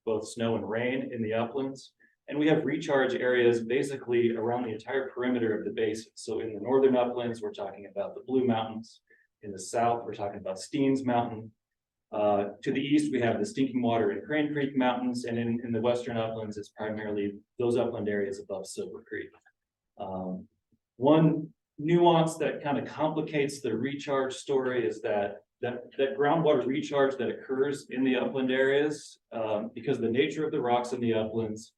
both snow and rain in the uplands. And we have recharge areas basically around the entire perimeter of the basin. So in the northern uplands, we're talking about the Blue Mountains. In the south, we're talking about Steens Mountain. To the east, we have the Stinking Water and Crane Creek Mountains. And in the western uplands, it's primarily those upland areas above Silver Creek. One nuance that kind of complicates the recharge story is that groundwater recharge that occurs in the upland areas, because of the nature of the rocks in the uplands,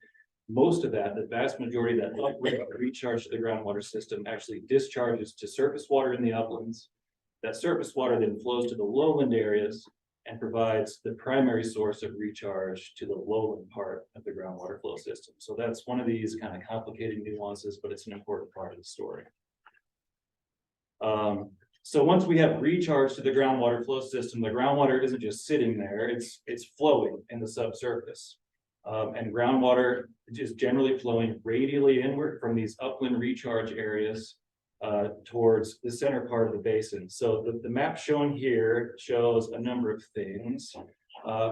most of that, the vast majority of that recharge to the groundwater system actually discharges to surface water in the uplands. That surface water then flows to the lowland areas and provides the primary source of recharge to the lowland part of the groundwater flow system. So that's one of these kind of complicated nuances, but it's an important part of the story. So once we have recharge to the groundwater flow system, the groundwater isn't just sitting there, it's flowing in the subsurface. And groundwater is generally flowing radially inward from these upland recharge areas towards the center part of the basin. So the map shown here shows a number of things.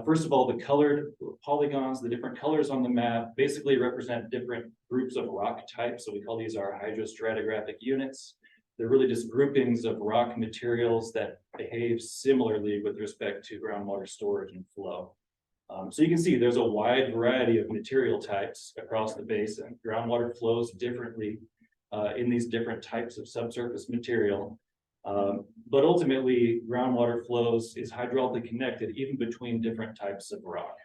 First of all, the colored polygons, the different colors on the map basically represent different groups of rock types. So we call these our hydrostratigraphic units. They're really just groupings of rock materials that behave similarly with respect to groundwater storage and flow. So you can see there's a wide variety of material types across the basin. Groundwater flows differently in these different types of subsurface material. But ultimately, groundwater flows is hydraulically connected even between different types of rock.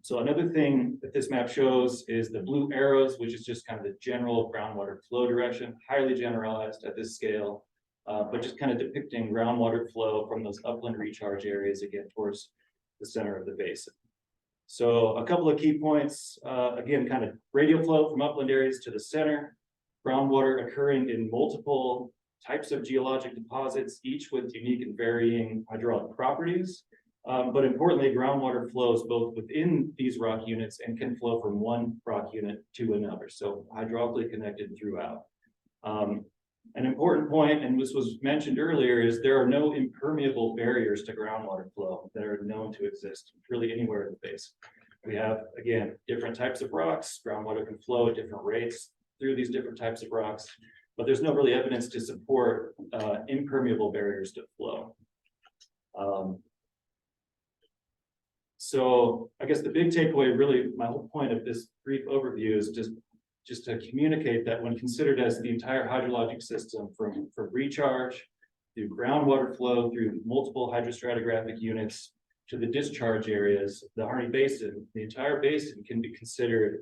So another thing that this map shows is the blue arrows, which is just kind of the general groundwater flow direction, highly generalized at this scale, but just kind of depicting groundwater flow from those upland recharge areas again towards the center of the basin. So a couple of key points, again, kind of radial flow from upland areas to the center, groundwater occurring in multiple types of geologic deposits, each with unique and varying hydraulic properties. But importantly, groundwater flows both within these rock units and can flow from one rock unit to another. So hydraulically connected throughout. An important point, and this was mentioned earlier, is there are no impermeable barriers to groundwater flow that are known to exist really anywhere in the basin. We have, again, different types of rocks. Groundwater can flow at different rates through these different types of rocks, but there's no really evidence to support impermeable barriers to flow. So I guess the big takeaway, really, my whole point of this brief overview is just to communicate that when considered as the entire hydrologic system from recharge through groundwater flow through multiple hydrostratigraphic units to the discharge areas, the Harney Basin, the entire basin can be considered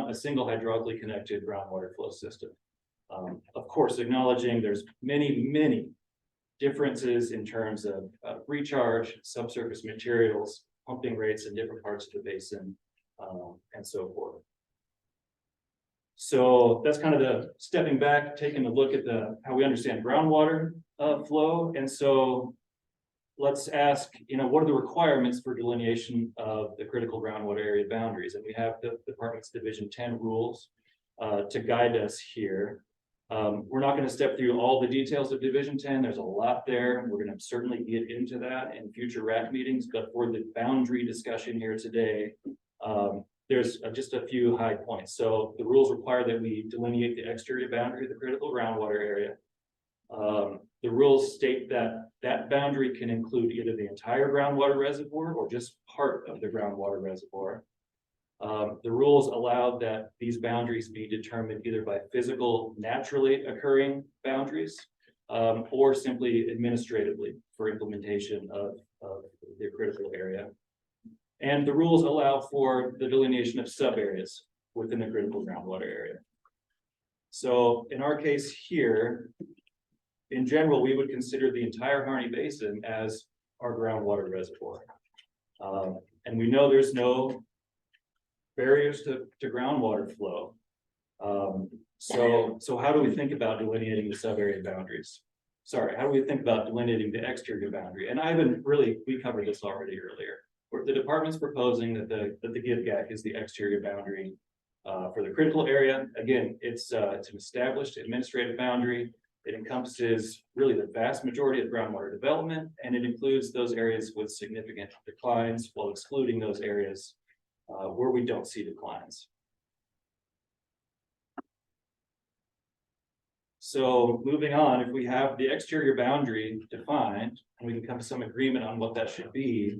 a single hydraulically connected groundwater flow system. Of course, acknowledging there's many differences in terms of recharge, subsurface materials, pumping rates in different parts of the basin, and so forth. So that's kind of the stepping back, taking a look at how we understand groundwater flow. And so let's ask, what are the requirements for delineation of the critical groundwater area boundaries? And we have the Department's Division 10 rules to guide us here. We're not going to step through all the details of Division 10. There's a lot there. We're going to certainly get into that in future RAC meetings, but for the boundary discussion here today, there's just a few high points. So the rules require that we delineate the exterior boundary of the critical groundwater area. The rules state that that boundary can include either the entire groundwater reservoir or just part of the groundwater reservoir. The rules allow that these boundaries be determined either by physical, naturally occurring boundaries, or simply administratively for implementation of the critical area. And the rules allow for the delineation of sub-areas within the critical groundwater area. So in our case here, in general, we would consider the entire Harney Basin as our groundwater reservoir. And we know there's no barriers to groundwater flow. So how do we think about delineating the sub-area boundaries? Sorry, how do we think about delineating the exterior boundary? And we covered this already earlier. The department's proposing that the give-gack is the exterior boundary for the critical area. Again, it's an established administrative boundary. It encompasses really the vast majority of groundwater development, and it includes those areas with significant declines while excluding those areas where we don't see declines. So moving on, if we have the exterior boundary defined, and we can come to some agreement on what that should be,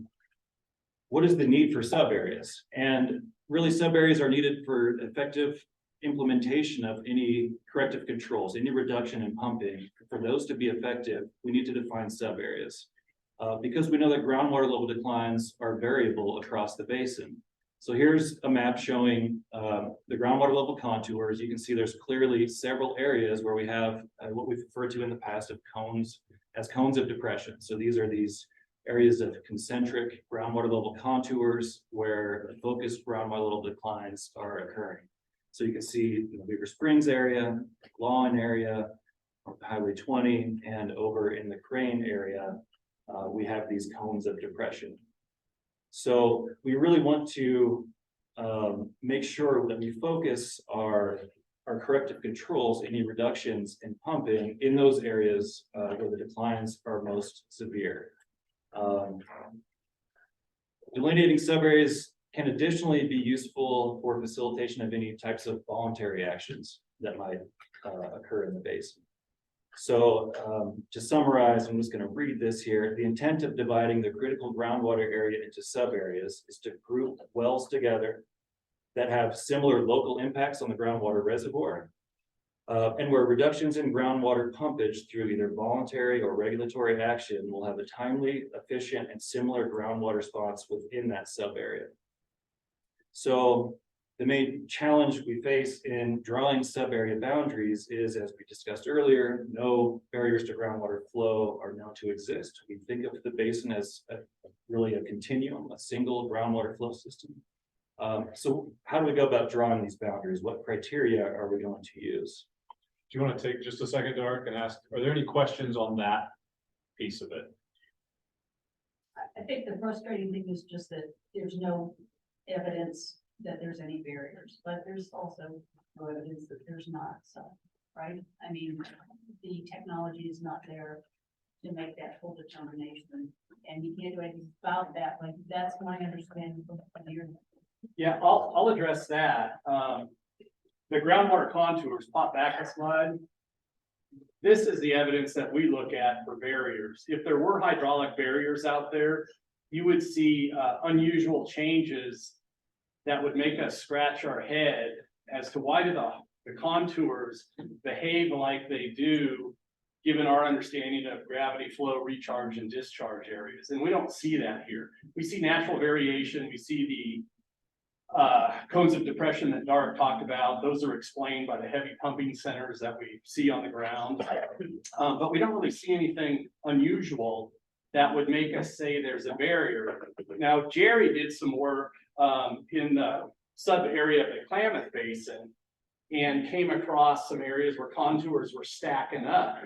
what is the need for sub-areas? And really sub-areas are needed for effective implementation of any corrective controls, any reduction in pumping. For those to be effective, we need to define sub-areas because we know that groundwater level declines are variable across the basin. So here's a map showing the groundwater level contours. You can see there's clearly several areas where we have what we've referred to in the past of cones of depression. So these are these areas of concentric groundwater level contours where the focused groundwater level declines are occurring. So you can see the Beaver Springs area, Lawn area, Highway 20, and over in the Crane area, we have these cones of depression. So we really want to make sure that we focus our corrective controls, any reductions in pumping in those areas where the declines are most severe. Delineating subareas can additionally be useful for facilitation of any types of voluntary actions that might occur in the basin. So to summarize, I'm just going to read this here. The intent of dividing the critical groundwater area into sub-areas is to group wells together that have similar local impacts on the groundwater reservoir And where reductions in groundwater pumpage through either voluntary or regulatory action will have a timely, efficient, and similar groundwater response within that sub area. So the main challenge we face in drawing sub-area boundaries is, as we discussed earlier, no barriers to groundwater flow are known to exist. We think of the basin as really a continuum, a single groundwater flow system. So how do we go about drawing these boundaries? What criteria are we going to use? Do you want to take just a second, Dark, and ask, are there any questions on that piece of it? I think the frustrating thing is just that there's no evidence that there's any barriers, but there's also no evidence that there's not, so, right? I mean, the technology is not there to make that full determination, and you can't do anything about that, like, that's my understanding from your. Yeah, I'll address that. The groundwater contours, pop back a slide. This is the evidence that we look at for barriers. If there were hydraulic barriers out there, you would see unusual changes that would make us scratch our head as to why do the contours behave like they do, given our understanding of gravity flow, recharge, and discharge areas. And we don't see that here. We see natural variation. We see the cones of depression that Dark talked about. Those are explained by the heavy pumping centers that we see on the ground. But we don't really see anything unusual that would make us say there's a barrier. Now, Jerry did some work in the sub area of the Klamath Basin and came across some areas where contours were stacking up.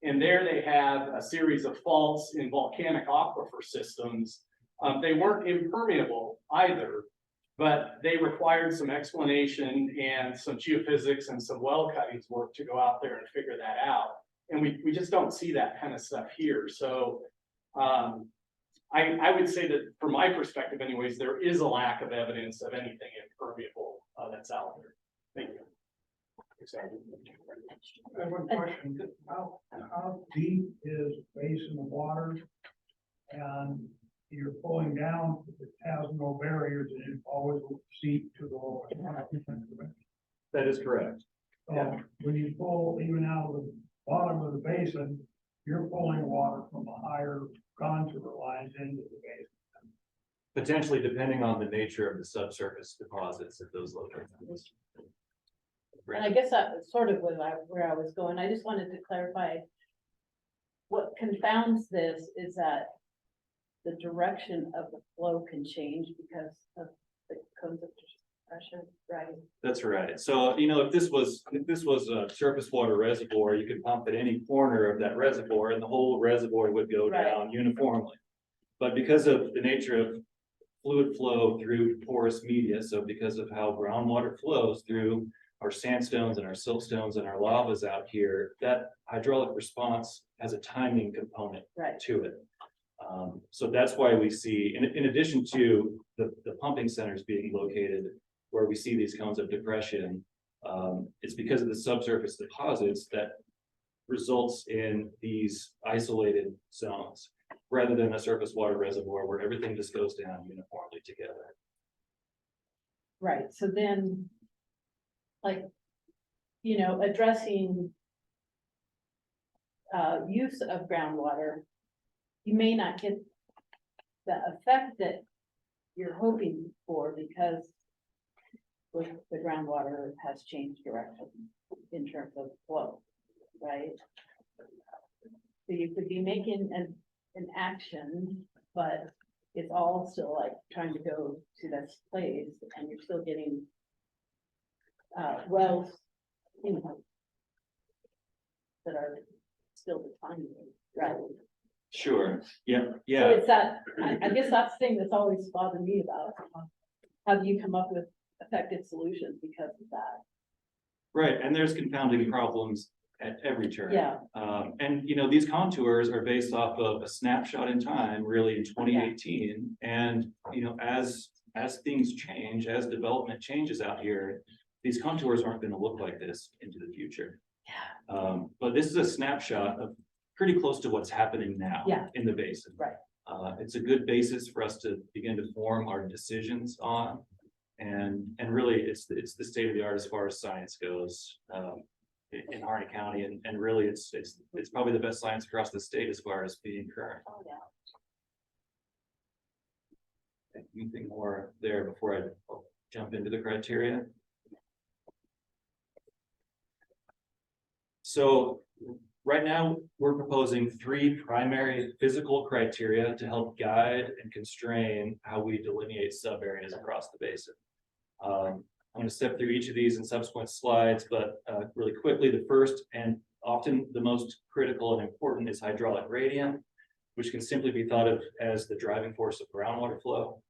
And there they have a series of faults in volcanic aquifer systems. They weren't impermeable either, but they required some explanation and some geophysics and some well cuttings work to go out there and figure that out. And we just don't see that kind of stuff here. So I would say that from my perspective anyways, there is a lack of evidence of anything impermeable that's out there. Thank you. I have one question. How deep is the basin of water? And you're pulling down, it has no barriers and it always will seep to the lowest. That is correct. So when you pull even out of the bottom of the basin, you're pulling water from a higher contour lines into the basin. Potentially, depending on the nature of the subsurface deposits at those locations. And I guess that was sort of where I was going. I just wanted to clarify. What confounds this is that the direction of the flow can change because of the cones of depression, right? That's right. So, you know, if this was a surface water reservoir, you could pump at any corner of that reservoir and the whole reservoir would go down uniformly. But because of the nature of fluid flow through porous media, so because of how groundwater flows through our sandstones and our siltstones and our lavas out here, that hydraulic response has a timing component to it. So that's why we see, in addition to the pumping centers being located where we see these cones of depression, it's because of the subsurface deposits that results in these isolated zones rather than a surface water reservoir where everything just goes down uniformly together. Right, so then, like, you know, addressing use of groundwater, you may not get the effect that you're hoping for because with the groundwater has changed direction in terms of flow, right? So you could be making an action, but it's all still like trying to go to this place and you're still getting wells, you know, that are still defined, right? Sure. Yeah. So it's that, I guess that's the thing that's always bothered me about, how do you come up with effective solutions because of that? Right, and there's confounding problems at every turn. Yeah. And you know, these contours are based off of a snapshot in time, really in 2018. And you know, as things change, as development changes out here, these contours aren't going to look like this into the future. Yeah. But this is a snapshot of pretty close to what's happening now in the basin. Right. It's a good basis for us to begin to form our decisions on. And really it's the state of the art as far as science goes. in Harney County, and really it's probably the best science across the state as far as being current. Anything more there before I jump into the criteria? So right now, we're proposing 3 primary physical criteria to help guide and constrain how we delineate sub-areas across the basin. I'm going to step through each of these in subsequent slides, but really quickly, the first and often the most critical and important is hydraulic gradient, which can simply be thought of as the driving force of groundwater flow.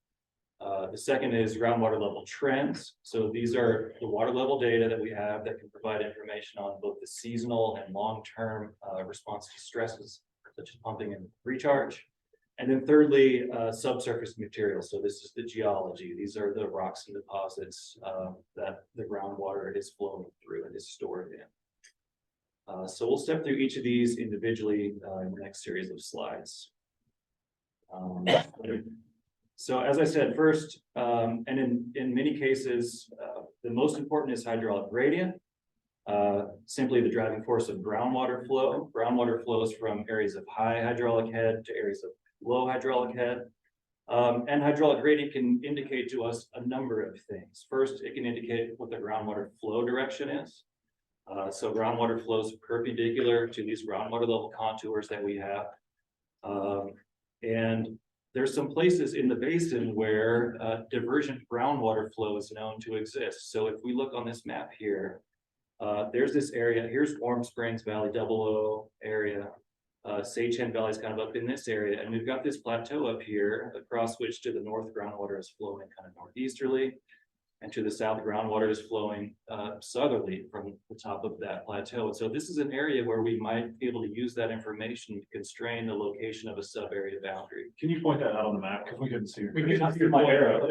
The second is groundwater level trends. So these are the water level data that we have that can provide information on both the seasonal and long-term response to stresses, such as pumping and recharge. And then thirdly, subsurface materials. So this is the geology. These are the rocks and deposits that the groundwater is flowing through and is stored in. So we'll step through each of these individually in the next series of slides. So as I said, first, and in many cases, the most important is hydraulic gradient. Simply the driving force of groundwater flow. Groundwater flows from areas of high hydraulic head to areas of low hydraulic head. And hydraulic gradient can indicate to us a number of things. First, it can indicate what the groundwater flow direction is. So groundwater flows perpendicular to these groundwater level contours that we have. And there's some places in the basin where divergent groundwater flow is known to exist. So if we look on this map here, there's this area. Here's Warm Springs Valley, Double O area. Sage Hen Valley is kind of up in this area, and we've got this plateau up here across which to the north groundwater is flowing kind of northeasterly, and to the south groundwater is flowing southerly from the top of that plateau. And so this is an area where we might be able to use that information to constrain the location of a sub-area boundary. Can you point that out on the map? Because we couldn't see it. We can see my arrow.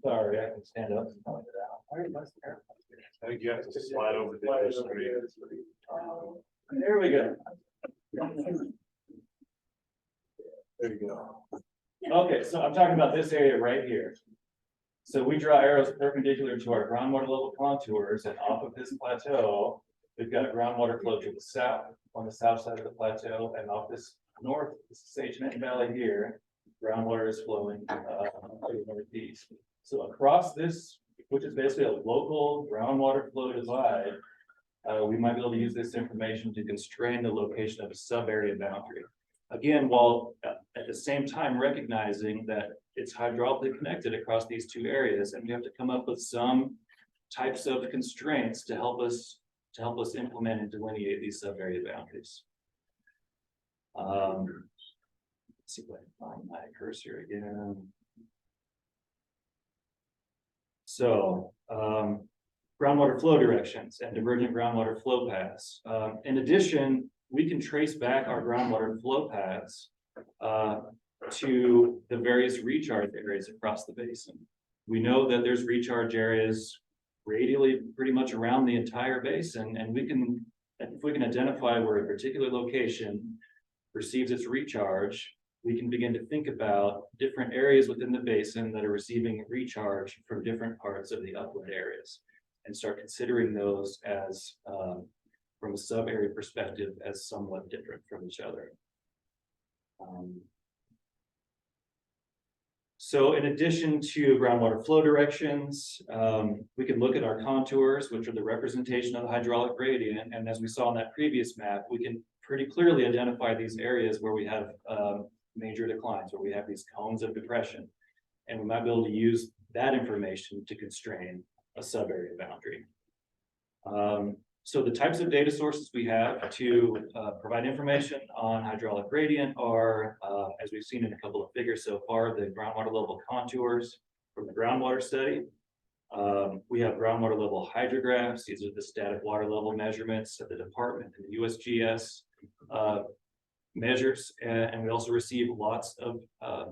Sorry, I can stand up and point it out. I think you have to slide over the other screen. There we go. There you go. Okay, so I'm talking about this area right here. So we draw arrows perpendicular to our groundwater level contours, and off of this plateau, we've got groundwater flow to the south, on the south side of the plateau, and off this north, this Sage Hen Valley here, groundwater is flowing to the northeast. So across this, which is basically a local groundwater flow divide, we might be able to use this information to constrain the location of a sub-area boundary. Again, while at the same time recognizing that it's hydraulically connected across these two areas, and we have to come up with some types of constraints to help us implement and delineate these sub-area boundaries. Let's see if I can find my cursor again. So, groundwater flow directions and divergent groundwater flow paths. In addition, we can trace back our groundwater flow paths to the various recharge areas across the basin. We know that there's recharge areas radially pretty much around the entire basin, and if we can identify where a particular location receives its recharge, we can begin to think about different areas within the basin that are receiving recharge from different parts of the upland areas, and start considering those as, from a sub-area perspective, as somewhat different from each other. So in addition to groundwater flow directions, we can look at our contours, which are the representation of the hydraulic gradient. And as we saw on that previous map, we can pretty clearly identify these areas where we have major declines, where we have these cones of depression. And we might be able to use that information to constrain a sub-area boundary. So the types of data sources we have to provide information on hydraulic gradient are, as we've seen in a couple of figures so far, the groundwater level contours from the groundwater study. We have groundwater level hydrographs. These are the static water level measurements that the department and the USGS measures. And we also receive lots of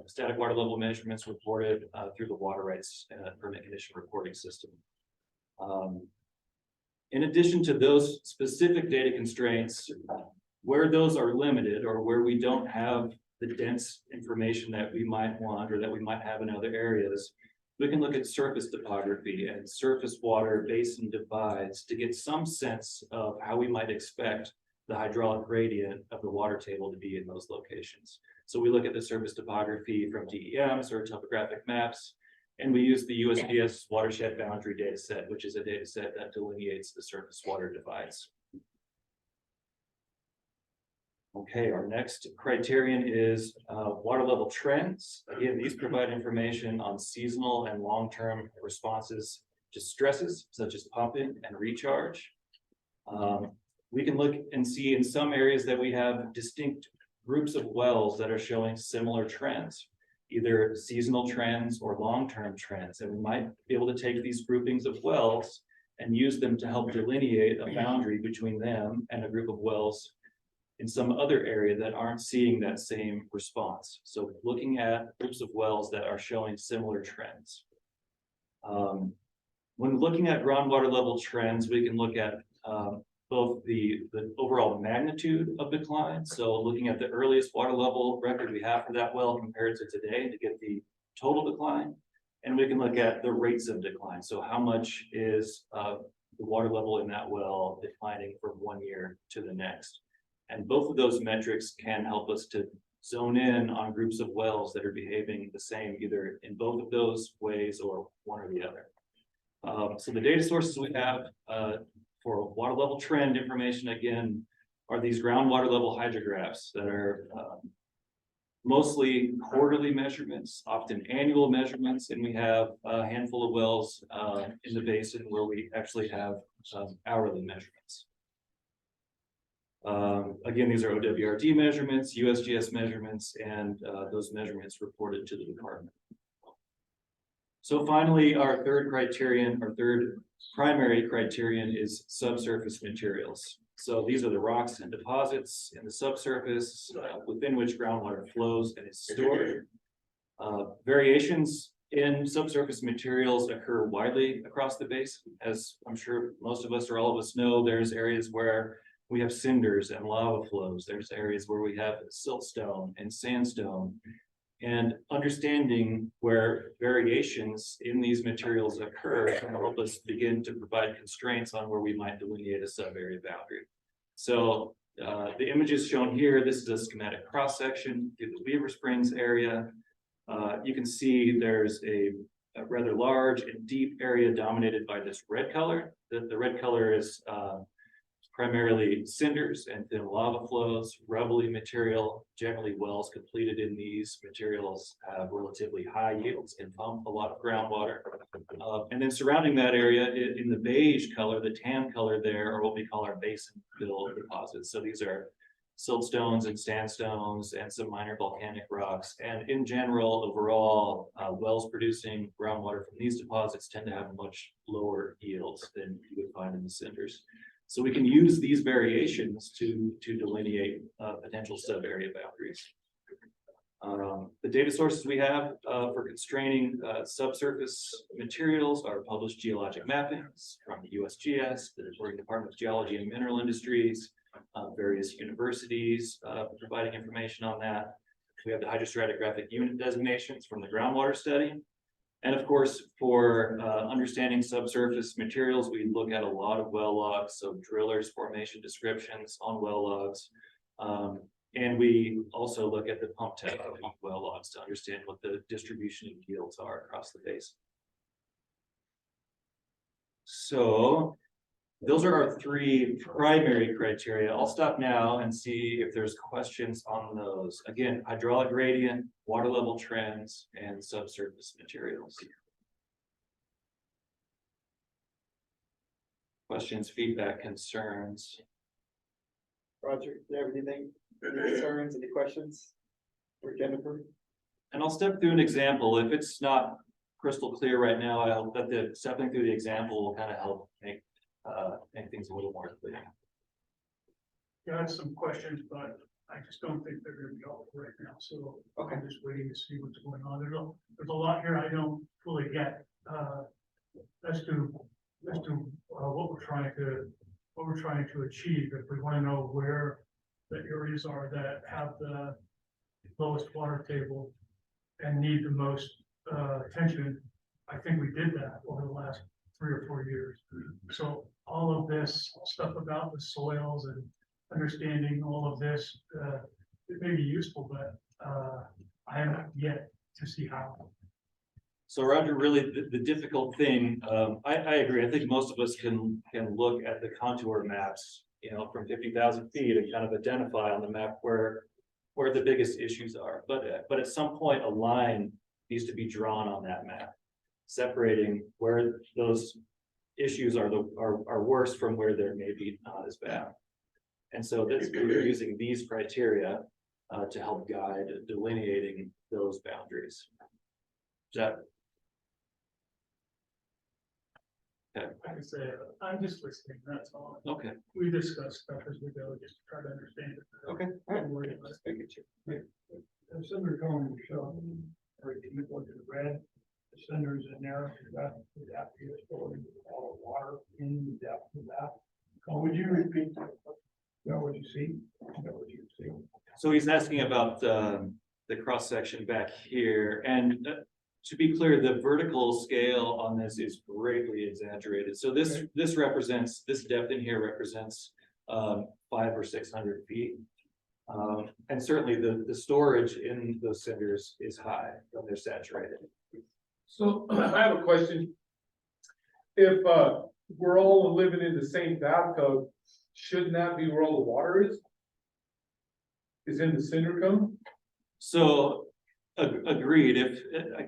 static water level measurements reported through the water rights permit condition reporting system. In addition to those specific data constraints, where those are limited or where we don't have the dense information that we might want or that we might have in other areas, we can look at surface topography and surface water basin divides to get some sense of how we might expect the hydraulic gradient of the water table to be in those locations. So we look at the surface topography from DEMs or topographic maps, and we use the USGS watershed boundary data set, which is a data set that delineates the surface water divides. Okay, our next criterion is water level trends. Again, these provide information on seasonal and long-term responses to stresses such as pumping and recharge. We can look and see in some areas that we have distinct groups of wells that are showing similar trends, either seasonal trends or long-term trends. And we might be able to take these groupings of wells and use them to help delineate a boundary between them and a group of wells in some other area that aren't seeing that same response. So looking at groups of wells that are showing similar trends. When looking at groundwater level trends, we can look at both the overall magnitude of decline. So looking at the earliest water level record we have for that well compared to today to get the total decline. And we can look at the rates of decline. So how much is the water level in that well declining from one year to the next. And both of those metrics can help us to zone in on groups of wells that are behaving the same, either in both of those ways or one or the other. So the data sources we have for water level trend information, again, are these groundwater level hydrographs that are mostly quarterly measurements, often annual measurements, and we have a handful of wells in the basin where we actually have hourly measurements. Again, these are OWRD measurements, USGS measurements, and those measurements reported to the department. So finally, our third primary criterion is subsurface materials. So these are the rocks and deposits in the subsurface within which groundwater flows and is stored. Variations in subsurface materials occur widely across the basin. As I'm sure most of us or all of us know, there's areas where we have cinders and lava flows. There's areas where we have siltstone and sandstone. And understanding where variations in these materials occur can help us begin to provide constraints on where we might delineate a sub-area boundary. So the images shown here, this is a schematic cross-section through the Weaver Springs area. You can see there's a rather large and deep area dominated by this red color. The red color is primarily cinders and thin lava flows, rubbly material. Generally, wells completed in these materials have relatively high yields and pump a lot of groundwater. And then surrounding that area in the beige color, the tan color there, are what we call our basin fill deposits. So these are siltstones and sandstones and some minor volcanic rocks. And in general, overall, wells producing groundwater from these deposits tend to have much lower yields than you would find in the cinders. So we can use these variations to delineate potential sub-area boundaries. The data sources we have for constraining subsurface materials are published geologic mappings from the USGS, the Oregon Department of Geology and Mineral Industries, various universities providing information on that. We have the hydrostratigraphic unit designations from the groundwater study. And of course, for understanding subsurface materials, we look at a lot of well logs, so drillers' formation descriptions on well logs. And we also look at the pump test of well logs to understand what the distribution and yields are across the basin. So those are our three primary criteria. I'll stop now and see if there's questions on those. Again, hydraulic gradient, water level trends, and subsurface materials. Questions, feedback, concerns? Roger, do you have anything, any concerns, any questions for Jennifer? And I'll step through an example. If it's not crystal clear right now, I hope that stepping through the example will kind of help make things a little more clear. Yeah, I have some questions, but I just don't think they're gonna be all right now, so I'm just waiting to see what's going on. There's a lot here I don't fully get, as to what we're trying to achieve. If we wanna know where the areas are that have the lowest water table and need the most attention, I think we did that over the last 3 or 4 years. So all of this stuff about the soils and understanding all of this, it may be useful, but I haven't yet to see how. So Roger, really the difficult thing, I agree. I think most of us can look at the contour maps, you know, from 50,000 feet and kind of identify on the map where the biggest issues are. But at some point, a line needs to be drawn on that map, separating where those issues are worse from where they're maybe not as bad. And so we're using these criteria to help guide delineating those boundaries. Is that? Okay. Like I say, I'm just listening, that's all. Okay. We discuss stuff as we go, just to try to understand it. Okay. Don't worry about it. If Senator Cohen was showing, or if you look at the red, the centers in there, that is going all the water in the depth of that. Would you repeat that? Is that what you see? Is that what you see? So he's asking about the cross section back here, and to be clear, the vertical scale on this is greatly exaggerated. So this represents, this depth in here represents 500 or 600 feet. And certainly the storage in those cinders is high when they're saturated. So I have a question. If we're all living in the same bathtub, shouldn't that be where all the water is? Is in the cinder cone? So agreed. If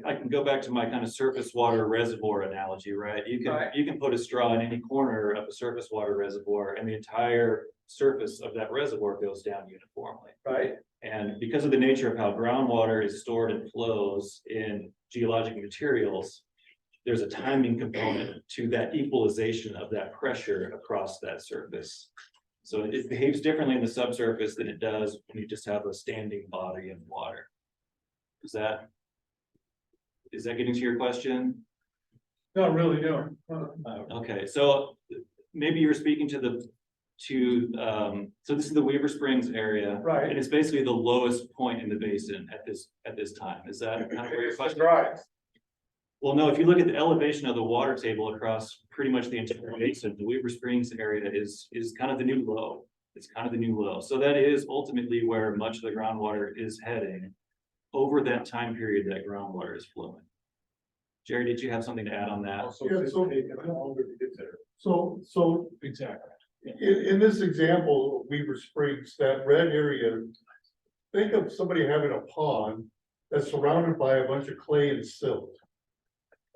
I can go back to my kind of surface water reservoir analogy, right? You can put a straw in any corner of a surface water reservoir and the entire surface of that reservoir goes down uniformly. Right. And because of the nature of how groundwater is stored and flows in geologic materials, there's a timing component to that equalization of that pressure across that surface. So it behaves differently in the subsurface than it does when you just have a standing body of water. Is that getting to your question? Not really, no. Okay, so maybe you were speaking to so this is the Weaver Springs area. Right. And it's basically the lowest point in the basin at this time. Is that kind of where your question? Right. Well, no, if you look at the elevation of the water table across pretty much the entire basin, the Weaver Springs area is kind of the new low. It's kind of the new low. So that is ultimately where much of the groundwater is heading over that time period that groundwater is flowing. Jerry, did you have something to add on that? Yeah, so Exactly. in this example of Weaver Springs, that red area, think of somebody having a pond that's surrounded by a bunch of clay and silt.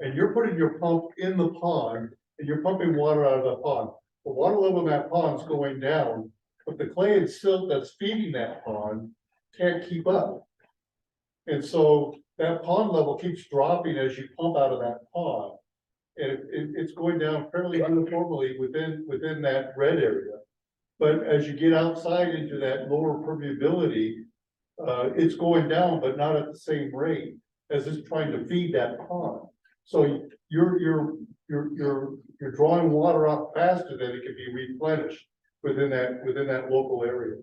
And you're putting your pump in the pond and you're pumping water out of the pond. The water level in that pond is going down, but the clay and silt that's feeding that pond can't keep up. And so that pond level keeps dropping as you pump out of that pond. And it's going down fairly uniformly within that red area. But as you get outside into that lower permeability, it's going down, but not at the same rate as it's trying to feed that pond. So you're drawing water up faster than it can be replenished within that local area.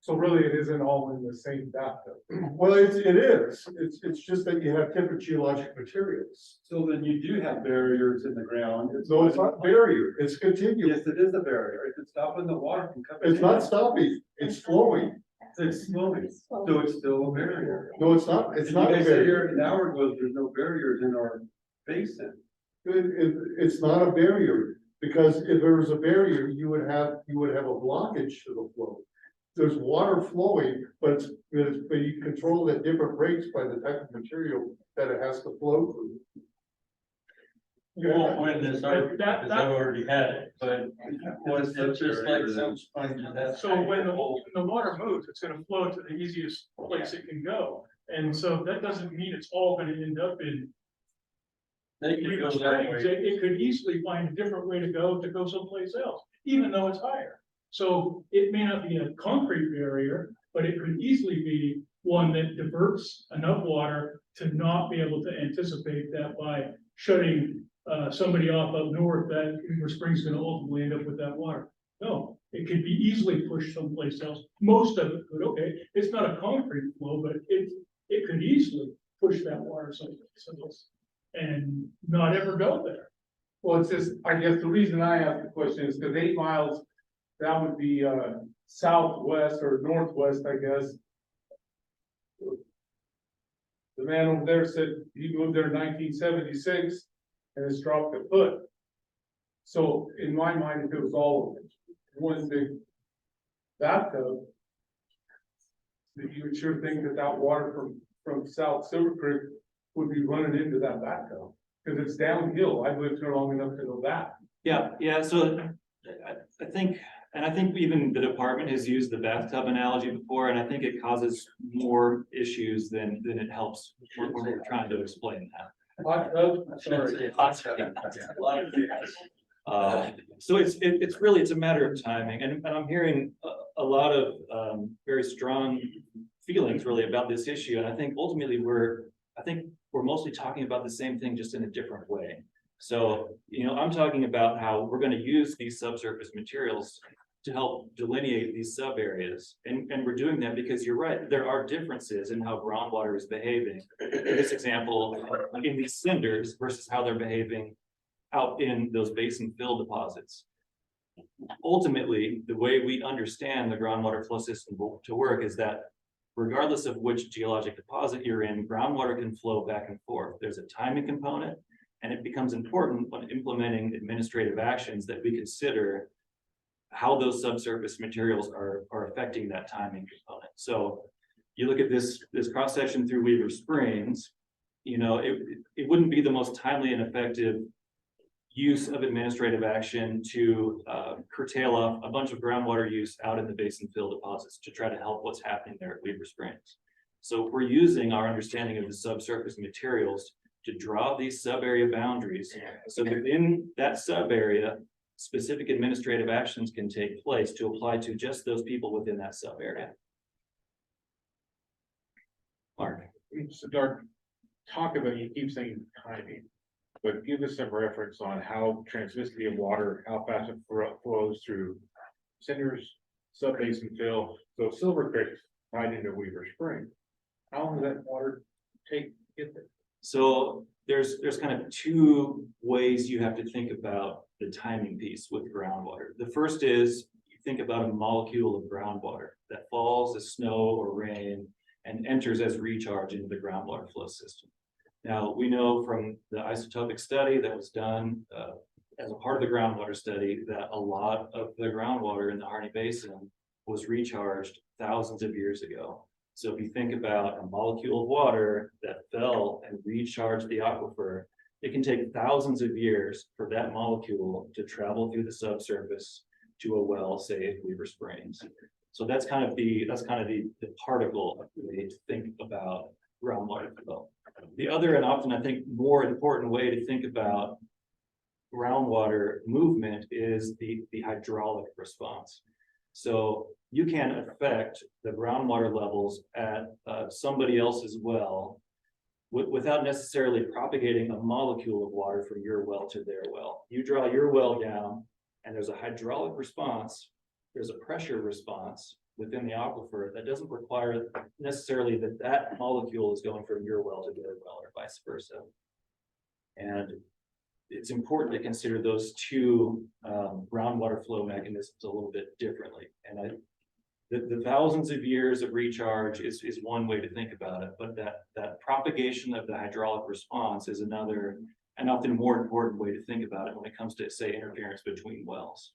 So really, it isn't all in the same bathtub. Well, it is. It's just that you have different geologic materials. So then you do have barriers in the ground. No, it's not barrier. It's continuous. Yes, it is a barrier. It's stopping the water from coming. It's not stopping. It's flowing. It's flowing. So it's still a barrier. No, it's not. It's not a You guys said barrier. here an hour ago, there's no barriers in our basin. It's not a barrier, because if there was a barrier, you would have a blockage to the flow. There's water flowing, but you control it at different rates by the type of material that it has to flow through. You won't win this argument because I've already had it, but was it just like some sponge that? So when the water moves, it's gonna flow to the easiest place it can go. And so that doesn't mean it's all gonna end up in Weaver Springs. It could easily find a different way to go someplace else, even though it's higher. So it may not be a concrete barrier, but it could easily be one that diverts enough water to not be able to anticipate that by shutting somebody off up north, that Weaver Springs is gonna ultimately end up with that water. No, it could be easily pushed someplace else. Most of it could, okay, it's not a concrete flow, but it could easily push that water someplace else. and not ever go there. Well, it's just, I guess the reason I asked the question is because 8 miles, that would be southwest or northwest, I guess. The man over there said he moved there in 1976 and it's dropped a foot. So in my mind, if it was all of it, one big bathtub, that you would sure think that that water from South Silver Creek would be running into that bathtub. Because it's downhill. I've lived here long enough to know that. Yeah, so I think, and I think even the department has used the bathtub analogy before, and I think it causes more issues than it helps when we're trying to explain that. Hot tub, sorry. So it's really, it's a matter of timing, and I'm hearing a lot of very strong feelings really about this issue, and I think ultimately we're mostly talking about the same thing, just in a different way. So, you know, I'm talking about how we're going to use these subsurface materials to help delineate these sub areas. And we're doing that because you're right, there are differences in how groundwater is behaving. In this example, in these cinders versus how they're behaving out in those basin fill deposits. Ultimately, the way we understand the groundwater flow system to work is that regardless of which geologic deposit you're in, groundwater can flow back and forth. There's a timing component, and it becomes important when implementing administrative actions that we consider how those subsurface materials are affecting that timing component. So you look at this cross section through Weaver Springs, you know, it wouldn't be the most timely and effective use of administrative action to curtail off a bunch of groundwater use out in the basin fill deposits to try to help what's happening there at Weaver Springs. So we're using our understanding of the subsurface materials to draw these sub-area boundaries. So within that sub-area, specific administrative actions can take place to apply to just those people within that sub-area. Mark. So Dark, talk about, you keep saying timing, but give us some reference on how transmissivity of water, how fast it flows through cinders, sub-basin fill. So Silver Creek tied into Weaver Spring. How long does that water take to get there? So there's kind of two ways you have to think about the timing piece with groundwater. The first is you think about a molecule of groundwater that falls as snow or rain and enters as recharge into the groundwater flow system. Now, we know from the isotopic study that was done as a part of the groundwater study that a lot of the groundwater in the Harney Basin was recharged thousands of years ago. So if you think about a molecule of water that fell and recharged the aquifer, it can take thousands of years for that molecule to travel through the subsurface to a well, say at Weaver Springs. So that's kind of the particle way to think about groundwater flow. The other, and often I think more important way to think about groundwater movement is the hydraulic response. So you can affect the groundwater levels at somebody else's well without necessarily propagating a molecule of water from your well to their well. You draw your well down and there's a hydraulic response, there's a pressure response within the aquifer that doesn't require necessarily that molecule is going from your well to their well or vice versa. And it's important to consider those two groundwater flow mechanisms a little bit differently. And the thousands of years of recharge is one way to think about it, but that propagation of the hydraulic response is another and often more important way to think about it when it comes to, say, interference between wells.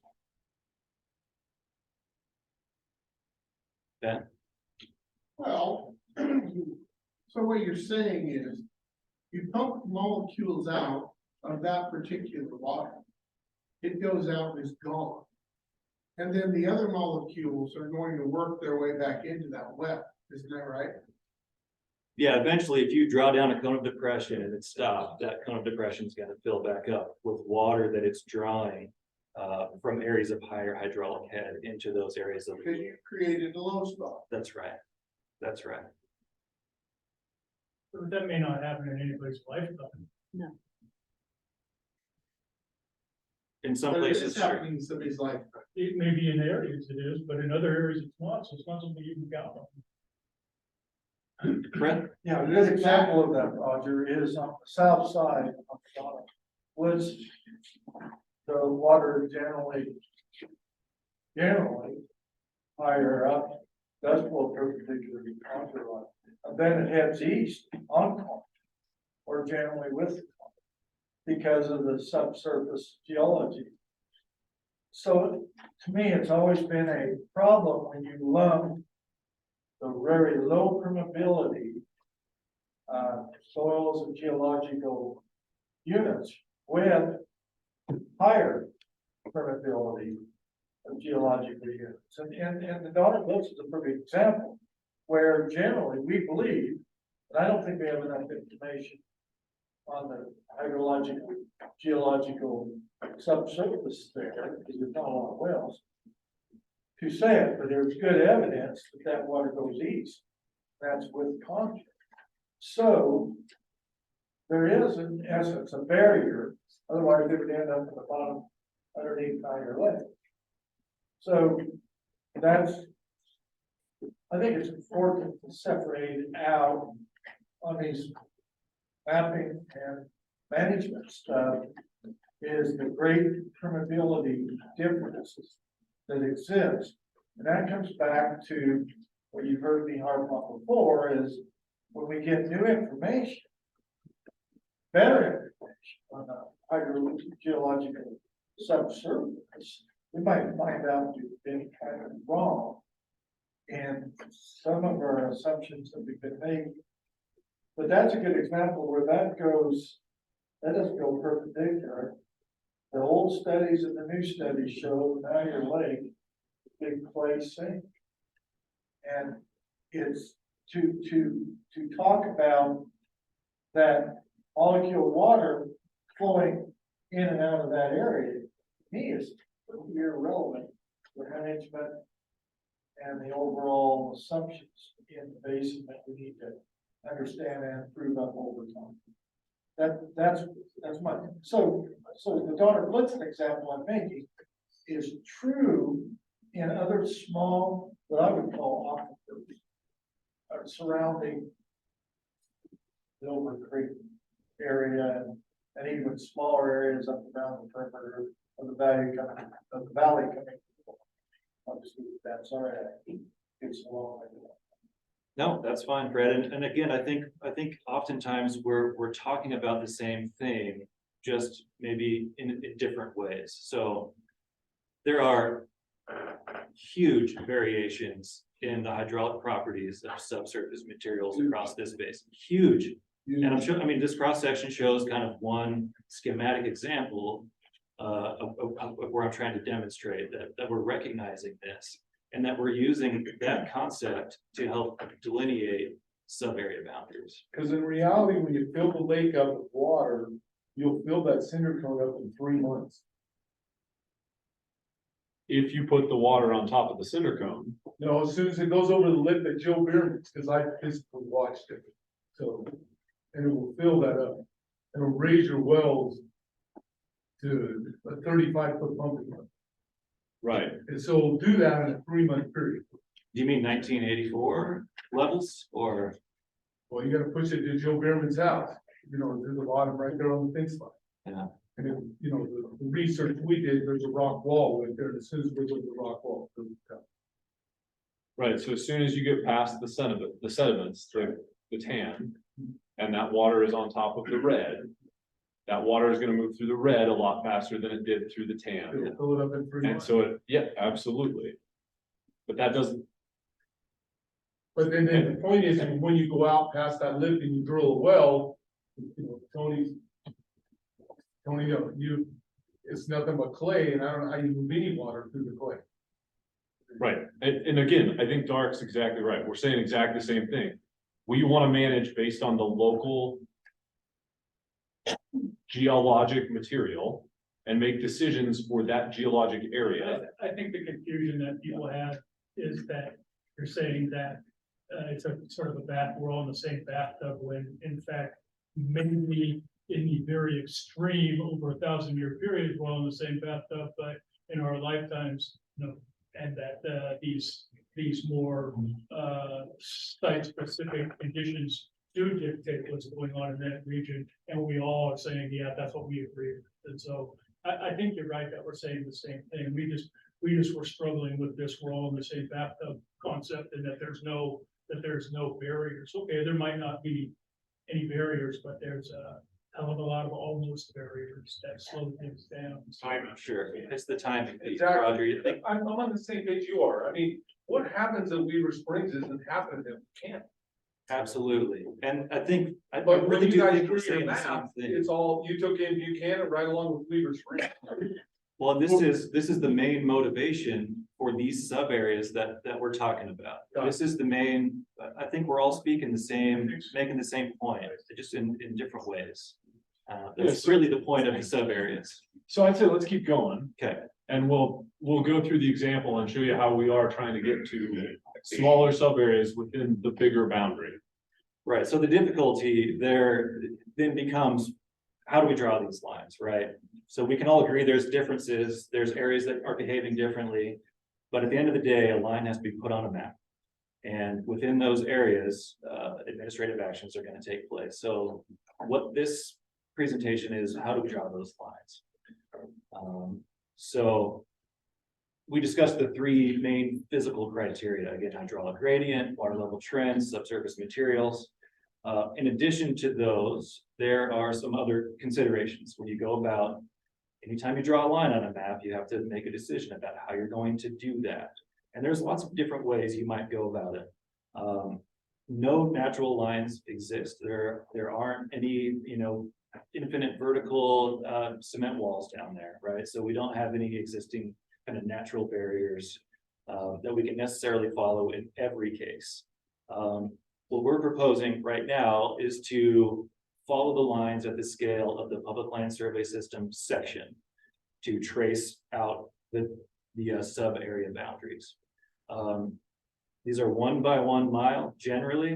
Ben? Well, so what you're saying is you pump molecules out of that particular water. It goes out and is gone. And then the other molecules are going to work their way back into that well. Isn't that right? Yeah, eventually, if you draw down a cone of depression and it stops, that cone of depression is going to fill back up with water that it's drawing from areas of higher hydraulic head into those areas of. Because you created a low spot. That's right. That's right. But that may not happen in anybody's lifetime. No. In some But places, it's happening in somebody's life. It may be in areas it is, but in other areas it's not, so it's not something you can count on. Brett? Yeah, a good example of that, Roger, is on the south side of the woods. The water generally higher up, does flow perpendicularly to Contour line. And then it heads east on Contour, or generally with the Contour, because of the subsurface geology. So to me, it's always been a problem when you lump the very low permeability soils and geological units with higher permeability of geological units. And the Donner Cliffs is a perfect example where generally we believe, and I don't think we have enough information on the hydrological, geological subsurface there, because there's not a lot of wells to say it, but there's good evidence that that water goes east. That's with Contour. So there is in essence a barrier, otherwise it would end up at the bottom underneath Tiger Lake. So that's, I think it's important to separate out on these mapping and management stuff is the great permeability differences that exist. And that comes back to what you've heard me harp on before is when we get new information, better information on the hydrogeological subsurface, we might find out we've been kind of wrong. And some of our assumptions that we've been making. But that's a good example where that goes, that doesn't go perpendicular. The old studies and the new studies show now your lake, big clay sink. And it's to talk about that molecule water flowing in and out of that area, to me is irrelevant for management and the overall assumptions in the basin that we need to understand and prove up over time. That's my, so the Donner Blitzen example I'm making is true in other small, what I would call aquifers surrounding the Over Creek area and even smaller areas up around the perimeter of the valley coming. Obviously, that's all right. It's a long way. No, that's fine, Brett. And again, I think oftentimes we're talking about the same thing, just maybe in different ways. So there are huge variations in the hydraulic properties of subsurface materials across this basin, huge. And I'm sure, I mean, this cross section shows kind of one schematic example of where I'm trying to demonstrate that we're recognizing this and that we're using that concept to help delineate sub-area boundaries. Because in reality, when you fill the lake up with water, you'll fill that cinder cone up in 3 months. If you put the water on top of the cinder cone. No, as soon as it goes over the lip at Joe Bierman's, because I physically watched it. So, and it will fill that up. It'll raise your wells to a 35-foot pumping level. Right. And so it'll do that in a 3-month period. Do you mean 1984 levels or? Well, you gotta push it to Joe Bierman's house, you know, to the bottom right there on the fence line. Yeah. And it, you know, the research we did, there's a rock wall right there, and as soon as we go to the rock wall. It'll come. Right, so as soon as you get past the sediments, the tan, and that water is on top of the red, that water is gonna move through the red a lot faster than it did through the tan. It'll fill it up in 3 And months. so it, yeah, absolutely. But that doesn't, But then the point is, when you go out past that lip and you drill a well, you know, Tony, it's nothing but clay, and I don't know how you move any water through the clay. right, and again, I think Dark's exactly right, we're saying exactly the same thing. We wanna manage based on the local geologic material and make decisions for that geologic area. I think the confusion that people have is that you're saying that it's a sort of a bath, we're all in the same bathtub, when in fact, maybe in the very extreme over 1,000-year period, we're all in the same bathtub, but in our lifetimes, you know, and that these these more, site-specific conditions do dictate what's going on in that region, and we all are saying, yeah, that's what we agree with. And so I think you're right that we're saying the same thing. We just were struggling with this. We're all in the same bathtub concept, and that there's no barriers. Okay, there might not be any barriers, but there's a hell of a lot of almost barriers that slow things down. I'm sure it's the timing piece, Exactly. Roger. You think I'm on the same page you are. I mean, what happens in Weaver Springs isn't happening in Camp. absolutely, and I think I But when really you do guys think drew we're your saying the same map, thing. it's all, you took in Buchanan right along with Weaver Springs. Well, this is the main motivation for these sub areas that we're talking about. This is the main, I think we're all speaking the same, making the same point, just in different ways. That's Yes. really the point of the sub areas. So I'd say let's keep going. Okay. And we'll go through the example and show you how we are trying to get to smaller sub areas within the bigger boundary. Right, so the difficulty there then becomes, how do we draw these lines, right? So we can all agree there's differences, there's areas that are behaving differently, but at the end of the day, a line has to be put on a map. And within those areas, administrative actions are gonna take place. So what this presentation is, how do we draw those lines? So we discussed the three main physical criteria, again, hydraulic gradient, water level trends, subsurface materials. In addition to those, there are some other considerations when you go about, anytime you draw a line on a map, you have to make a decision about how you're going to do that. And there's lots of different ways you might go about it. No natural lines exist. There aren't any, infinite vertical cement walls down there, right? So we don't have any existing kind of natural barriers that we can necessarily follow in every case. What we're proposing right now is to follow the lines at the scale of the Public Land Survey System section to trace out the sub area boundaries. These are 1 by 1 mile generally.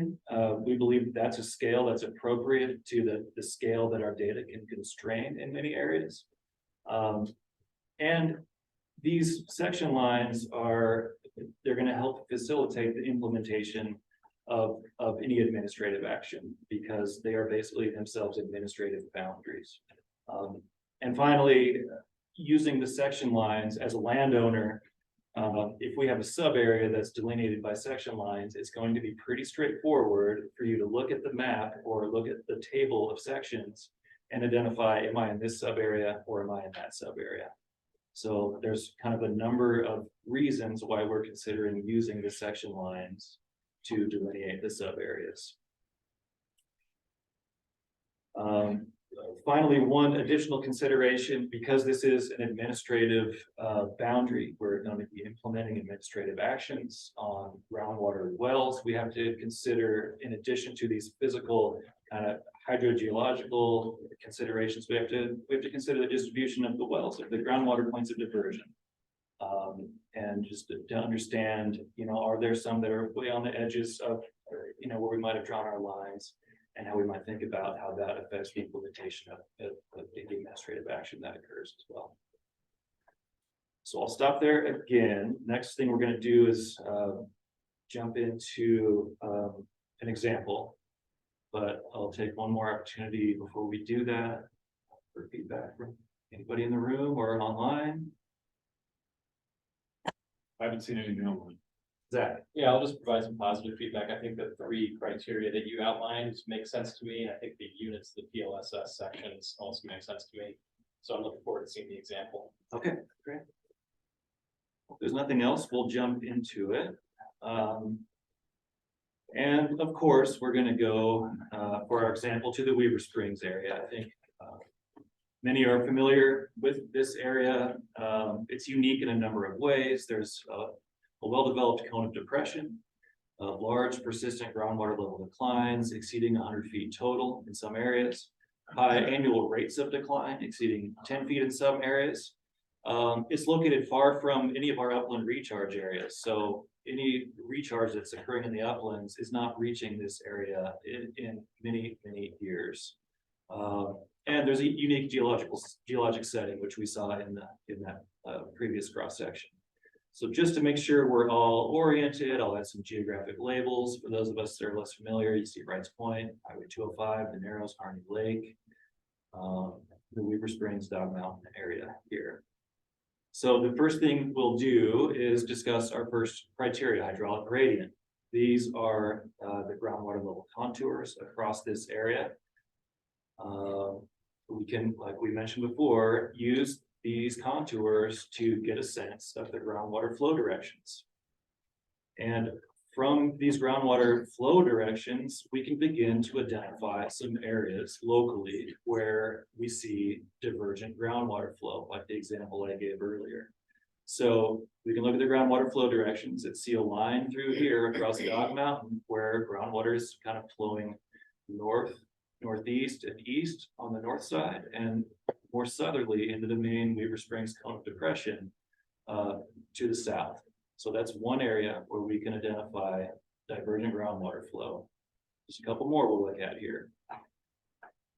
We believe that's a scale that's appropriate to the scale that our data can constrain in many areas. And these section lines they're going to help facilitate the implementation of any administrative action because they are basically themselves administrative boundaries. And finally, using the section lines as a landowner, if we have a sub area that's delineated by section lines, it's going to be pretty straightforward for you to look at the map or look at the table of sections and identify, am I in this sub area or am I in that sub area? So there's kind of a number of reasons why we're considering using the section lines to delineate the sub areas. Finally, one additional consideration, because this is an administrative boundary, we're going to be implementing administrative actions on groundwater wells. We have to consider, in addition to these physical hydrogeological considerations, we have to consider the distribution of the wells, of the groundwater points of diversion. And just to understand, are there some that are way on the edges of, where we might have drawn our lines, and how we might think about how that affects the implementation of the administrative action that occurs as well. So I'll stop there again. Next thing we're going to do is jump into an example, but I'll take one more opportunity before we do that for feedback from anybody in the room or online. I haven't seen anything online. Zach. Yeah, I'll just provide some positive feedback. I think the three criteria that you outlined make sense to me. I think the units, the PLSS sections also make sense to me. So I'm looking forward to seeing the example. Okay, great. If there's nothing else, we'll jump into it. And of course, we're going to go, for our example, to the Weaver Springs area. I think many are familiar with this area. It's unique in a number of ways. There's a well-developed cone of depression, large persistent groundwater level declines exceeding 100 feet total in some areas, high annual rates of decline exceeding 10 feet in some areas. It's located far from any of our upland recharge areas. So any recharge that's occurring in the uplands is not reaching this area in many, many years. And there's a unique geologic setting, which we saw in that previous cross section. So just to make sure we're all oriented, I'll add some geographic labels. For those of us that are less familiar, you see Wrights Point, Highway 205, the Narrows, Harney Lake, the Weaver Springs, Dog Mountain area here. So the first thing we'll do is discuss our first criteria, hydraulic gradient. These are the groundwater level contours across this area. We can, like we mentioned before, use these contours to get a sense of the groundwater flow directions. And from these groundwater flow directions, we can begin to identify some areas locally where we see divergent groundwater flow, like the example I gave earlier. So we can look at the groundwater flow directions and see a line through here across Dog Mountain where groundwater is kind of flowing north, northeast, and east on the north side, and more southerly into the main Weaver Springs cone of depression to the south. So that's one area where we can identify divergent groundwater flow. There's a couple more we'll look at here.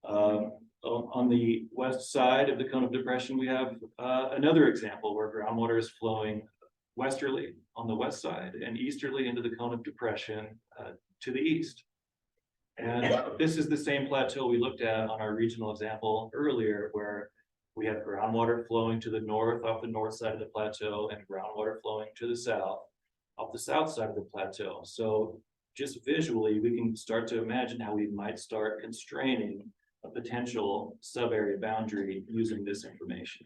On the west side of the cone of depression, we have another example where groundwater is flowing westerly on the west side and easterly into the cone of depression to the east. And this is the same plateau we looked at on our regional example earlier, where we have groundwater flowing to the north off the north side of the plateau and groundwater flowing to the south off the south side of the plateau. So just visually, we can start to imagine how we might start constraining a potential sub-area boundary using this information.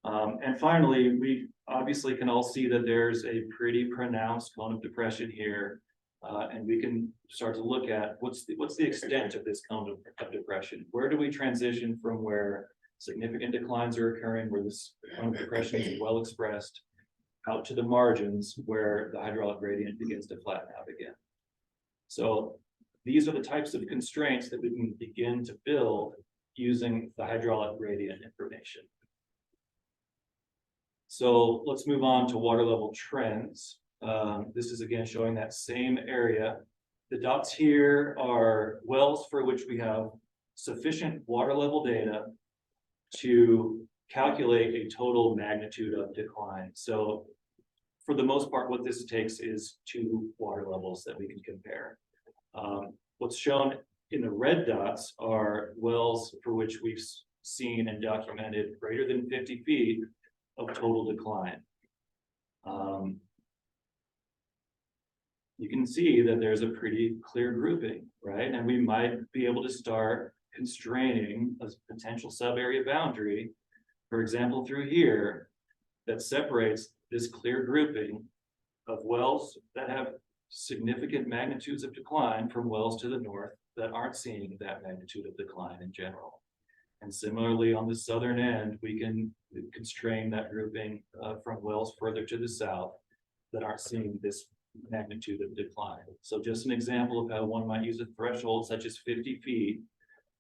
And finally, we obviously can all see that there's a pretty pronounced cone of depression here. And we can start to look at what's the extent of this cone of depression. Where do we transition from where significant declines are occurring, where this cone of depression is well expressed, out to the margins where the hydraulic gradient begins to flatten out again. So these are the types of constraints that we can begin to build using the hydraulic gradient information. So let's move on to water level trends. This is again showing that same area. The dots here are wells for which we have sufficient water level data to calculate a total magnitude of decline. So for the most part, what this takes is two water levels that we can compare. What's shown in the red dots are wells for which we've seen and documented greater than 50 feet of total decline. You can see that there's a pretty clear grouping, right? And we might be able to start constraining a potential sub-area boundary, for example, through here, that separates this clear grouping of wells that have significant magnitudes of decline from wells to the north that aren't seeing that magnitude of decline in general. And similarly, on the southern end, we can constrain that grouping from wells further to the south that aren't seeing this magnitude of decline. So just an example of how one might use a threshold such as 50 feet,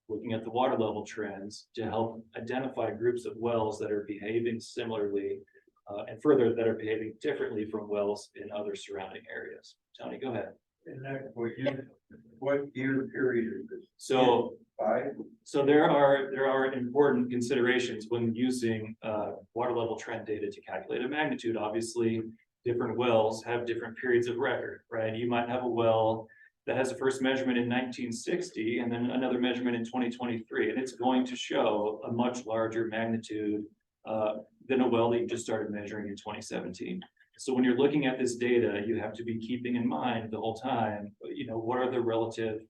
looking at the water level trends to help identify groups of wells that are behaving similarly and further that are behaving differently from wells in other surrounding areas. Tony, go ahead. And that, what year period is this? So, Five? so there are important considerations when using water level trend data to calculate a magnitude. Obviously, different wells have different periods of record, right? You might have a well that has a first measurement in 1960 and then another measurement in 2023, and it's going to show a much larger magnitude than a well that you just started measuring in 2017. So when you're looking at this data, you have to be keeping in mind the whole time, you know, what are the relative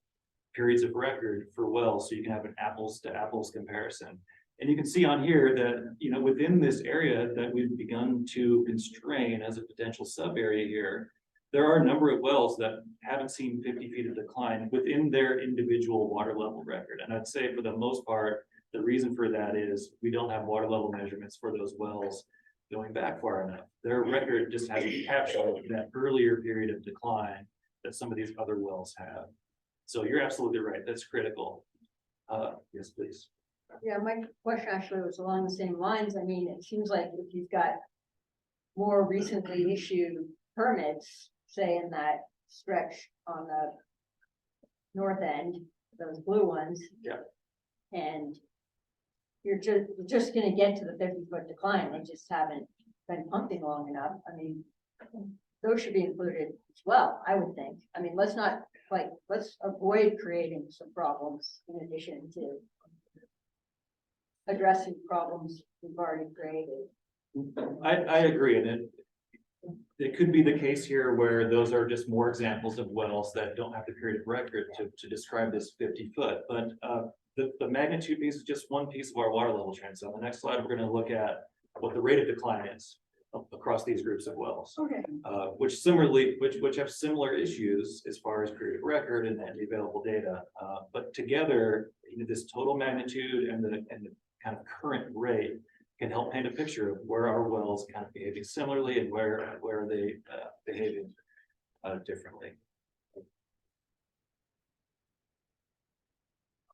periods of record for wells so you can have an apples to apples comparison. And you can see on here that, you know, within this area that we've begun to constrain as a potential sub area here, there are a number of wells that haven't seen 50 feet of decline within their individual water level record. And I'd say for the most part, the reason for that is we don't have water level measurements for those wells going back far enough. Their record just hasn't captured that earlier period of decline that some of these other wells have. So you're absolutely right. That's critical. Yes, please. Yeah, my question actually was along the same lines. I mean, it seems like if you've got more recently issued permits, say in that stretch on the north end, those blue ones. Yeah. And you're just gonna get to the 50-foot decline. They just haven't been pumping long enough, I mean, those should be included as well, I would think. I mean, let's not, like, let's avoid creating some problems in addition to addressing problems we've already created. I agree, and it could be the case here where those are just more examples of wells that don't have the period of record to describe this 50-foot, but the magnitude piece is just one piece of our water level trend. So on the next slide, we're gonna look at what the rate of decline is across these groups of wells. Okay. Which have similar issues as far as period of record and the available data. But together, this total magnitude and the kind of current rate can help paint a picture of where our wells kind of behaving similarly and where are they behaving differently.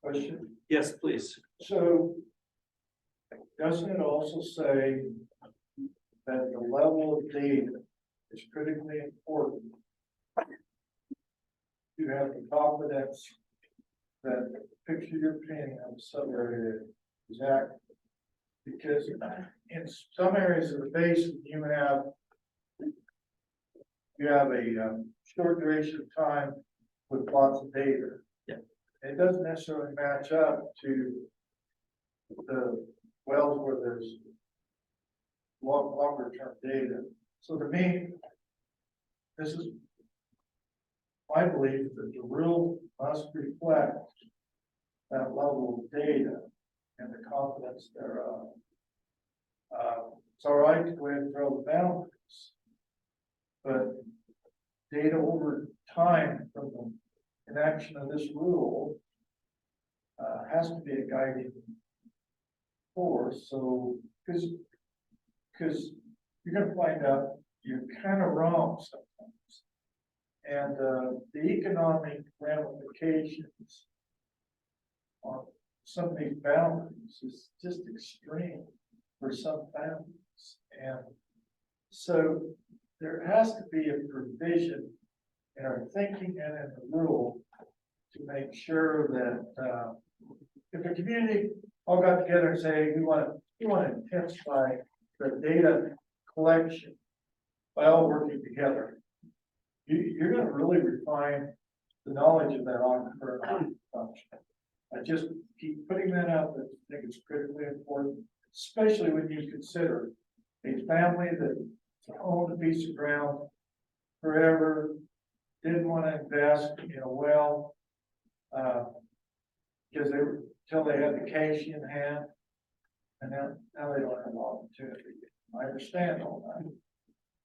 Question? Yes, please. So doesn't it also say that the level of data is critically important? You have the confidence that the picture you're painting of the sub-area is accurate. Because in some areas of the basin, you have a short duration of time with lots of data. Yeah. It doesn't necessarily match up to the wells where there's longer term data. So to me, this is my belief that the rule must reflect that level of data and the confidence thereof. It's all right to go ahead and throw the boundaries, but data over time from the enaction of this rule has to be a guiding force. So, because you're going to find out you're kind of wrong sometimes, and the economic ramifications on some of these boundaries is just extreme for some families. And so there has to be a provision in our thinking and in the rule to make sure that if the community all got together and say, we want to intensify the data collection by all working together, you're going to really refine the knowledge of that aquifer function. I just keep putting that out there. I think it's critically important, especially when you consider a family that owned a piece of ground forever, didn't want to invest in a well because they were until they had the cash in hand, and now they don't have an opportunity. I understand all that,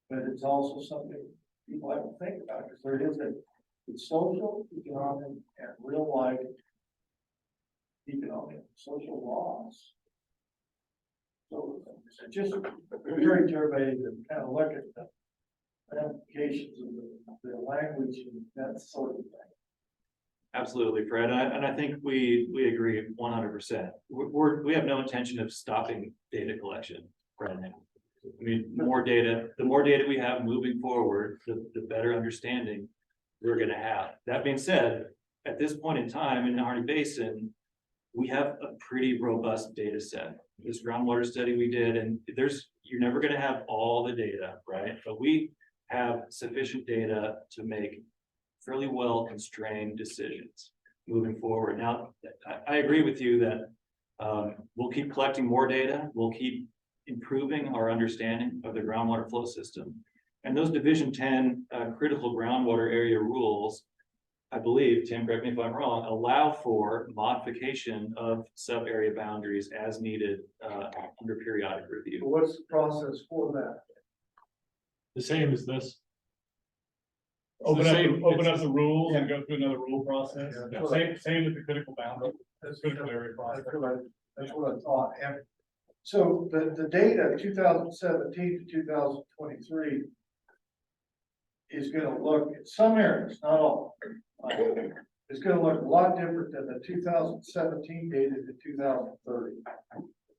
but it's also something people have to think about because there is it's social, economic, and real life economic, social loss. So it's just encourage everybody to kind of look at the ramifications of the language and that sort of thing. Absolutely, Fred, and I think we agree 100%. We have no intention of stopping data collection right now. I mean, the more data we have moving forward, the better understanding we're going to have. That being said, at this point in time in the Harney Basin, we have a pretty robust data set. This groundwater study we did, and you're never going to have all the data, right? But we have sufficient data to make fairly well constrained decisions moving forward. Now, I agree with you that we'll keep collecting more data. We'll keep improving our understanding of the groundwater flow system. And those Division 10 critical groundwater area rules, I believe, Tim, correct me if I'm wrong, allow for modification of sub-area boundaries as needed under periodic review. What's the process for that? The same as this. Open Open up the rules and go through another rule process. Yeah. Same with the critical boundary. Critical area process. That's what I thought. And so the data 2017 to 2023 is going to look in some areas, not all. It's going to look a lot different than the 2017 data to 2030.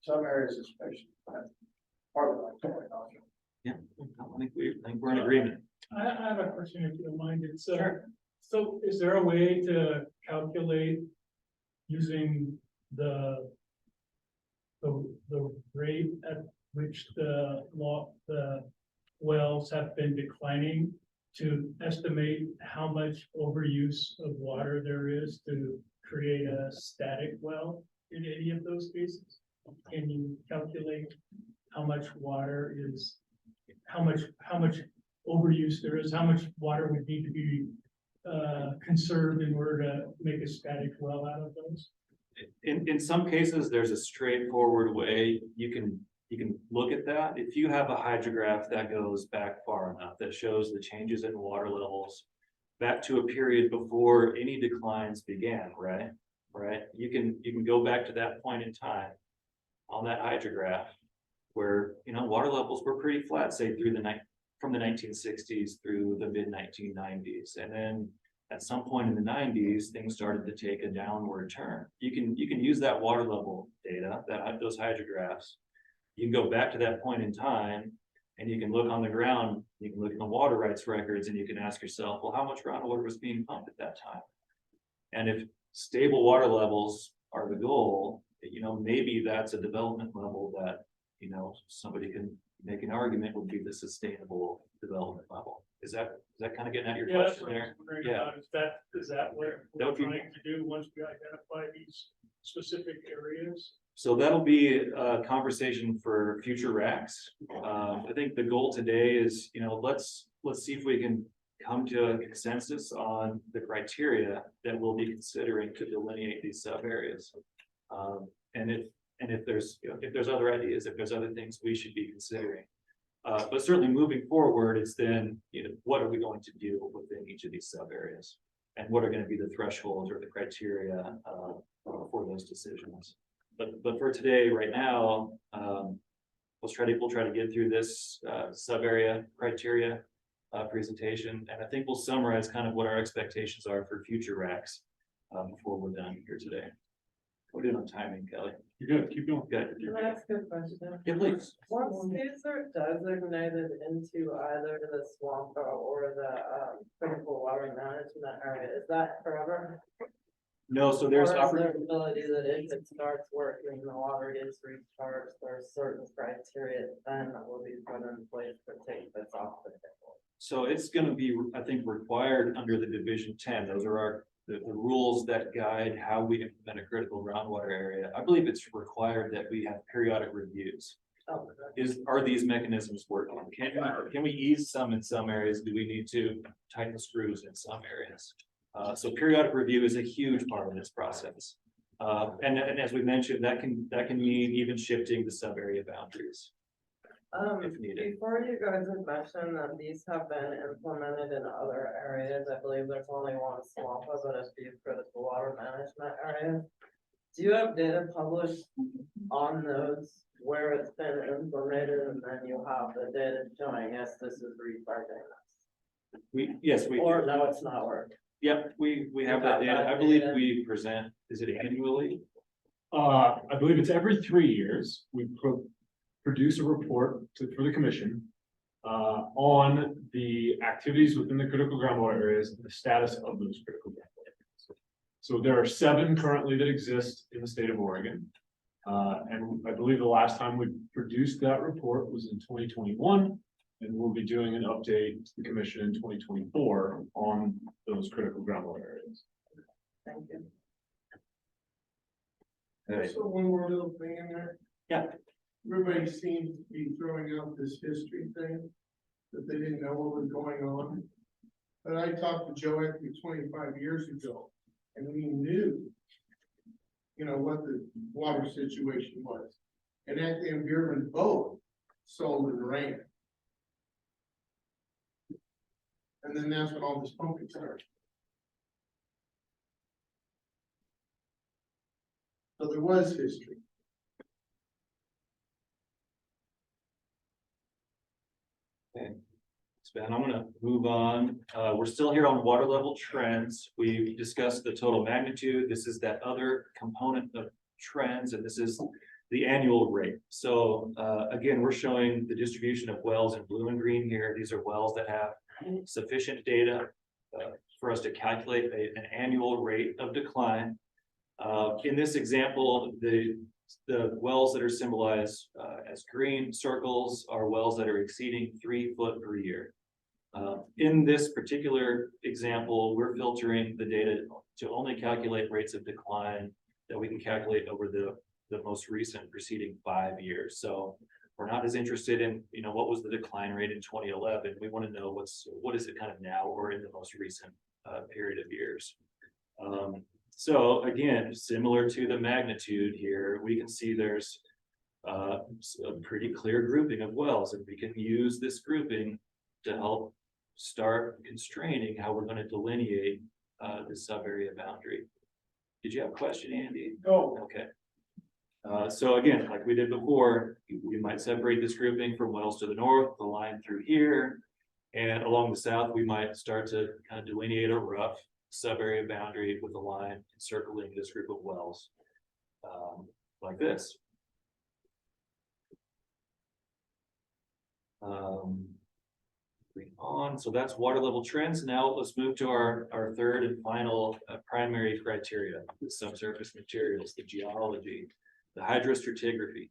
Some areas especially. That's part of my point. Yeah, I think we're in agreement. I have a question if you don't mind. It's so is there a way to calculate using the rate at which the wells have been declining, to estimate how much overuse of water there is to create a static well in any of those cases? Can you calculate how much water is, how much overuse there is, how much water would need to be conserved in order to make a static well out of those? In some cases, there's a straightforward way you can look at that. If you have a hydrograph that goes back far enough, that shows the changes in water levels back to a period before any declines began, right? You can go back to that point in time on that hydrograph where, you know, water levels were pretty flat, say from the 1960s through the mid 1990s. And then at some point in the 90s, things started to take a downward turn. You can use that water level data, those hydrographs. You can go back to that point in time and you can look on the ground, you can look at the water rights records, and you can ask yourself, well, how much groundwater was being pumped at that time? And if stable water levels are the goal, you know, maybe that's a development level that, you know, somebody can make an argument would be the sustainable development level. Is that kind of getting at your question there? Yeah. Is that what That we're would be- trying to do once we identify these specific areas? So that'll be a conversation for future RACs. I think the goal today is, you know, let's see if we can come to a consensus on the criteria that we'll be considering to delineate these sub areas. And if there's other ideas, if there's other things we should be considering. But certainly moving forward, it's then, you know, what are we going to do within each of these sub areas? And what are going to be the thresholds or the criteria for those decisions? But for today, right now, we'll try to get through this sub area criteria presentation, and I think we'll summarize kind of what our expectations are for future RACs before we're done here today. We're doing on timing, Kelly. You're good, keep going. Good. Can I ask a question? Yeah, please. Once these are designated into either the swamp or the critical water management area, is that forever? No, so there's Or is there ability that if it starts working, the water is recharged, there's certain criteria then that will be put in place to take this off the table? So it's gonna be, I think, required under the Division 10. Those are the rules that guide how we implement a critical groundwater area. I believe it's required that we have periodic reviews. Oh, Are these mechanisms working? Can we ease some in some areas? Do we need to tighten the screws in some areas? So periodic review is a huge part of this process. And as we mentioned, that can mean even shifting the sub area boundaries. If needed. Before you guys had mentioned that these have been implemented in other areas, I believe there's only one swamp, but a few critical water management areas. Do you have data published on those where it's been implemented, and then you have the data showing, yes, this is recharging us? Yes, we. Or no, it's not working. Yep, we have that data. I believe we present, is it annually? I believe it's every 3 years, we produce a report for the commission on the activities within the critical groundwater areas and the status of those critical groundwater areas. So there are 7 currently that exist in the state of Oregon. And I believe the last time we produced that report was in 2021. And we'll be doing an update to the commission in 2024 on those critical groundwater areas. Thank you. So one more little thing in there. Yeah. Everybody seems to be throwing out this history thing, that they didn't know what was going on. But I talked to Joe Eckley 25 years ago, and we knew, you know, what the water situation was. And Eckley and Bierman both sold and ran. And then that's when all this pumping started. So there was history. Okay. Ben, I'm gonna move on. We're still here on water level trends. We've discussed the total magnitude. This is that other component of trends, and this is the annual rate. So again, we're showing the distribution of wells in blue and green here. These are wells that have sufficient data for us to calculate an annual rate of decline. In this example, the The wells that are symbolized as green circles are wells that are exceeding 3 foot per year. In this particular example, we're filtering the data to only calculate rates of decline that we can calculate over the most recent preceding 5 years. So we're not as interested in, you know, what was the decline rate in 2011. We want to know what is it kind of now or in the most recent period of years. So again, similar to the magnitude here, we can see there's a pretty clear grouping of wells, and we can use this grouping to help start constraining how we're going to delineate the sub-area boundary. Did you have a question, Andy? No. Okay. So again, like we did before, we might separate this grouping from wells to the north, the line through here, and along the south, we might start to kind of delineate a rough sub-area boundary with a line encircling this group of wells, like this. On, so that's water level trends. Now let's move to our third and final primary criteria: the subsurface materials, the geology, the hydrostratigraphy.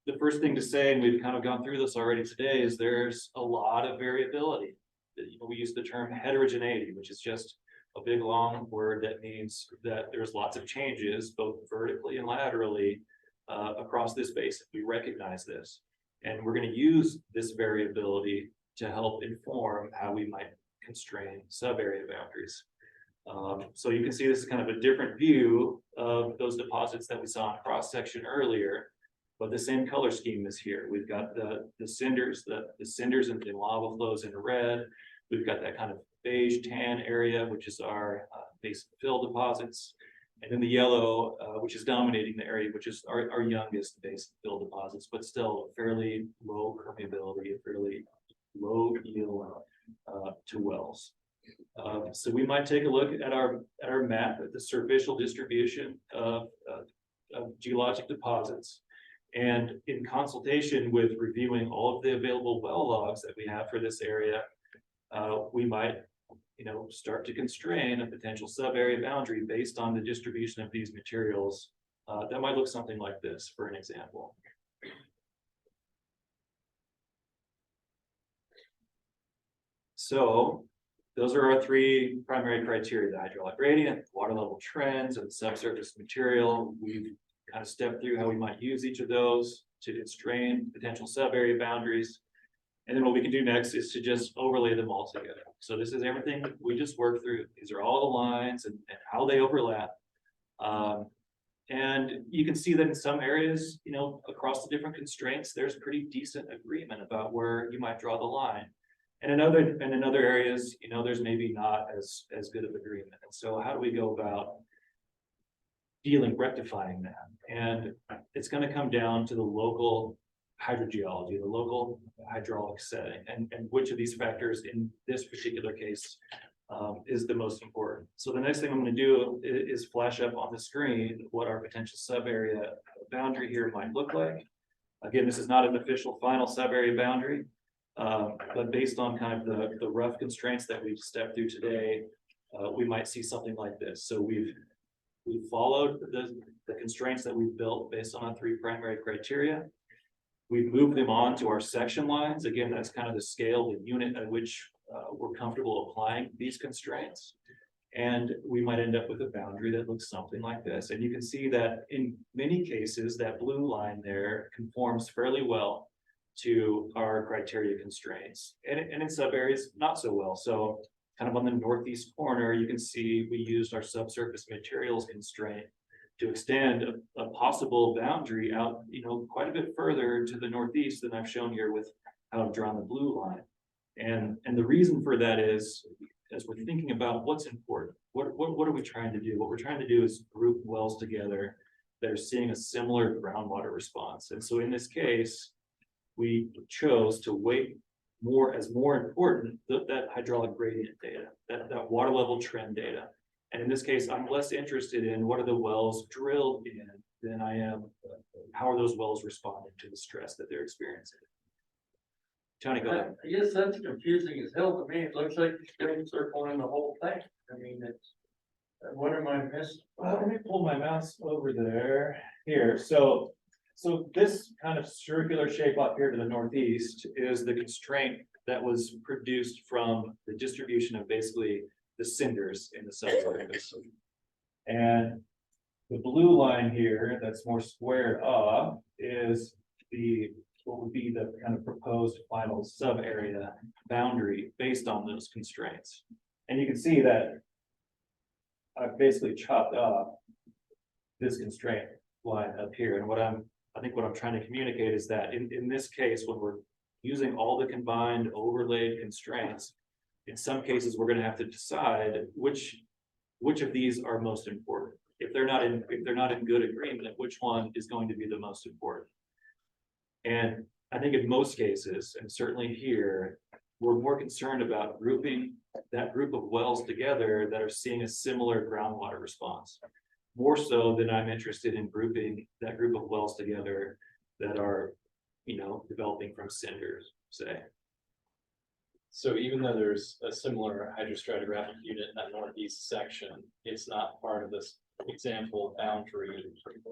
The first thing to say, and we've kind of gone through this already today, is there's a lot of variability. We use the term heterogeneity, which is just a big long word that means that there's lots of changes, both vertically and laterally, across this basin. We recognize this, and we're going to use this variability to help inform how we might constrain sub-area boundaries. So you can see this is kind of a different view of those deposits that we saw in cross section earlier, but the same color scheme is here. We've got the cinders, the cinders and the lava flows in red. We've got that kind of beige tan area, which is our basin fill deposits. And then the yellow, which is dominating the area, which is our youngest basin fill deposits, but still fairly low permeability, fairly low yield to wells. So we might take a look at our map at the superficial distribution of geologic deposits. And in consultation with reviewing all of the available well logs that we have for this area, we might, you know, start to constrain a potential sub-area boundary based on the distribution of these materials. That might look something like this, for an example. So those are our three primary criteria: the hydraulic gradient, water level trends, and the subsurface material. We've kind of stepped through how we might use each of those to constrain potential sub-area boundaries. And then what we can do next is to just overlay them all together. So this is everything we just worked through. These are all the lines and how they overlap. And you can see that in some areas, you know, across the different constraints, there's pretty decent agreement about where you might draw the line. And in other areas, you know, there's maybe not as good of agreement. And so how do we go about rectifying that? And it's going to come down to the local hydrogeology, the local hydraulic setting, and which of these factors in this particular case is the most important. So the next thing I'm going to do is flash up on the screen what our potential sub-area boundary here might look like. Again, this is not an official final sub-area boundary, but based on kind of the rough constraints that we've stepped through today, we might see something like this. So we've followed the constraints that we've built based on our three primary criteria. We've moved them on to our section lines. Again, that's kind of the scale, the unit at which we're comfortable applying these constraints. And we might end up with a boundary that looks something like this. And you can see that in many cases, that blue line there conforms fairly well to our criteria constraints. And in some areas, not so well. So kind of on the northeast corner, you can see we used our subsurface materials constraint to extend a possible boundary out, you know, quite a bit further to the northeast than I've shown here with how I've drawn the blue line. And the reason for that is, as we're thinking about what's important, what are we trying to do? What we're trying to do is group wells together that are seeing a similar groundwater response. And so in this case, we chose to weight more important that hydraulic gradient data, that water level trend data. And in this case, I'm less interested in what are the wells drilled in than I am how are those wells responding to the stress that they're experiencing. Tony, go ahead. I guess that's confusing as hell to me. It looks like you're circling the whole thing. I mean, it's What am I missing? Let me pull my mouse over there, here, so this kind of circular shape up here to the northeast is the constraint that was produced from the distribution of basically the cinders in the subsurface. And the blue line here, that's more squared up, is what would be the kind of proposed final sub area boundary based on those constraints. And you can see that I've basically chopped up this constraint line up here, and I think what I'm trying to communicate is that in this case, when we're using all the combined overlaid constraints, in some cases, we're gonna have to decide which of these are most important. If they're not in good agreement, which one is going to be the most important? And I think in most cases, and certainly here, we're more concerned about grouping that group of wells together that are seeing a similar groundwater response. More so than I'm interested in grouping that group of wells together that are, developing from cinders, say. So even though there's a similar hydrostratigraphic unit in that northeast section, it's not part of this example boundary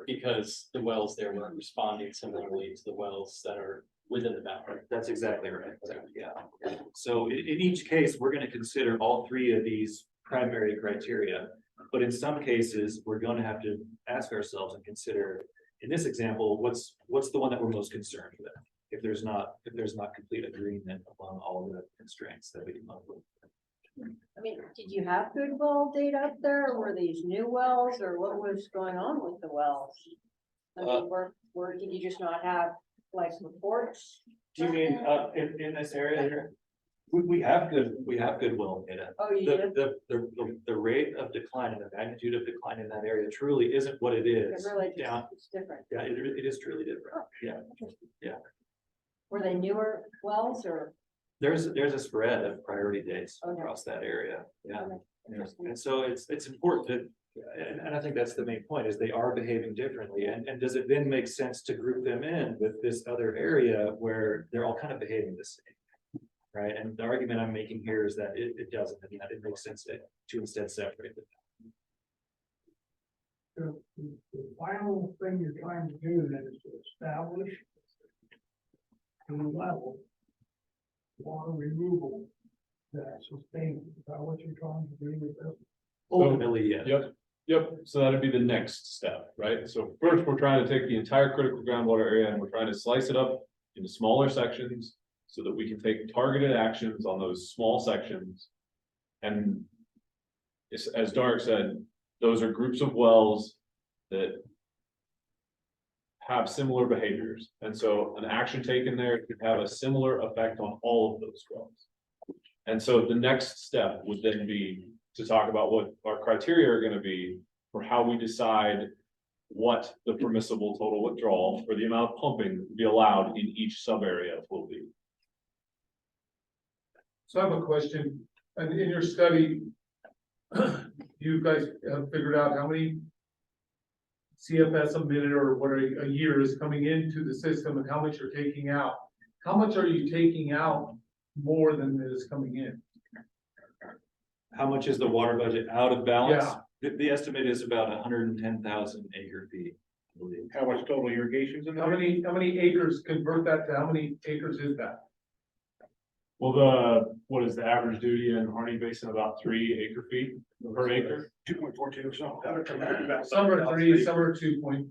because the wells there weren't responding similarly to the wells that are within the boundary. That's exactly right. Yeah. So in each case, we're going to consider all three of these primary criteria. But in some cases, we're going to have to ask ourselves and consider, in this example, what's the one that we're most concerned with? If there's not complete agreement among all of the constraints that we come up with. I mean, did you have good well data up there, or were these new wells, or what was going on with the wells? I mean, where did you just not have like reports? Do you mean in this area here? We have good well data. Oh, you did? The rate of decline and the magnitude of decline in that area truly isn't what it is. It really down. it's different. Yeah, it is truly different. Yeah. Yeah. Were they newer wells or? There's a spread of priority dates Okay. across that area. Yeah. Okay, interesting. And so it's important that, and I think that's the main point, is they are behaving differently. And does it then make sense to group them in with this other area where they're all kind of behaving the same? Right, and the argument I'm making here is that it doesn't, and that it makes sense to instead separate them. The final thing you're trying to do then is to establish a level water removal that's sustainable. Is that what you're trying to do with this? Ultimately, yeah. Yep, so that'd be the next step, right? So first, we're trying to take the entire critical groundwater area and we're trying to slice it up into smaller sections so that we can take targeted actions on those small sections. And as Dark said, those are groups of wells that have similar behaviors. And so an action taken there could have a similar effect on all of those wells. And so the next step would then be to talk about what our criteria are going to be for how we decide what the permissible total withdrawal or the amount of pumping to be allowed in each sub area will be. So I have a question, and in your study, you guys have figured out how many CFS a minute or what a year is coming into the system and how much you're taking out. How much are you taking out more than is coming in? How much is the water budget out of balance? Yeah. The estimate is about 110,000 acre feet, I believe. How much total irrigation's in How there? many acres, convert that to how many acres is that? Well, what is the average duty in Harney Basin? About 3 acre feet per acre? 2.42, so. Some are 3, some are 2.4.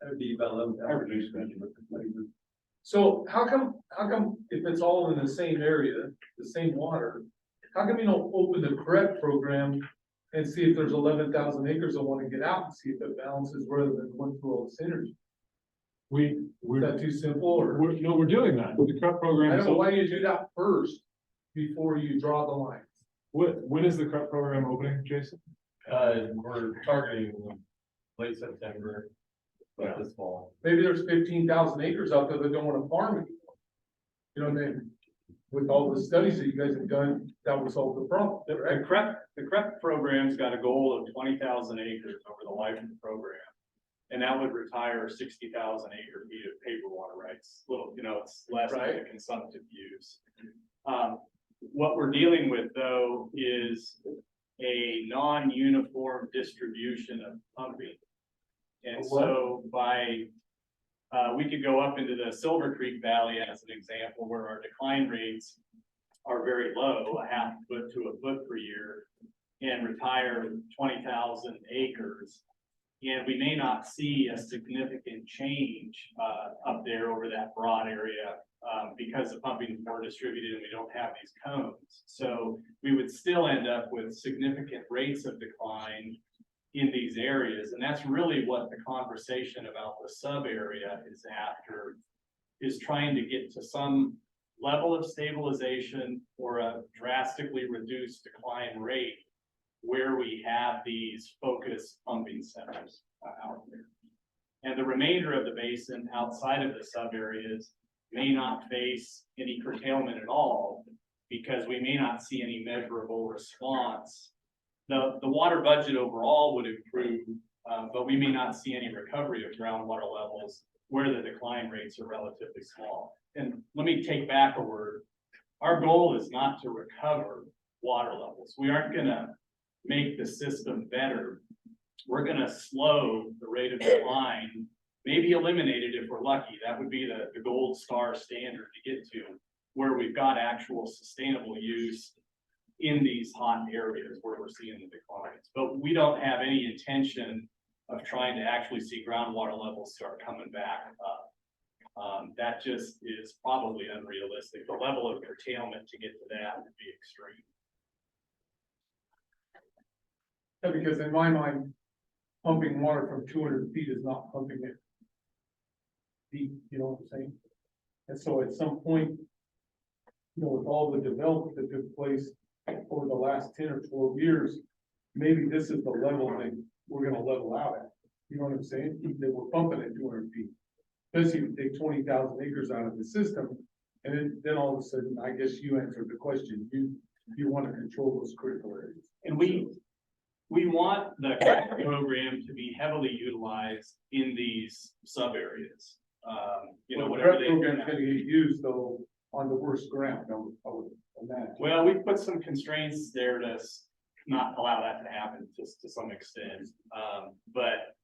That would be about 11,000. So how come if it's all in the same area, the same water, how come you don't open the correct program and see if there's 11,000 acres that want to get out and see if it balances rather than going through all the synergy? Is that too simple or? We're doing that. The CREP program. I is don't know why open. you do that first before you draw the lines. When is the CREP program opening, Jason? We're targeting late September, but this fall. Maybe there's 15,000 acres out there that don't want to farm anymore. You know what I mean? With all the studies that you guys have done, that would solve the problem. The CREP program's got a goal of 20,000 acres over the life of the program. And that would retire 60,000 acre feet of paper water rights. Little, it's less than the consumptive use. What we're dealing with though is a non-uniform distribution of pumping. And so we could go up into the Silver Creek Valley as an example, where our decline rates are very low, a half foot to a foot per year, and retire 20,000 acres. And we may not see a significant change up there over that broad area because the pumping is more distributed and we don't have these cones. So we would still end up with significant rates of decline in these areas. And that's really what the conversation about the sub area is after, is trying to get to some level of stabilization or a drastically reduced decline rate where we have these focused pumping centers out there. And the remainder of the basin outside of the sub areas may not face any curtailment at all, because we may not see any measurable response. The water budget overall would improve, but we may not see any recovery of groundwater levels where the decline rates are relatively small. And let me take back a word. Our goal is not to recover water levels. We aren't gonna make the system better. We're gonna slow the rate of decline, maybe eliminate it if we're lucky. That would be the gold star standard to get to, where we've got actual sustainable use in these hot areas where we're seeing the declines. But we don't have any intention of trying to actually see groundwater levels start coming back up. That just is probably unrealistic. The level of curtailment to get to that would be extreme. Yeah, because in my mind, pumping water from 200 feet is not pumping it deep, you know what I'm saying? And so at some point, you know, with all the development that took place over the last 10 or 12 years, maybe this is the level that we're gonna level out at. You know what I'm saying? That we're pumping at 200 feet. Especially if you take 20,000 acres out of the system, and then all of a sudden, I guess you answered the question. You want to control those critical areas. And we want the program to be heavily utilized in these sub areas. You know, whatever they program's gonna get used though on the worst ground, I would imagine. Well, we put some constraints there to not allow that to happen just to some extent. But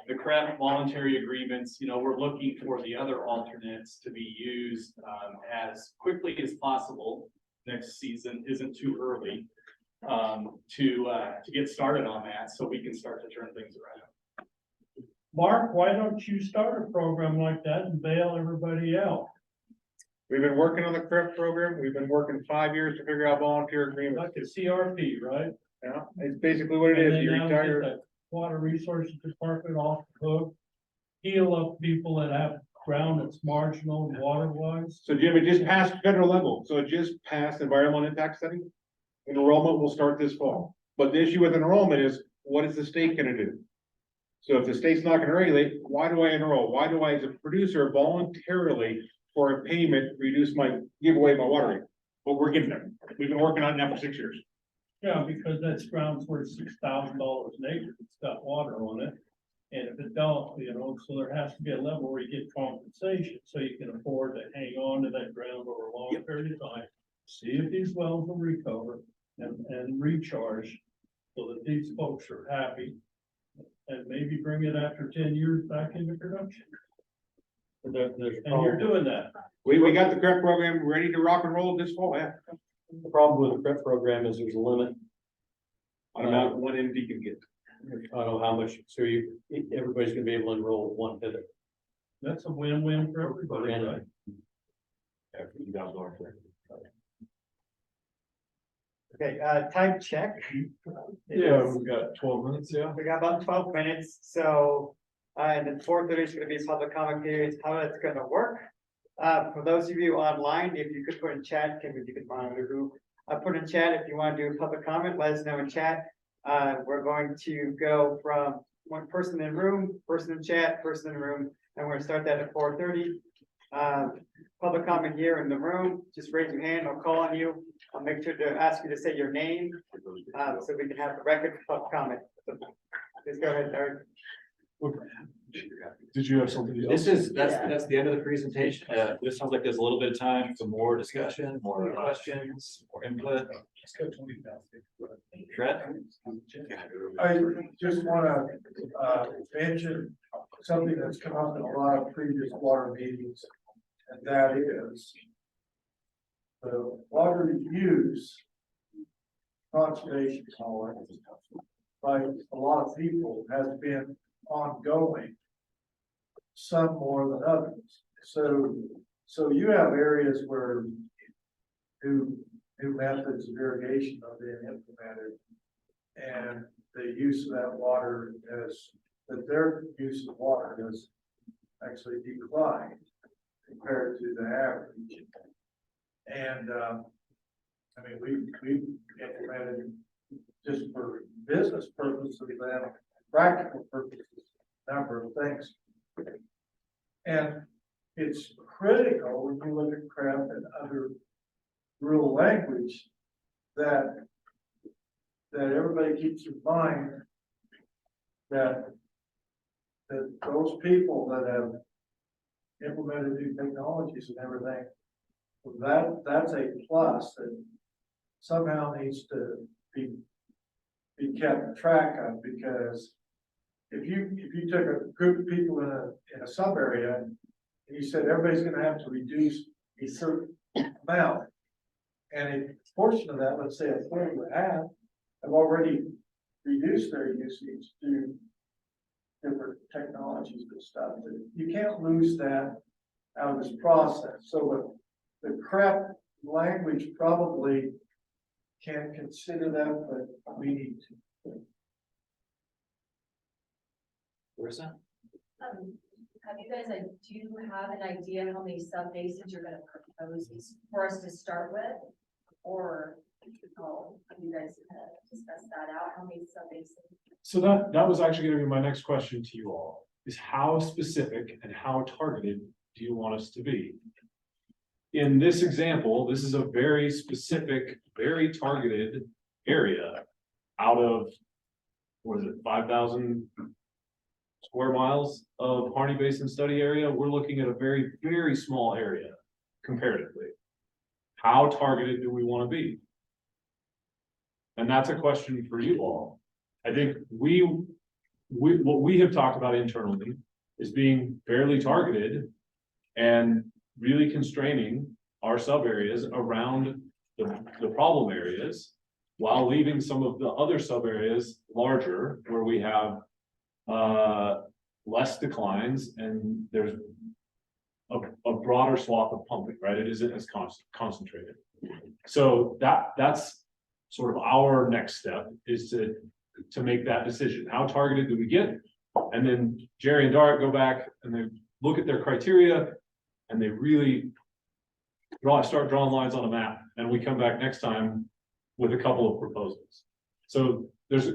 the CREP voluntary agreements, you know, we're looking for the other alternates to be used as quickly as possible. Next season isn't too early to get started on that, so we can start to turn things around. Mark, why don't you start a program like that and bail everybody out? We've been working on the CREP program. We've been working 5 years to figure out volunteer agreements. Like the CRP, right? Yeah, it's basically what it And is. then You now we get retire. the Water Resources Department off the hook, heal up people that have ground that's marginal water wise. So Jim, it just passed federal level. So it just passed environmental impact study. Enrollment will start this fall. But the issue with enrollment is, what is the state gonna do? So if the state's not gonna regulate, why do I enroll? Why do I, as a producer, voluntarily for a payment, give away my water rate? But we're getting there. We've been working on it now for 6 years. Yeah, because that's ground's worth $6,000 an acre. It's got water on it. And if it don't, you know, so there has to be a level where you get compensation, so you can afford to hang on to that ground over a long period of time. See if these wells will recover and recharge so that these folks are happy. And maybe bring it after 10 years back into production. And you're doing that. We got the CREP program ready to rock and roll this fall, yeah. The problem with the PrEP program is there's a limit. On amount one MD can get. I don't know how much, so everybody's gonna be able to enroll one bidder. That's a win-win for everybody, right? Okay, time check. Yeah, we've got 12 minutes, yeah. We got about 12 minutes, so, and then 4:30 is gonna be public comment periods, how that's gonna work. For those of you online, if you could put in chat, you can monitor who, put in chat if you wanna do a public comment, let us know in chat. We're going to go from one person in room, person in chat, person in room, and we're gonna start that at 4:30. Public comment here in the room, just raise your hand, I'll call on you. I'll make sure to ask you to say your name, so we can have the record for public comment. So, please go ahead, Eric. Did you have something else? That's the end of the presentation. This sounds like there's a little bit of time for more discussion, more questions, more input. Let's go 20,000. Trent? I just wanna, mention something that's come up in a lot of previous water meetings, and that is the water use conservation by a lot of people has been ongoing, some more than others. So you have areas where new methods of irrigation are being implemented, and the use of that water their use of water has actually declined compared to the average. And, I mean, we implemented just for business purposes and practical purposes, a number of things. And it's critical when you look at craft and other rural language that everybody keeps in mind that those people that have implemented new technologies and everything, that's a plus that somehow needs to be kept track of, because if you took a group of people in a sub area and you said everybody's gonna have to reduce a certain amount, and a portion of that, let's say a third of half, have already reduced their usage to different technologies and stuff. You can't lose that out of this process. So the CREP language probably can consider that, but we need to. Where's that? Have you guys, do you have an idea how many sub basins you're gonna propose for us to start with? Or, have you guys kind of discussed that out, how many sub basins? So that was actually gonna be my next question to you all, is how specific and how targeted do you want us to be? In this example, this is a very specific, very targeted area out of, what is it, 5,000 square miles of Harney Basin study area. We're looking at a very, very small area comparatively. How targeted do we want to be? And that's a question for you all. I think what we have talked about internally is being fairly targeted and really constraining our sub areas around the problem areas, while leaving some of the other sub areas larger, where we have less declines and there's a broader swath of pumping, right? It isn't as concentrated. So that's sort of our next step, is to make that decision. How targeted do we get? And then Jerry and Dart go back and they look at their criteria and they really start drawing lines on a map, and we come back next time with a couple of proposals. So there's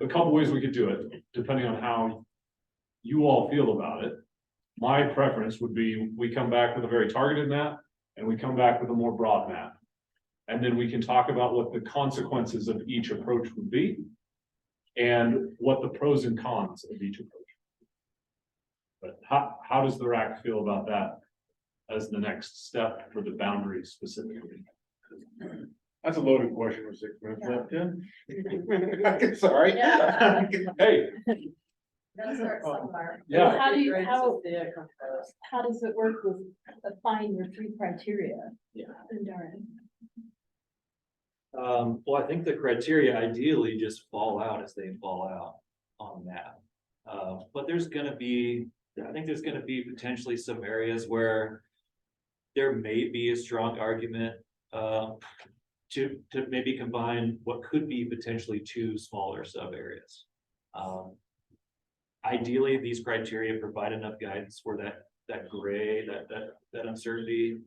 a couple ways we could do it, depending on how you all feel about it. My preference would be we come back with a very targeted map and we come back with a more broad map. And then we can talk about what the consequences of each approach would be and what the pros and cons of each approach. But how does the RAC feel about that as the next step for the boundaries specifically? That's a loaded question with 6 minutes left in. Sorry. Yeah. Hey, Gotta start somewhere. yeah. How do you, Great to how, see it come first. how does it work with applying your 3 criteria? Yeah. Darren? Well, I think the criteria ideally just fall out as they fall out on the map. But I think there's gonna be potentially some areas where there may be a strong argument to maybe combine what could be potentially 2 smaller sub areas. Ideally, these criteria provide enough guidance where that gray, that uncertainty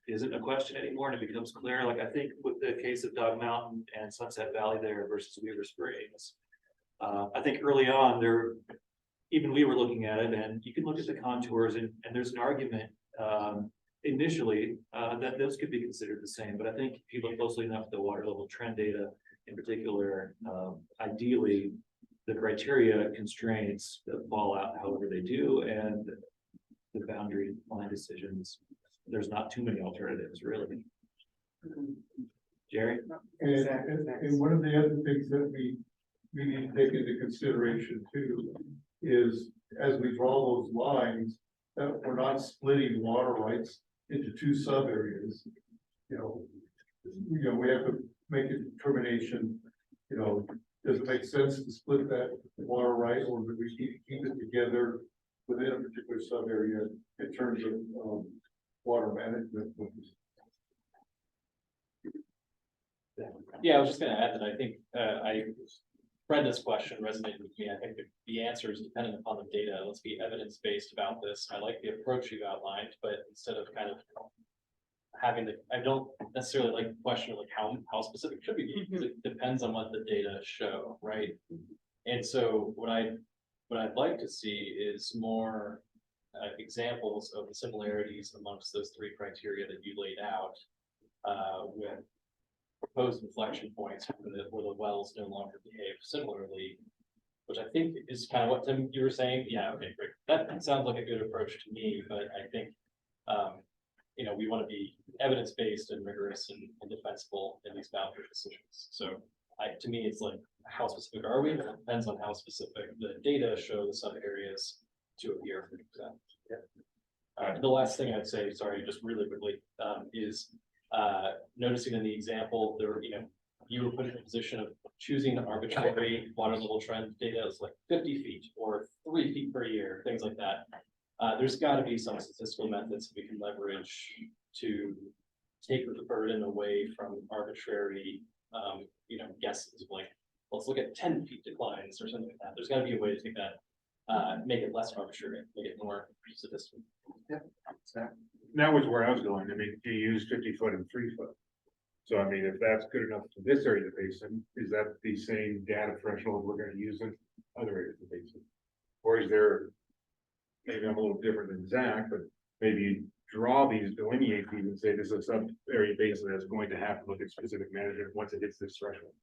isn't a question anymore, and it becomes clear. Like I think with the case of Dog Mountain and Sunset Valley there versus Weaver Springs, I think early on even we were looking at it, and you can look at the contours, and there's an argument initially that those could be considered the same. But I think if you look closely enough at the water level trend data in particular, ideally the criteria constraints that fall out however they do, and the boundary line decisions, there's not too many alternatives really. Jerry? And one of the other things that we need to take into consideration too, is as we draw those lines, that we're not splitting water rights into two sub areas. You know, we have to make a determination, does it make sense to split that water right, or do we keep it together within a particular sub area in terms of, water management? Yeah, I was just gonna add that I think, Brenda's question resonated with me. I think the answer is dependent upon the data. Let's be evidence-based about this. I like the approach you've outlined, but instead of kind of I don't necessarily like the question of like how specific should we be, because it depends on what the data show, right? And so what I'd like to see is more examples of the similarities amongst those three criteria that you laid out, with proposed inflection points where the wells no longer behave similarly, which I think is kind of what Tim, you were saying. Yeah, okay, great. That sounds like a good approach to me, but I think, we want to be evidence-based and rigorous and defensible in these boundary decisions. So to me, it's like, how specific are we? It depends on how specific the data show the sub areas to appear. The last thing I'd say, sorry, just really quickly, is noticing in the example there, you were put in a position of choosing an arbitrary water level trend data is like 50 feet or 3 feet per year, things like that. There's got to be some statistical methods we can leverage to take the burden away from arbitrary, guesses, like, let's look at 10 feet declines or something like that. There's got to be a way to take that, make it less arbitrary, make it more statistical. Yeah, that was where I was going. I mean, you use 50 foot and 3 foot. So I mean, if that's good enough for this area of the basin, is that the same data threshold we're going to use in other areas of the basin? Or is there, maybe I'm a little different than Zach, but maybe you draw these, delineate these and say this is a sub area basin that's going to have to look at specific management once it hits this threshold.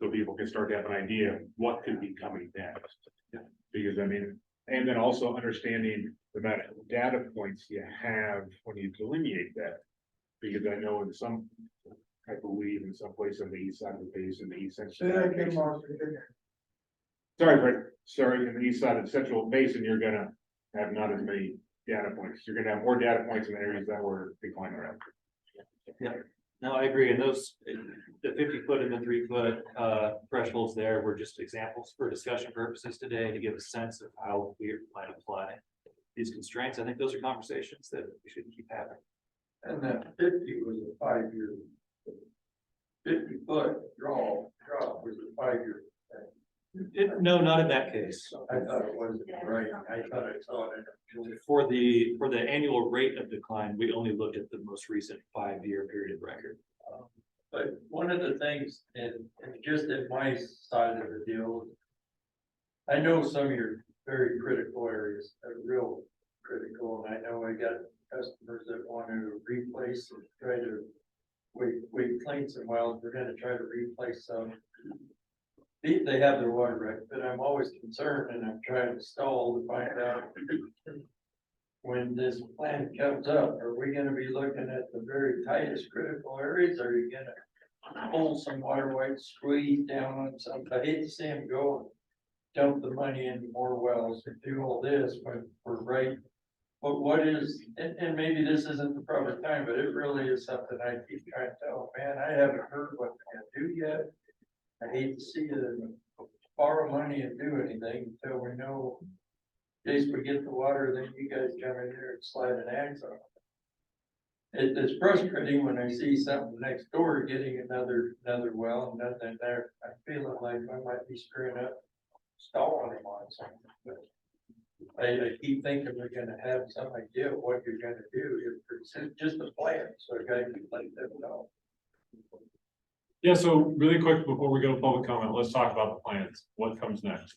So people can start to have an idea of what could be coming next. Because I mean, and then also understanding the amount of data points you have when you delineate that. Because I know in some, I believe in some place on the east side of the basin, the east central. Sorry, Fred, sorry, in the east side of the central basin, you're gonna have not as many data points. You're gonna have more data points in areas that were declining around. Yeah, no, I agree. And those, the 50 foot and the 3 foot thresholds there were just examples for discussion purposes today to give a sense of how we might apply these constraints. I think those are conversations that we should keep having. And that 50 was a 5-year. 50 foot drop was a 5-year thing. No, not in that case. I thought it was right. I thought I saw it. For the annual rate of decline, we only looked at the most recent 5-year period of record. But one of the things, and just at my side of the deal, I know some of your very critical areas are real critical, and I know I got customers that want to replace and try to, we clean some wells, we're gonna try to replace some. They have their water right, but I'm always concerned, and I'm trying to stall to find out when this plan comes up, are we gonna be looking at the very tightest critical areas? Are you gonna pull some water rights, squeeze down on some? I hate to see them go and dump the money into more wells and do all this when we're right. But what is, and maybe this isn't the proper time, but it really is something I keep trying to tell, man, I haven't heard what they're gonna do yet. I hate to see them borrow money and do anything until we know, in case we get the water, then you guys come in here and slide an axe on it. It's frustrating when I see something next door getting another well and nothing there. I'm feeling like I might be screwing up, stalling them on something. But I keep thinking we're gonna have some idea of what you're gonna do. It's just a plan, so I gotta keep letting them know. Yeah, so really quick before we go to public comment, let's talk about the plans. What comes next?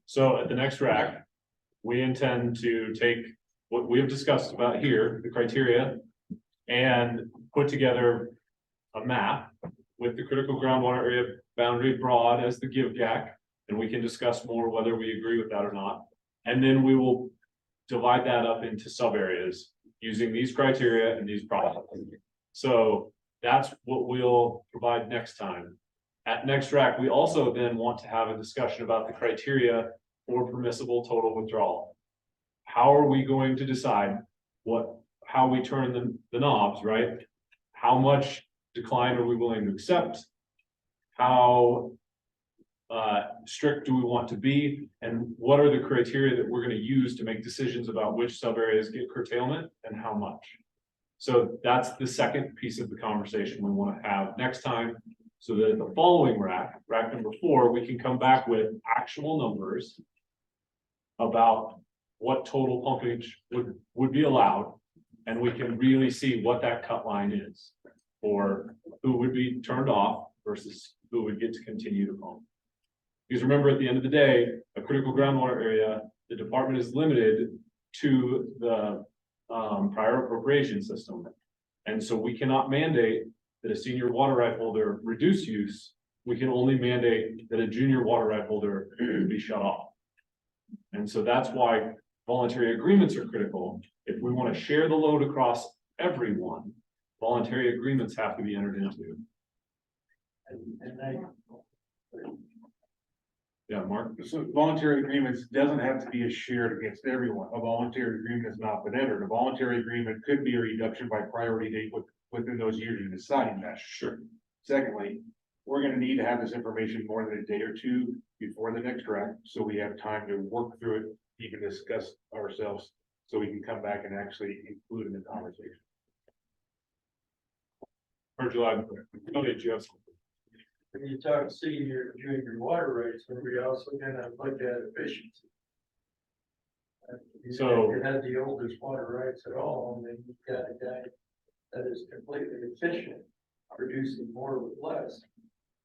So at the next RAC, we intend to take what we have discussed about here, the criteria, and put together a map with the critical groundwater area boundary broad as the give jack, and we can discuss more whether we agree with that or not. And then we will divide that up into sub areas using these criteria and these problems. So That's what we'll provide next time. At next RAC, we also then want to have a discussion about the criteria for permissible total withdrawal. How are we going to decide how we turn the knobs, right? How much decline are we willing to accept? How strict do we want to be? And what are the criteria that we're going to use to make decisions about which sub areas get curtailment and how much? So that's the second piece of the conversation we want to have next time. So that the following RAC number 4, we can come back with actual numbers about what total pumpage would be allowed. And we can really see what that cut line is, or who would be turned off versus who would get to continue to pump. Because remember, at the end of the day, a critical groundwater area, the department is limited to the prior appropriation system. And so we cannot mandate that a senior water right holder reduce use. We can only mandate that a junior water right holder be shut off. And so that's why voluntary agreements are critical. If we want to share the load across everyone, voluntary agreements have to be entered into. Yeah, Mark. So voluntary agreements doesn't have to be shared against everyone. A voluntary agreement has not been entered. A voluntary agreement could be a reduction by priority date within those years you're deciding that. Sure. Secondly, we're gonna need to have this information more than a day or two before the next RAC, so we have time to work through it, even discuss ourselves, so we can come back and actually include in the conversation. Heard you loud and clear. Okay, Jeff. When you talk senior, junior water rates, are we also gonna look at efficiency? So- If you had the oldest water rights at all, and then you've got a guy that is completely efficient, producing more with less,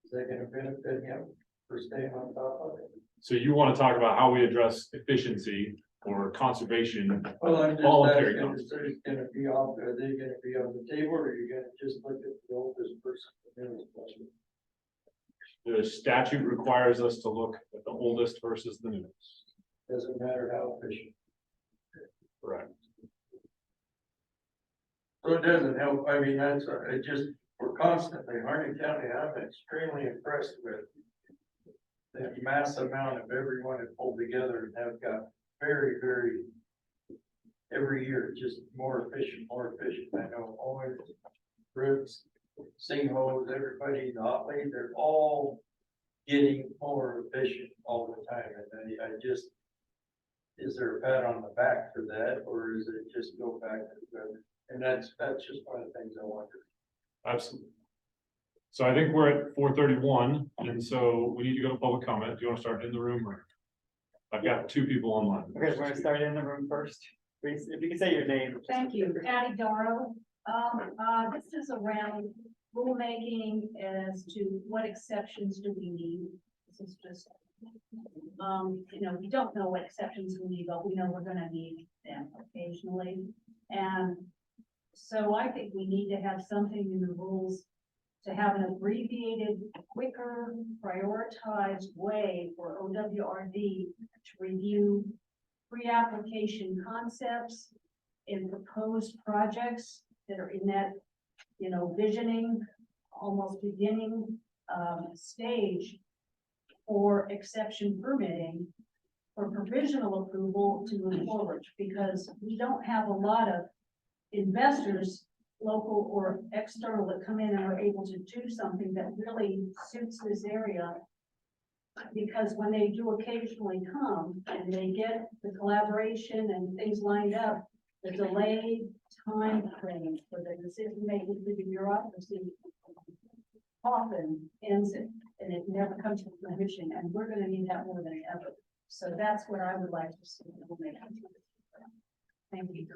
is that gonna benefit him for staying on top of it? So you want to talk about how we address efficiency or conservation? Well, I'm just voluntary asking, costs. is there gonna be off, are they gonna be on the table, or are you gonna just look at the oldest person? The statute requires us to look at the oldest versus the newest. Doesn't matter how efficient. Correct. So it doesn't help, I mean, that's, it just, we're constantly, Hardin County, I'm extremely impressed with the mass amount of everyone that pulled together and have got very, very, every year, just more efficient. I know Owen, Brooks, Singhos, everybody, the Otley, they're all getting more efficient all the time, and I just, is there a pat on the back for that, or is it just go back to the, and that's just one of the things I wonder. Absolutely. So I think we're at 4:31, and so we need to go to public comment. Do you want to start in the room, or? I've got 2 people online. Okay, we're gonna start in the room first. Please, if you can say your name. Thank you, Patty Doro. This is around rulemaking as to what exceptions do we need. This is just, we don't know what exceptions we need, but we know we're gonna need them occasionally. And so I think we need to have something in the rules to have an abbreviated, quicker, prioritized way for OWRD to review pre-application concepts and proposed projects that are in that, visioning, almost beginning stage for exception permitting for provisional approval to move forward, because we don't have a lot of investors, local or external, that come in and are able to do something that really suits this area. Because when they do occasionally come and they get the collaboration and things lined up, the delayed time frame for the decision making through the bureaucracy often ends it, and it never comes to fruition, and we're gonna need that more than ever. So that's what I would like to see. Thank you.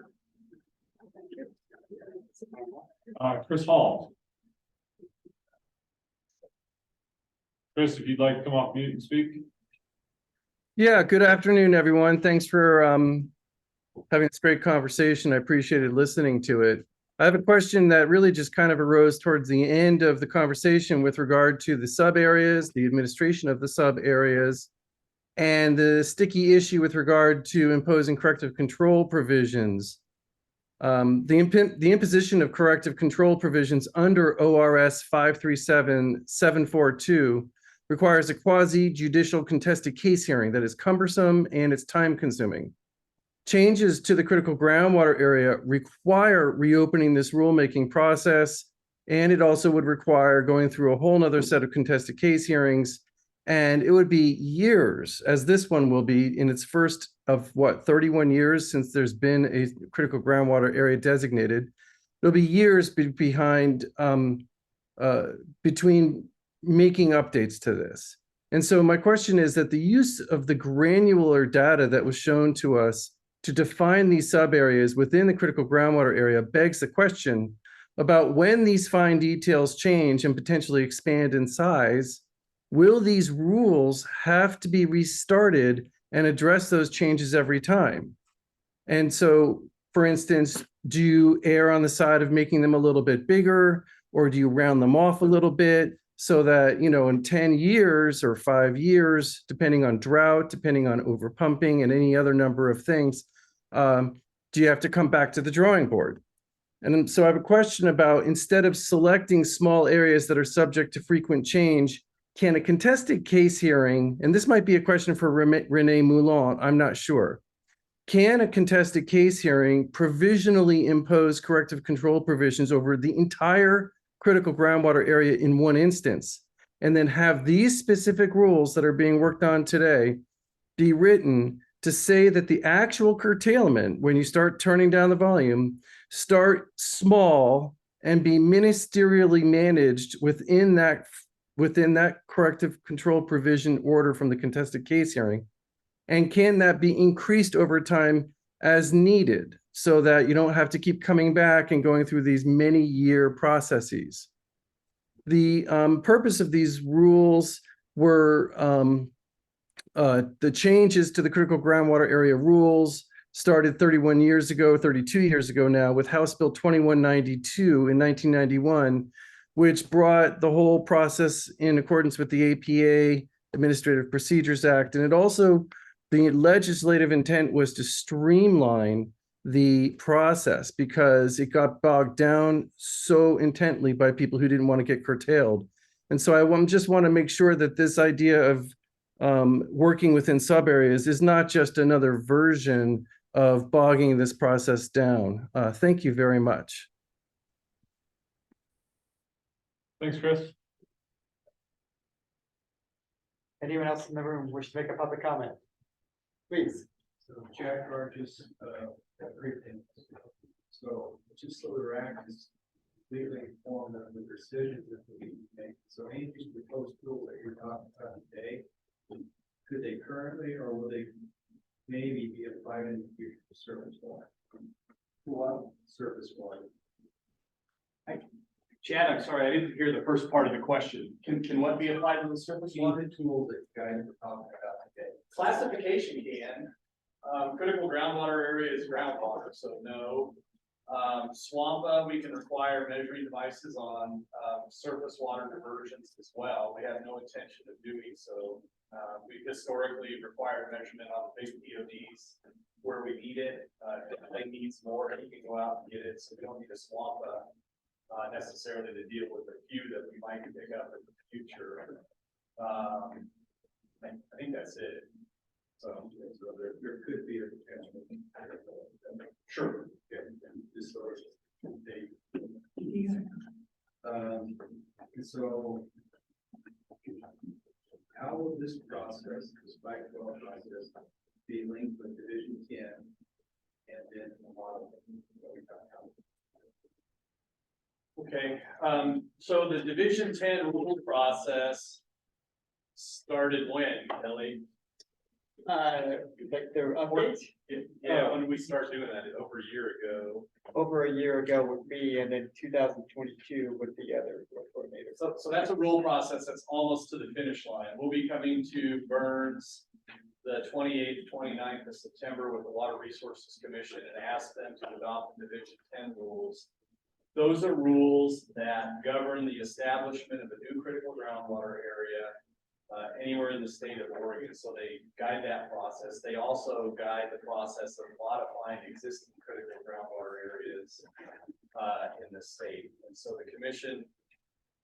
Chris Hall. Chris, if you'd like to come off mute and speak. Yeah, good afternoon, everyone. Thanks for having this great conversation. I appreciated listening to it. I have a question that really just kind of arose towards the end of the conversation with regard to the sub areas, the administration of the sub areas, and the sticky issue with regard to imposing corrective control provisions. The imposition of corrective control provisions under ORS 537-742 requires a quasi-judicial contested case hearing that is cumbersome and it's time-consuming. Changes to the critical groundwater area require reopening this rulemaking process, and it also would require going through a whole nother set of contested case hearings. And it would be years, as this one will be in its first of 31 years since there's been a critical groundwater area designated. There'll be years behind between making updates to this. And so my question is that the use of the granular data that was shown to us to define these sub areas within the critical groundwater area begs the question about when these fine details change and potentially expand in size. Will these rules have to be restarted and address those changes every time? And so, for instance, do you err on the side of making them a little bit bigger, or do you round them off a little bit so that, you know, in 10 years or 5 years, depending on drought, depending on overpumping and any other number of things, do you have to come back to the drawing board? And so I have a question about, instead of selecting small areas that are subject to frequent change, can a contested case hearing, and this might be a question for Renee Moulin, I'm not sure. Can a contested case hearing provisionally impose corrective control provisions over the entire critical groundwater area in one instance, and then have these specific rules that are being worked on today be written to say that the actual curtailment, when you start turning down the volume, start small and be ministerially managed within that corrective control provision order from the contested case hearing? And can that be increased over time as needed so that you don't have to keep coming back and going through these many year processes? The purpose of these rules were the changes to the critical groundwater area rules started 31 years ago, 32 years ago now, with House Bill 2192 in 1991, which brought the whole process in accordance with the APA, Administrative Procedures Act. And it also, the legislative intent was to streamline the process because it got bogged down so intently by people who didn't want to get curtailed. And so I just want to make sure that this idea of working within sub areas is not just another version of bogging this process down. Thank you very much. Thanks, Chris. Anyone else in the room wish to make a public comment? Please. So Jack Burgess, everything. So just so the RAC is completely informed of the decisions that we make. So any of these proposed rules that you're talking about today, could they currently, or will they maybe be applied in the future to surface water? What surface water? Chad, I'm sorry, I didn't hear the first part of the question. Can what be applied to the surface water? Any tool that guys are talking about today. Classification can. Critical groundwater area is groundwater, so no. Swampa, we can require measuring devices on surface water diversions as well. We have no intention of doing so. We've historically required measurement on the big PODs where we need it. If it needs more, you can go out and get it. So we don't need a Swampa necessarily to deal with a few that we might pick up in the future. I think that's it. So there could be a potential. Sure. So how will this process, this bylaw process, be linked with Division 10 and then the model? Okay, so the Division 10 rule process started when, Kelly? Like their updates? Yeah, when did we start doing that? Over a year ago. Over a year ago with me, and then 2022 with the other coordinator. So that's a rule process that's almost to the finish line. We'll be coming to Burns the 28th, 29th of September with the Water Resources Commission and ask them to adopt the Division 10 rules. Those are rules that govern the establishment of a new critical groundwater area anywhere in the state of Oregon. So they guide that process. They also guide the process of modifying existing critical groundwater areas in the state. And so the commission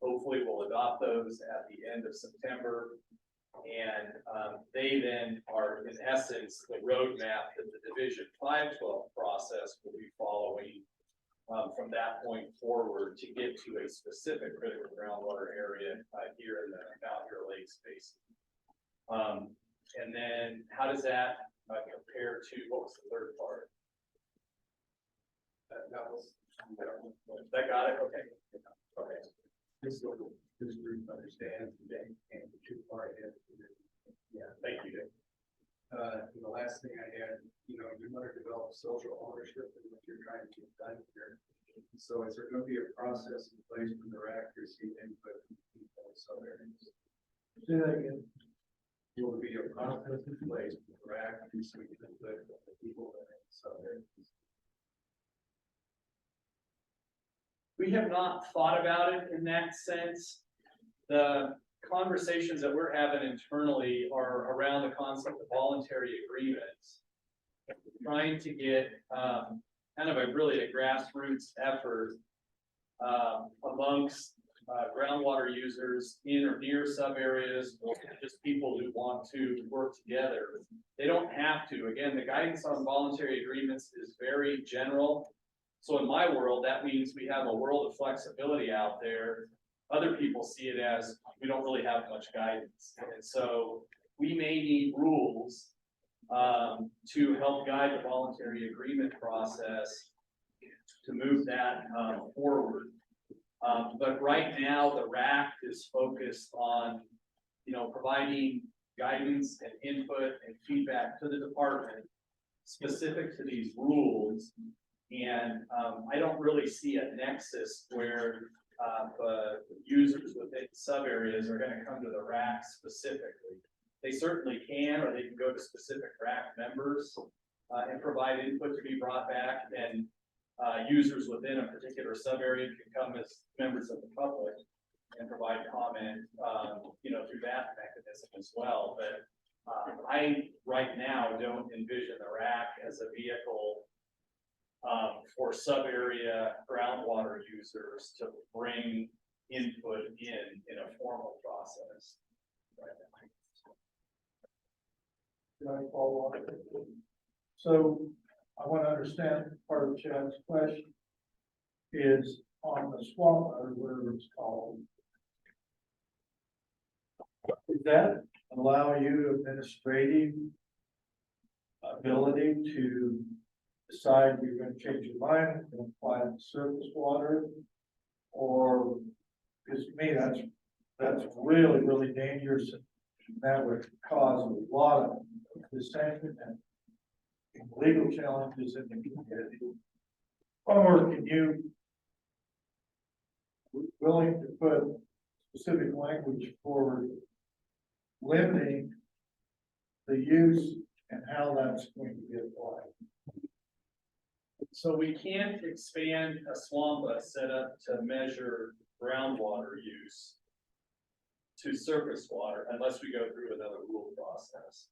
hopefully will adopt those at the end of September. And they then are, in essence, the roadmap that the Division 512 process will be following from that point forward to get to a specific critical groundwater area here in the Boundary Lakes Basin. And then how does that compare to, what was the third part? That got it? Okay. Okay. This group understands and the two part. Yeah, thank you, Dick. The last thing I had, you want to develop social ownership in what you're trying to get done here. So is there going to be a process in place from the RAC to receive input from people in some areas? Say that again. Will there be a process in place from the RAC to receive input from the people in some areas? We have not thought about it in that sense. The conversations that we're having internally are around the concept of voluntary agreements. Trying to get kind of a grassroots effort amongst groundwater users in or near sub areas, or just people who want to work together. They don't have to. Again, the guidance on voluntary agreements is very general. So in my world, that means we have a world of flexibility out there. Other people see it as we don't really have much guidance. And so we may need rules to help guide the voluntary agreement process to move that forward. But right now, the RAC is focused on, providing guidance and input and feedback to the department specific to these rules. And I don't really see a nexus where the users within sub areas are going to come to the RAC specifically. They certainly can, or they can go to specific RAC members and provide input to be brought back. And users within a particular sub area can come as members of the public and provide comment, through that mechanism as well. But I right now don't envision the RAC as a vehicle for sub-area groundwater users to bring input in a formal process. Can I follow up? So I want to understand part of Chad's question is on the swamp or whatever it's called. Does that allow you administrative ability to decide you're going to change your mind and apply it to surface water? Or, because to me, that's really, really dangerous. That would cause a lot of dissension and legal challenges in the community. Or can you willing to put specific language for limiting the use and how that's going to be applied? So we can't expand a SWAMPA set up to measure groundwater use to surface water unless we go through another rule process.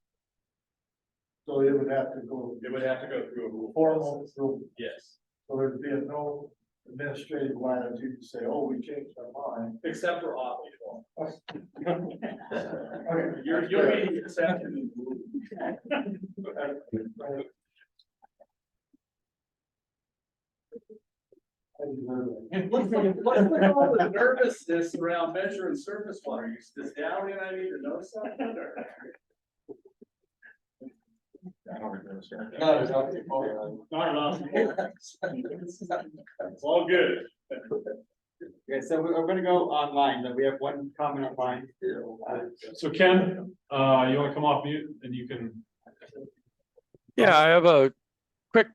So it would have to go. It would have to go through a rule formal process. rule. Yes. So there'd be no administrative latitude to say, oh, we changed our mind. Except for oddly form. Okay. You'll be the exception. What's all the nervousness around measuring surface water use? Does down in I need to know something? Not at all. Not at all. It's all good. Okay, so we're gonna go online, but we have one comment online. So Ken, you want to come off mute and you can. Yeah, I have a quick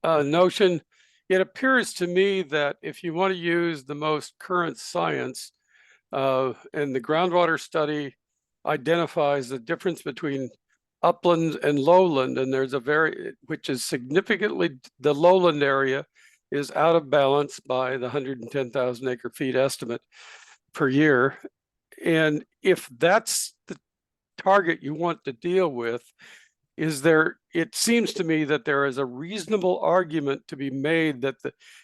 notion. It appears to me that if you want to use the most current science, and the groundwater study identifies the difference between upland and lowland, and there's which is significantly, the lowland area is out of balance by the 110,000 acre feet estimate per year. And if that's the target you want to deal with, it seems to me that there is a reasonable argument to be made that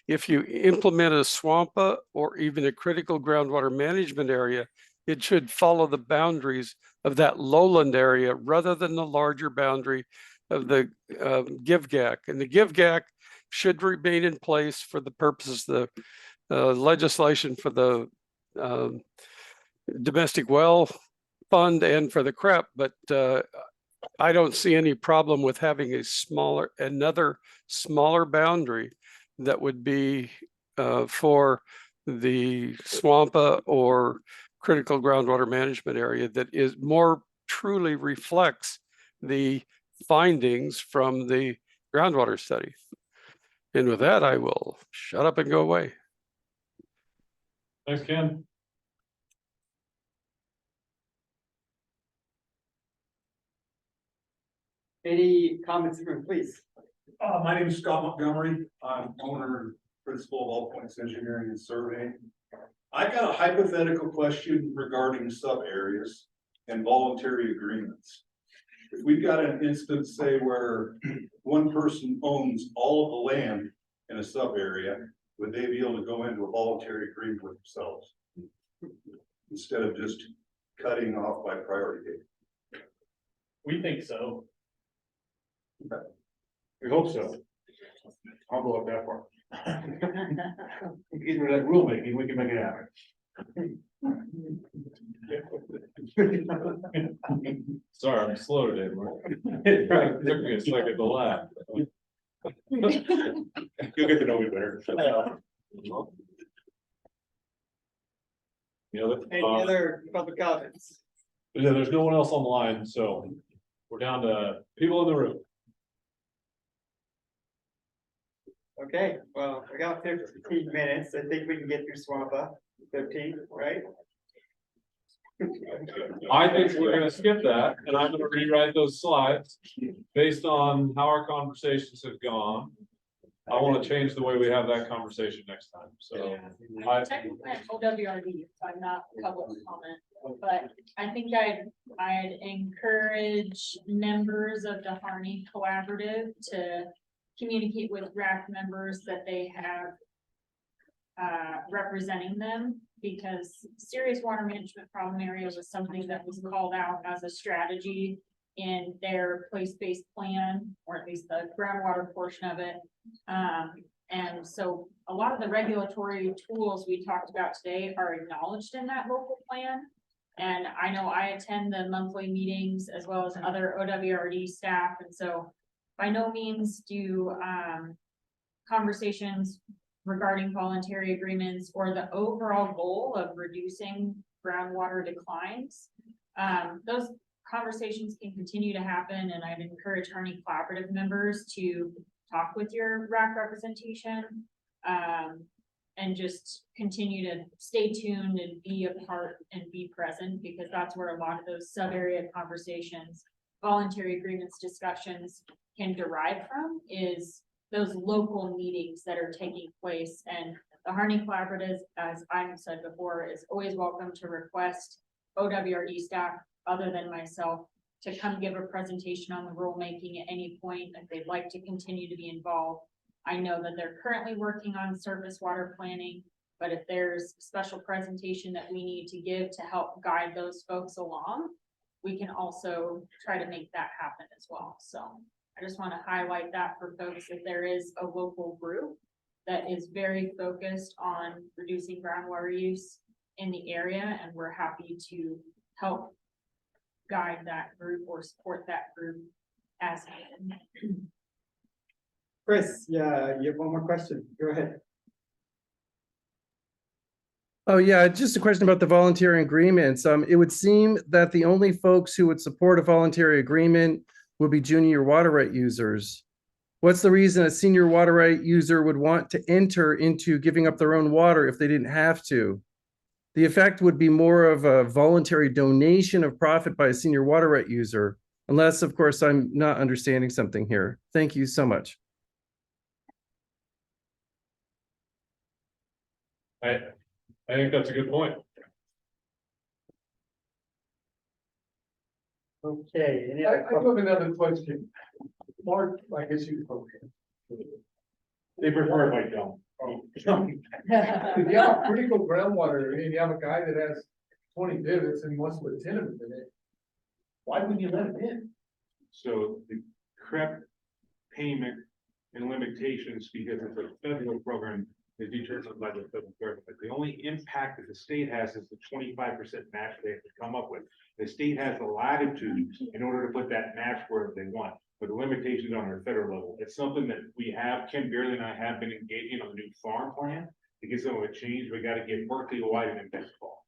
if you implement a SWAMPA or even a critical groundwater management area, it should follow the boundaries of that lowland area rather than the larger boundary of the GIVGAC. And the GIVGAC should remain in place for the purposes of the legislation for the domestic well fund and for the CREP, but I don't see any problem with having another smaller boundary that would be for the SWAMPA or critical groundwater management area that is more truly reflects the findings from the groundwater study. And with that, I will shut up and go away. Thanks, Ken. Any comments from, please? My name is Scott Montgomery. I'm owner and principal of All Points Engineering and Surveying. I got a hypothetical question regarding sub areas and voluntary agreements. If we've got an instance, say, where one person owns all of the land in a sub area, would they be able to go into a voluntary agreement with themselves instead of just cutting off by priority date? We think so. We hope so. I'll go up that far. Get rid of that rulemaking, we can make it happen. Sorry, I'm slow today, Mark. It took me a second to laugh. You'll get to know me better. Any other public comments? Yeah, there's no one else on the line, so we're down to people in the room. Okay, well, we got 15 minutes. I think we can get through SWAMPA. 15, right? I think we're gonna skip that, and I'm gonna rewrite those slides based on how our conversations have gone. I want to change the way we have that conversation next time, so. Technically, I'm OWRD, so I'm not public comment, but I think I'd encourage members of the Harney Collaborative to communicate with RAC members that they have representing them, because serious water management problem area was something that was called out as a strategy in their place-based plan, or at least the groundwater portion of it. And so a lot of the regulatory tools we talked about today are acknowledged in that local plan. And I know I attend the monthly meetings as well as other OWRD staff, and so by no means do conversations regarding voluntary agreements or the overall goal of reducing groundwater declines. Those conversations can continue to happen, and I'd encourage Harney Collaborative members to talk with your RAC representation and just continue to stay tuned and be a part and be present, because that's where a lot of those sub-area conversations, voluntary agreements discussions can derive from, is those local meetings that are taking place. And the Harney Collaborative, as I've said before, is always welcome to request OWRD staff other than myself to come give a presentation on the rulemaking at any point if they'd like to continue to be involved. I know that they're currently working on surface water planning, but if there's special presentation that we need to give to help guide those folks along, we can also try to make that happen as well. So I just want to highlight that for folks, if there is a local group that is very focused on reducing groundwater use in the area, and we're happy to help guide that group or support that group as needed. Chris, yeah, you have one more question. Go ahead. Oh, yeah, just a question about the voluntary agreements. It would seem that the only folks who would support a voluntary agreement would be junior water right users. What's the reason a senior water right user would want to enter into giving up their own water if they didn't have to? The effect would be more of a voluntary donation of profit by a senior water right user, unless, of course, I'm not understanding something here. Thank you so much. I think that's a good point. Okay, any I other have another question. Mark, I guess you. Okay. They prefer it like don't. If you have a critical groundwater and you have a guy that has 20 divots and he wants to put 10 of them in it, why wouldn't you let him in? So the CREP payment and limitations, because it's a federal program, is determined by the federal government. The only impact that the state has is the 25% match they have to come up with. The state has the latitude in order to put that match wherever they want, but the limitations on our federal level. It's something that we have, Ken Beerley and I have been engaging on the new farm plan. To get some of it changed, we got to get Berkeley, White, and Ball.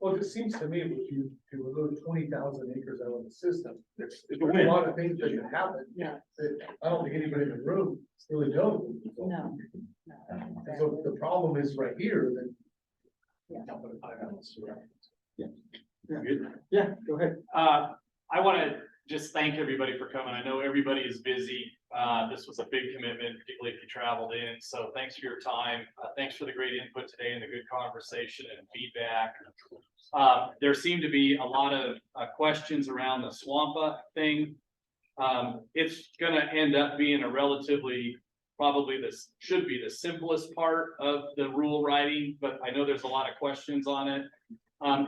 Well, it seems to me if you remove 20,000 acres out of the system, It's there's a a win. lot of things that can happen. Yeah. That I don't think anybody in the room really knows. No. So the problem is right here, that. Yeah, go ahead. I want to just thank everybody for coming. I know everybody is busy. This was a big commitment, particularly if you traveled in. So thanks for your time. Thanks for the great input today and the good conversation and feedback. There seemed to be a lot of questions around the Swampa thing. It's going to end up being a relatively, probably this should be the simplest part of the rule writing, but I know there's a lot of questions on it.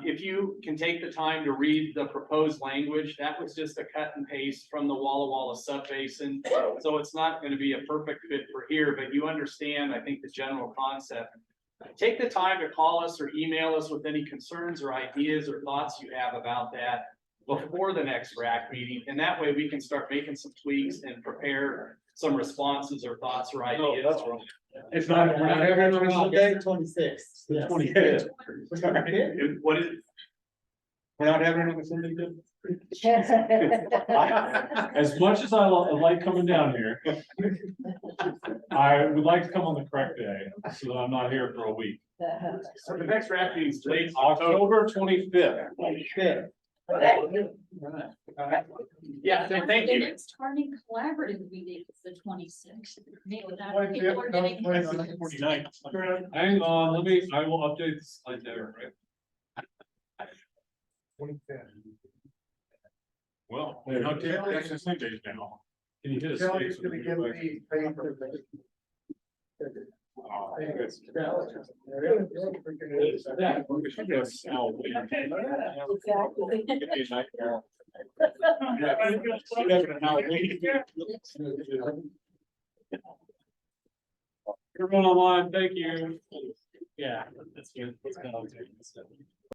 If you can take the time to read the proposed language, that was just a cut and paste from the Walla Walla subbasin. So it's not going to be a perfect fit for here, but you understand, I think, the general concept. Take the time to call us or email us with any concerns or ideas or thoughts you have about that before the next RAC meeting. And that way we can start making some tweaks and prepare some responses or thoughts or ideas. No, that's wrong. It's not, we're not having it on Monday, 26th. the 25th. What is it? We're not having it on the Sunday. As much as I like coming down here, I would like to come on the correct day, so that I'm not here for a week. So the next RAC meeting is late October 25th. Yeah, so thank The you. next Harney collaborative meeting is the 26th. Hang on, I will update this slide there, right? Well, how that's the same days now. Can you hit a Kelly's space? gonna give me paper. Oh, I think that's- Everyone online, thank you. Yeah, that's good. That's kind of.